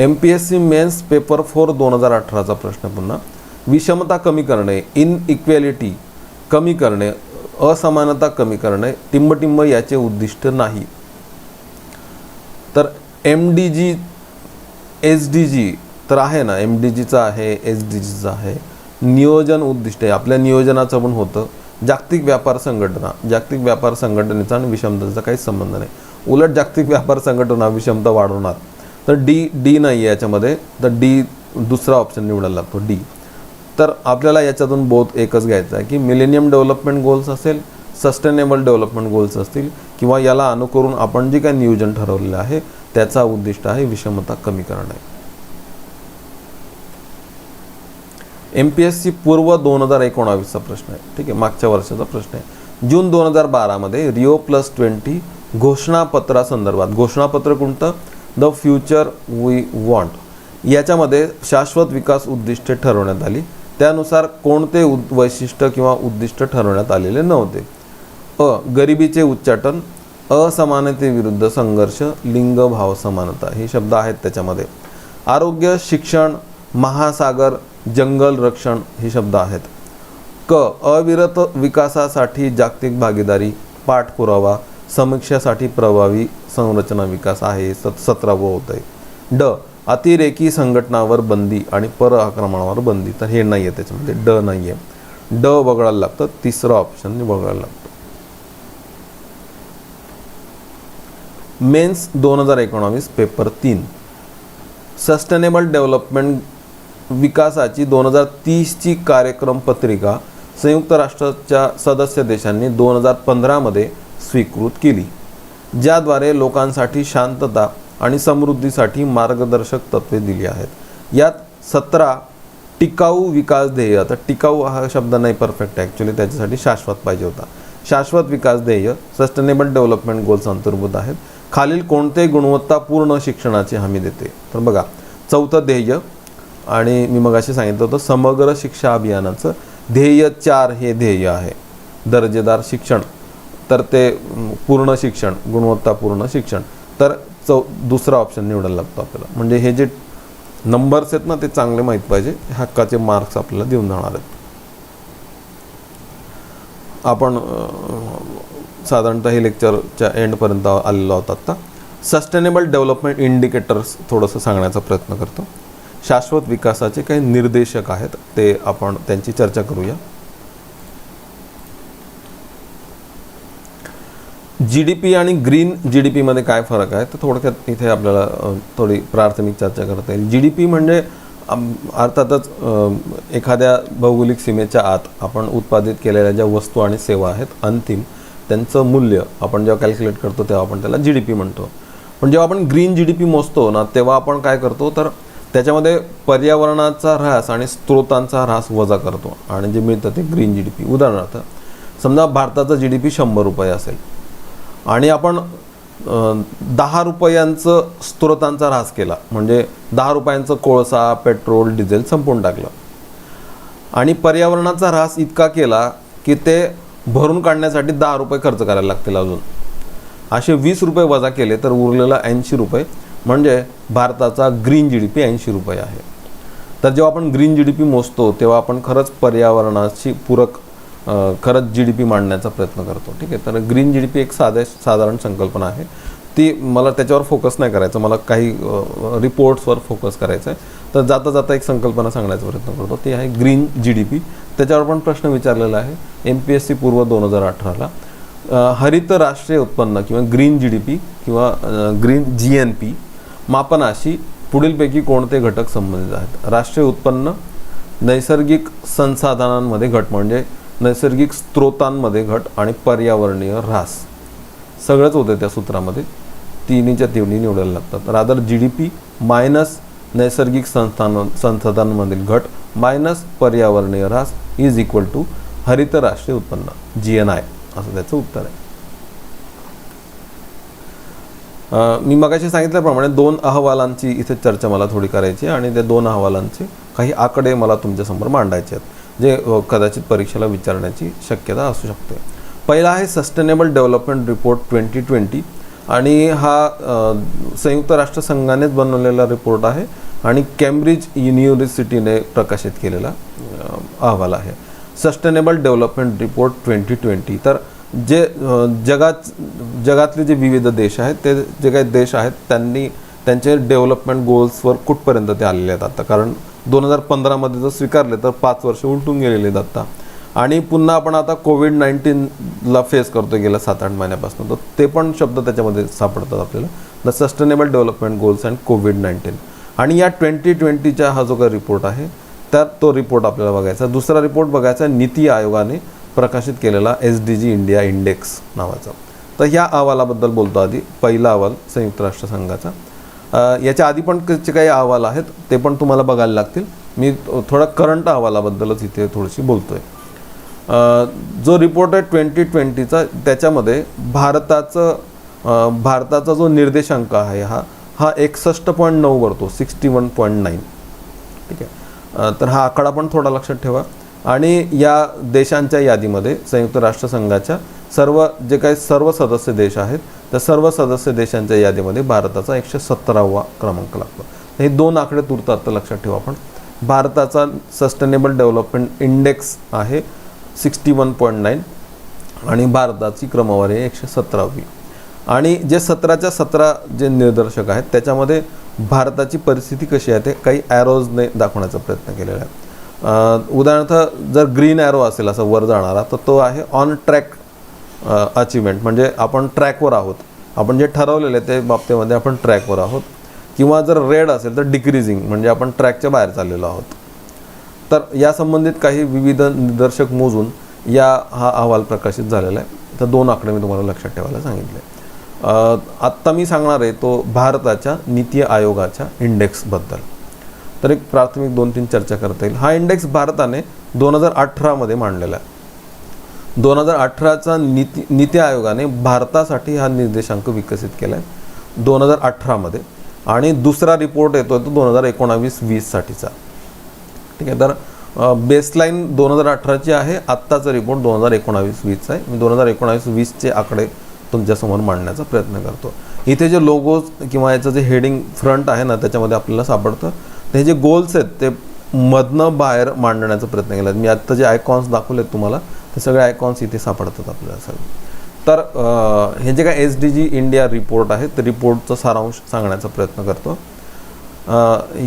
Speaker 1: MPSC मेन्स पेपर 4 2018चा प्रश्न पुन्हा. विषमता कमी करणे, इनइक्वॅलिटी कमी करणे, असमानता कमी करणे टिंबटिंब याचे उद्दिष्ट नाही. तर MDG SDG तर आहे ना, MDGचा आहे, SDGचा आहे. नियोजन उद्दिष्ट आहे, आपल्या नियोजनाचं पण होतं. जागतिक व्यापार संघटनेचा आणि विषमतेचा काही संबंध नाही. उलट जागतिक व्यापार संघटना विषमता वाढवणार. तर डी नाही आहे याच्यामध्ये, तर डी दुसरा ऑप्शन निवडायला लागतो डी. तर आपल्याला याच्यातून बोध एकच घ्यायचा आहे की मिलेनियम डेव्हलपमेंट गोल्स असेल, सस्टेनेबल डेव्हलपमेंट गोल्स असतील किंवा याला अनुकरून आपण जे काही नियोजन ठरवलेलं आहे त्याचा उद्दिष्ट आहे विषमता कमी करणे. MPSC पूर्व 2019चा प्रश्न आहे, ठीक आहे, मागच्या वर्षाचा प्रश्न आहे. जून 2012 मध्ये Rio+20 घोषणापत्रासंदर्भात, घोषणापत्र कोणतं, द फ्युचर वी वॉन्ट, याच्यामध्ये शाश्वत विकास उद्दिष्टे ठरवण्यात आली. त्यानुसार कोणते वैशिष्ट्य किंवा उद्दिष्ट ठरवण्यात आलेले नव्हते. गरिबीचे उच्चाटन, असमानतेविरुद्ध संघर्ष, लिंग भाव समानता हे शब्द आहेत त्याच्यामध्ये. आरोग्य, शिक्षण, महासागर, जंगल रक्षण हे शब्द आहेत. अविरत विकासासाठी जागतिक भागीदारी, पाठपुरावा, समीक्षासाठी प्रभावी संरचना विकास आहे 17वं होत आहे. अतिरेकी संघटनावर बंदी आणि परआक्रमणावर बंदी, तर हे नाही आहे त्याच्यामध्ये, ड नाही आहे, ड वगळायला लागतं, तिसरं ऑप्शन वगळायला लागतं. मेन्स 2019 पेपर 3 सस्टेनेबल डेव्हलपमेंट विकासाची 2030ची कार्यक्रम पत्रिका संयुक्त राष्ट्राच्या सदस्य देशांनी 2015 मध्ये स्वीकृत केली, ज्याद्वारे लोकांसाठी शांतता आणि समृद्धीसाठी मार्गदर्शक तत्त्वे दिली आहेत. यात 17 टिकाऊ विकास ध्येय, आता टिकाऊ हा शब्द नाही परफेक्ट ॲक्च्युली, त्याच्यासाठी शाश्वत पाहिजे होता. शाश्वत विकास ध्येय सस्टेनेबल डेव्हलपमेंट गोल्स अंतर्भूत आहेत. खालील कोणते गुणवत्तापूर्ण शिक्षणाची हमी देते, तर बघा 4थं ध्येय आणि मी मगाशी सांगितलं होतं समग्र शिक्षा अभियानाचं ध्येय 4 हे ध्येय आहे, दर्जेदार शिक्षण, तर ते पूर्ण शिक्षण, गुणवत्तापूर्ण शिक्षण, तर दुसरा ऑप्शन निवडायला लागतो आपल्याला. म्हणजे हे जे नंबर्स आहेत ना ते चांगले माहीत पाहिजे, हक्काचे मार्क्स आपल्याला देऊन जाणार आहेत. आपण साधारणतः हे लेक्चरच्या एंडपर्यंत आलेलो आहोत. आता सस्टेनेबल डेव्हलपमेंट इंडिकेटर्स थोडंसं सांगण्याचा प्रयत्न करतो. शाश्वत विकासाचे काही निर्देशक आहेत, ते आपण त्यांची चर्चा करूया. GDP आणि ग्रीन GDP मध्ये काय फरक आहे तर थोडक्यात इथे आपल्याला थोडी प्राथमिक चर्चा करता येईल. GDP म्हणजे अर्थातच एखाद्या भौगोलिक सीमेच्या आत आपण उत्पादित केलेल्या ज्या वस्तू आणि सेवा आहेत अंतिम, त्यांचं मूल्य आपण जेव्हा कॅल्क्युलेट करतो तेव्हा आपण त्याला GDP म्हणतो. पण जेव्हा आपण ग्रीन GDP मोजतो ना तेव्हा आपण काय करतो तर त्याच्यामध्ये पर्यावरणाचा ऱ्हास आणि स्त्रोतांचा ऱ्हास वजा करतो आणि जे मिळतं ते ग्रीन GDP. उदाहरणार्थ समजा भारताचा GDP 100 रुपये असेल आणि आपण 10 रुपयांचं स्त्रोतांचा ऱ्हास केला, म्हणजे 10 रुपयांचं कोळसा, पेट्रोल, डिझेल संपवून टाकलं आणि पर्यावरणाचा ऱ्हास इतका केला की ते भरून काढण्यासाठी 10 रुपये खर्च करायला लागतील अजून, असे 20 रुपये वजा केले तर उरलेला 80 रुपये, म्हणजे भारताचा ग्रीन GDP 80 रुपये आहे. तर जेव्हा आपण ग्रीन GDP मोजतो तेव्हा आपण खरंच पर्यावरणाशी पूरक खरंच GDP मांडण्याचा प्रयत्न करतो. ठीक आहे, तर ग्रीन GDP एक साधारण संकल्पना आहे. ती मला त्याच्यावर फोकस नाही करायचं, मला काही रिपोर्ट्सवर फोकस करायचं आहे. तर जाता जाता एक संकल्पना सांगण्याचा प्रयत्न करतो, ती आहे ग्रीन GDP. त्याच्यावर पण प्रश्न विचारलेला आहे MPSC पूर्व 2018ला. हरित राष्ट्रीय उत्पन्न किंवा ग्रीन GDP किंवा ग्रीन GNP मापनाशी पुढीलपैकी कोणते घटक संबंधित आहेत? राष्ट्रीय उत्पन्न, नैसर्गिक संसाधनांमध्ये घट म्हणजे नैसर्गिक स्रोतांमध्ये घट आणि पर्यावरणीय ऱ्हास. सगळंच होतं त्या सूत्रामध्ये, तिन्हीच्या तिन्ही निवडायला लागतात. रादर GDP मायनस नैसर्गिक संसाधनांमधील घट मायनस पर्यावरणीय ऱ्हास इज इक्वल टू हरित राष्ट्रीय उत्पन्न GNI असं त्याचं उत्तर आहे. मी मगाशी सांगितल्याप्रमाणे 2 अहवालांची इथे चर्चा मला थोडी करायची आहे आणि त्या 2 अहवालांचे काही आकडे मला तुमच्यासमोर मांडायचे आहेत, जे कदाचित परीक्षेला विचारण्याची शक्यता असू शकते. पहिला आहे सस्टेनेबल डेव्हलपमेंट रिपोर्ट 2020 आणि हा संयुक्त राष्ट्रसंघानेच बनवलेला रिपोर्ट आहे आणि केम्ब्रिज युनिव्हर्सिटीने प्रकाशित केलेला अहवाल आहे. Sustainable development report 2020. तर जे जगातले जे विविध देश आहेत, ते जे काही देश आहेत त्यांनी त्यांचे डेव्हलपमेंट गोल्सवर कुठपर्यंत ते आलेले आहेत आता, कारण 2015मध्ये जर स्वीकारले तर 5 वर्ष उलटून गेलेले आहेत आता. आणि पुन्हा आपण आता कोविड-19ला फेस करतो गेल्या 7-8 महिन्यापासून, तर ते पण शब्द त्याच्यामध्ये सापडतात आपल्याला, the Sustainable Development Goals and कोविड-19. आणि या 2020चा हा जो काही रिपोर्ट आहे त्यात तो रिपोर्ट आपल्याला बघायचा. दुसरा रिपोर्ट बघायचा नीती आयोगाने प्रकाशित केलेला SDG इंडिया इंडेक्स नावाचा. तर ह्या अहवालाबद्दल बोलतो आधी. पहिला अहवाल संयुक्त राष्ट्रसंघाचा. याच्या आधी पण काही अहवाल आहेत, ते पण तुम्हाला बघायला लागतील. मी थोडा करंट अहवालाबद्दलच इथे थोडीशी बोलतोय. जो रिपोर्ट आहे 2020चा, त्याच्यामध्ये भारताचा जो निर्देशांक आहे हा 61.9 वरतो, 61.9. ठीक आहे, तर हा आकडा पण थोडा लक्षात ठेवा. आणि या देशांच्या यादीमध्ये संयुक्त राष्ट्रसंघाच्या सर्व सदस्य देश आहेत, त्या सर्व सदस्य देशांच्या यादीमध्ये भारताचा 117वा क्रमांक लागतो. हे 2 आकडे तुर्तात लक्षात ठेवा आपण. भारताचा सस्टेनेबल डेव्हलपमेंट इंडेक्स आहे 61.9 आणि भारताची क्रमवारी आहे 117वी. आणि जे 17च्या 17 जे निर्देशक आहेत त्याच्यामध्ये भारताची परिस्थिती कशी आहे ते काही ॲरोजने दाखवण्याचा प्रयत्न केलेला आहे. उदाहरणार्थ जर ग्रीन ॲरो असेल असं वर जाणारा, तर तो आहे ऑन ट्रॅक अचिव्हमेंट, म्हणजे आपण ट्रॅकवर आहोत, आपण जे ठरवलेले ते बाबतीमध्ये आपण ट्रॅकवर आहोत. किंवा जर रेड असेल तर डिक्रीजिंग, म्हणजे आपण ट्रॅकच्या बाहेर चाललेलो आहोत. तर या संबंधित काही विविध निदर्शक मोजून हा अहवाल प्रकाशित झालेला आहे. तर 2 आकडे मी तुम्हाला लक्षात ठेवायला सांगितले. आत्ता मी सांगणार आहे तो भारताच्या नीती आयोगाच्या इंडेक्सबद्दल. तर एक प्राथमिक 2-3 चर्चा करता येईल. हा इंडेक्स भारताने 2018मध्ये मांडलेला आहे. 2018चा नीती आयोगाने भारतासाठी हा निर्देशांक विकसित केला आहे 2018मध्ये. आणि दुसरा रिपोर्ट येतो तो 2019-20 साठीचा. ठीक आहे, तर बेसलाईन 2018ची आहे, आत्ताचा रिपोर्ट 2019-20चा आहे. मी 2019-20चे आकडे तुमच्यासमोर मांडण्याचा प्रयत्न करतो. इथे जे लोगोज किंवा याचं जे हेडिंग फ्रंट आहे ना, त्याच्यामध्ये आपल्याला सापडतं हे जे गोल्स आहेत ते मधनं बाहेर मांडण्याचा प्रयत्न केला. मी आत्ता जे आयकॉन्स दाखवलेत तुम्हाला, ते सगळे आयकॉन्स इथे सापडतात आपल्याला सगळे. तर हे जे काय SDG इंडिया रिपोर्ट आहे ते रिपोर्टचा सारांश सांगण्याचा प्रयत्न करतो.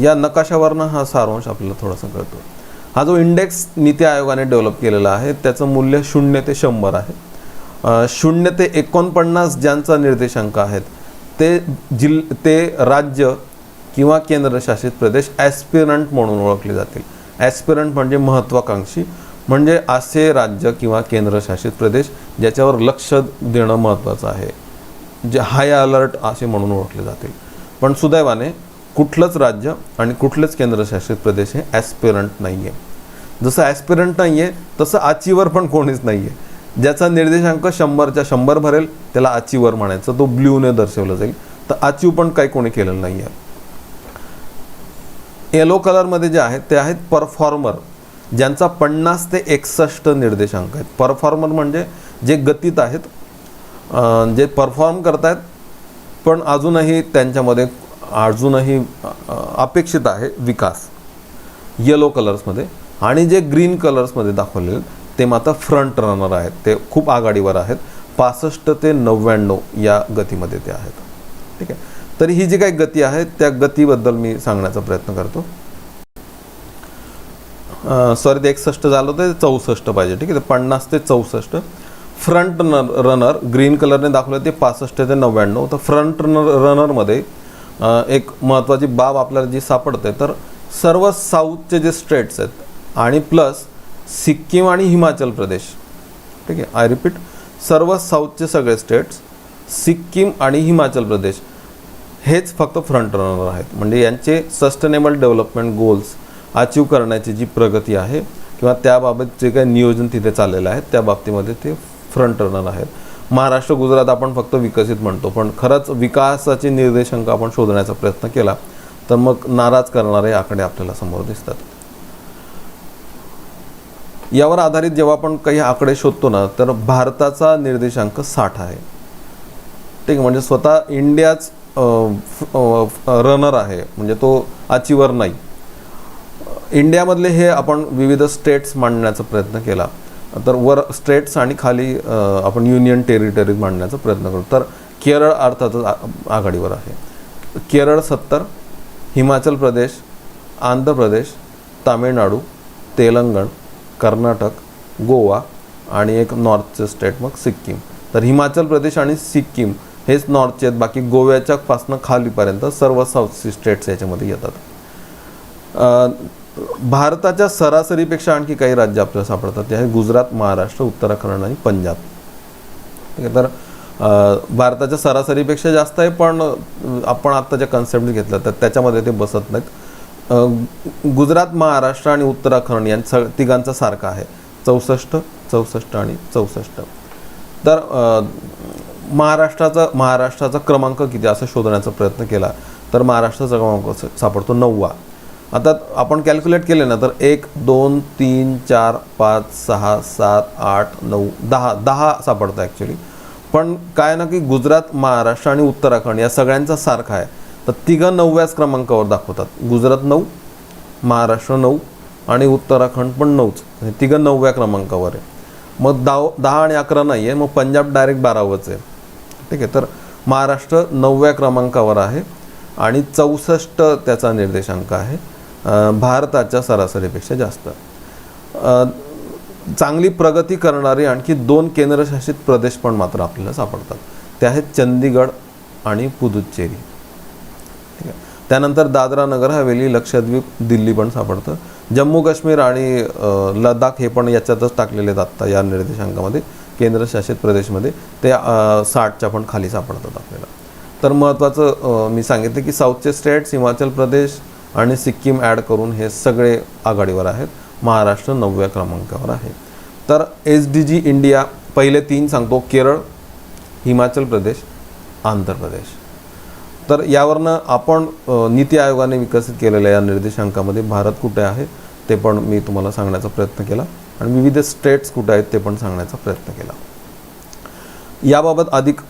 Speaker 1: या नकाशावरनं हा सारांश आपल्याला थोडासा कळतो. हा जो इंडेक्स नीती आयोगाने डेव्हलप केलेला आहे त्याचं मूल्य 0 ते 100 आहे. 0 ते 49 ज्यांचा निर्देशांक आहेत ते राज्य किंवा केंद्रशासित प्रदेश ॲस्पिरंट म्हणून ओळखले जातील. ॲस्पिरंट म्हणजे महत्त्वाकांक्षी, म्हणजे असे राज्य किंवा केंद्रशासित प्रदेश ज्याच्यावर लक्ष देणं महत्त्वाचं आहे, जे हाय अलर्ट असे म्हणून ओळखले जातील. पण सुदैवाने कुठलंच राज्य आणि कुठलेच केंद्रशासित प्रदेश हे ॲस्पिरंट नाही आहे. जसं ॲस्पिरंट नाही आहे तसं अचिव्हर पण कोणीच नाही आहे. ज्याचा निर्देशांक 100च्या 100 भरेल त्याला अचिव्हर म्हणायचं, तो ब्ल्यूने दर्शवला जाईल. तर अचीव पण काही कोणी केलेलं नाही आहे. येलो कलरमध्ये जे आहेत ते आहेत परफॉर्मर, ज्यांचा 50 ते 61 निर्देशांक आहेत. परफॉर्मर म्हणजे जे गतीत आहेत, जे परफॉर्म करतायत पण अजूनही त्यांच्यामध्ये अपेक्षित आहे विकास, येलो कलर्समध्ये. आणि जे ग्रीन कलर्समध्ये दाखवलेले ते मात्र फ्रंट रनर आहेत, ते खूप आघाडीवर आहेत. 65 ते 99 या गतीमध्ये ते आहेत. ठीक आहे, तरी ही जी काही गती आहे त्या गतीबद्दल मी सांगण्याचा प्रयत्न करतो. सॉरी, ते 61 झालं होतं, ते 64 पाहिजे. ठीक आहे, 50 ते 64. फ्रंट रनर ग्रीन कलरने दाखवलं ते 65 ते 99. तर फ्रंट रनरमध्ये एक महत्त्वाची बाब आपल्याला जी सापडते, तर सर्व साऊथचे जे स्टेट्स आहेत आणि प्लस सिक्कीम आणि हिमाचल प्रदेश. ठीक आहे, आय रिपीट, सर्व साऊथचे सगळे स्टेट्स, सिक्कीम आणि हिमाचल प्रदेश हेच फक्त फ्रंट रनर आहेत. म्हणजे यांचे सस्टेनेबल डेव्हलपमेंट गोल्स अचीव करण्याची जी प्रगती आहे किंवा त्याबाबत जे काही नियोजन तिथे चाललेलं आहे त्या बाबतीमध्ये ते फ्रंट रनर आहेत. महाराष्ट्र, गुजरात आपण फक्त विकसित म्हणतो, पण खरंच विकासाचे निर्देशांक आपण शोधण्याचा प्रयत्न केला तर मग नाराज करणारे आकडे आपल्याला समोर दिसतात. यावर आधारित जेव्हा आपण काही आकडे शोधतो ना, तर भारताचा निर्देशांक 60 आहे. ठीक आहे, म्हणजे स्वतः इंडियाच रनर आहे, म्हणजे तो अचिव्हर नाही. इंडियामधले हे आपण विविध स्टेट्स मांडण्याचा प्रयत्न केला तर वर स्टेट्स आणि खाली आपण युनियन टेरिटरीज मांडण्याचा प्रयत्न करू. तर केरळ अर्थातच आघाडीवर आहे. केरळ 70, हिमाचल प्रदेश, आंध्र प्रदेश, तामिळनाडू, तेलंगण, कर्नाटक, गोवा आणि एक नॉर्थचे स्टेट मग सिक्कीम. तर हिमाचल प्रदेश आणि सिक्कीम हेच नॉर्थचे आहेत, बाकी गोव्याच्या पासनं खालीपर्यंत सर्व साऊथची स्टेट्स याच्यामध्ये येतात. भारताच्या सरासरीपेक्षा आणखी काही राज्य आपल्याला सापडतात, ते आहे गुजरात, महाराष्ट्र, उत्तराखंड आणि पंजाब. ठीक आहे, तर भारताच्या सरासरीपेक्षा जास्त आहे, पण आपण आत्ताच्या कन्सेप्ट घेतलं तर त्याच्यामध्ये ते बसत नाहीत. गुजरात, महाराष्ट्र आणि उत्तराखंड यांचा तिघांचा सारखा आहे, 64, 64 आणि 64. तर महाराष्ट्राचा क्रमांक किती असं शोधण्याचा प्रयत्न केला तर महाराष्ट्राचा क्रमांक सापडतो 9वा. आता आपण कॅल्क्युलेट केले ना तर 1, 2, 3, 4, 5, 6, 7, 8, 9, 10 सापडतं ॲक्च्युली. पण काय ना की गुजरात, महाराष्ट्र आणि उत्तराखंड या सगळ्यांचा सारखा आहे, तर तिघं 9व्याच क्रमांकावर दाखवतात. गुजरात 9, महाराष्ट्र 9 आणि उत्तराखंड पण 9च, तिघं 9व्या क्रमांकावर आहे. मग 10 आणि 11 नाही आहे, मग पंजाब डायरेक्ट 12वंच आहे. ठीक आहे, तर महाराष्ट्र 9व्या क्रमांकावर आहे आणि 64 त्याचा निर्देशांक आहे, भारताच्या सरासरीपेक्षा जास्त. चांगली प्रगती करणारी आणखी 2 केंद्रशासित प्रदेश पण मात्र आपल्याला सापडतात, ते आहेत चंदीगड आणि पुदुच्चेरी. ठीक आहे, त्यानंतर दादरा नगर हवेली, लक्षद्वीप, दिल्ली पण सापडतं. जम्मू काश्मीर आणि लडाख हे पण याच्यातच टाकलेले आहेत आत्ता या निर्देशांकामध्ये, केंद्रशासित प्रदेशमध्ये ते 60च्या पण खाली सापडतात आपल्याला. तर महत्त्वाचं मी सांगितलं की साऊथचे स्टेट्स, हिमाचल प्रदेश आणि सिक्कीम ॲड करून हे सगळे आघाडीवर आहेत. महाराष्ट्र 9व्या क्रमांकावर आहे. तर SDG इंडिया पहिले 3 सांगतो, केरळ, हिमाचल प्रदेश, आंध्र प्रदेश. तर यावरनं आपण नीती आयोगाने विकसित केलेल्या या निर्देशांकामध्ये भारत कुठे आहे ते पण मी तुम्हाला सांगण्याचा प्रयत्न केला आणि विविध स्टेट्स कुठे आहेत ते पण सांगण्याचा प्रयत्न केला. याबाबत अधिक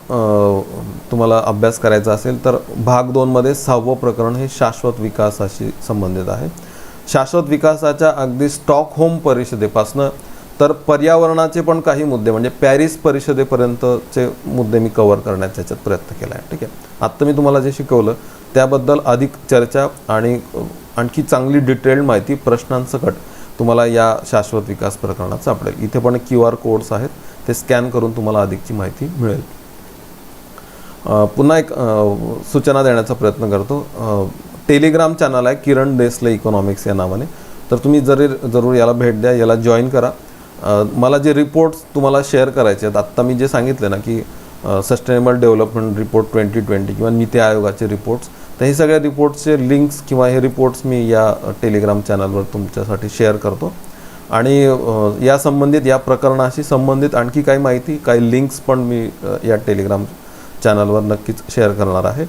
Speaker 1: तुम्हाला अभ्यास करायचा असेल तर भाग 2मध्ये 6वं प्रकरण हे शाश्वत विकासाशी संबंधित आहे. शाश्वत विकासाच्या अगदी स्टॉकहोम परिषदेपासनं तर पर्यावरणाचे पण काही मुद्दे म्हणजे पॅरिस परिषदेपर्यंतचे मुद्दे मी कव्हर करण्याचा याच्यात प्रयत्न केला आहे. ठीक आहे, आत्ता मी तुम्हाला जे शिकवलं त्याबद्दल अधिक चर्चा आणि आणखी चांगली डिटेल्ड माहिती प्रश्नांसकट तुम्हाला या शाश्वत विकास प्रकरणात सापडेल. इथे पण QR कोड्स आहेत, ते स्कॅन करून तुम्हाला अधिकची माहिती मिळेल. पुन्हा एक सूचना देण्याचा प्रयत्न करतो. टेलिग्राम चॅनल आहे किरण देसले इकॉनॉमिक्स या नावाने, तर तुम्ही जरूर याला भेट द्या, याला जॉईन करा. मला जे रिपोर्ट्स तुम्हाला शेअर करायचे आहेत, आत्ता मी जे सांगितले ना की सस्टेनेबल डेव्हलपमेंट रिपोर्ट 2020 किंवा नीती आयोगाचे रिपोर्ट्स, तर हे सगळ्या रिपोर्ट्सचे लिंक्स किंवा हे रिपोर्ट्स मी या टेलिग्राम चॅनलवर तुमच्यासाठी शेअर करतो. आणि या संबंधित या प्रकरणाशी संबंधित आणखी काही माहिती, काही लिंक्स पण मी या टेलिग्राम चॅनलवर नक्कीच शेअर करणार आहे.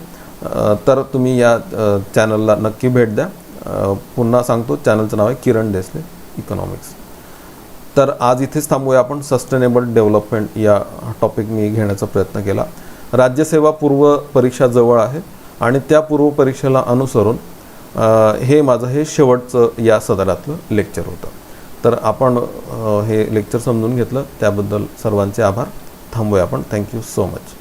Speaker 1: तर तुम्ही या चॅनलला नक्की भेट द्या. पुन्हा सांगतो, चॅनलचं नाव आहे किरण देसले इकॉनॉमिक्स. तर आज इथेच थांबूया आपण. सस्टेनेबल डेव्हलपमेंट या टॉपिक मी घेण्याचा प्रयत्न केला. राज्यसेवा पूर्व परीक्षा जवळ आहे आणि त्या पूर्व परीक्षेला अनुसरून हे माझं शेवटचं या सदरातलं लेक्चर होतं. तर आपण हे लेक्चर समजून घेतलं त्याबद्दल सर्वांचे आभार. थांबूया आपण. Thank you so much.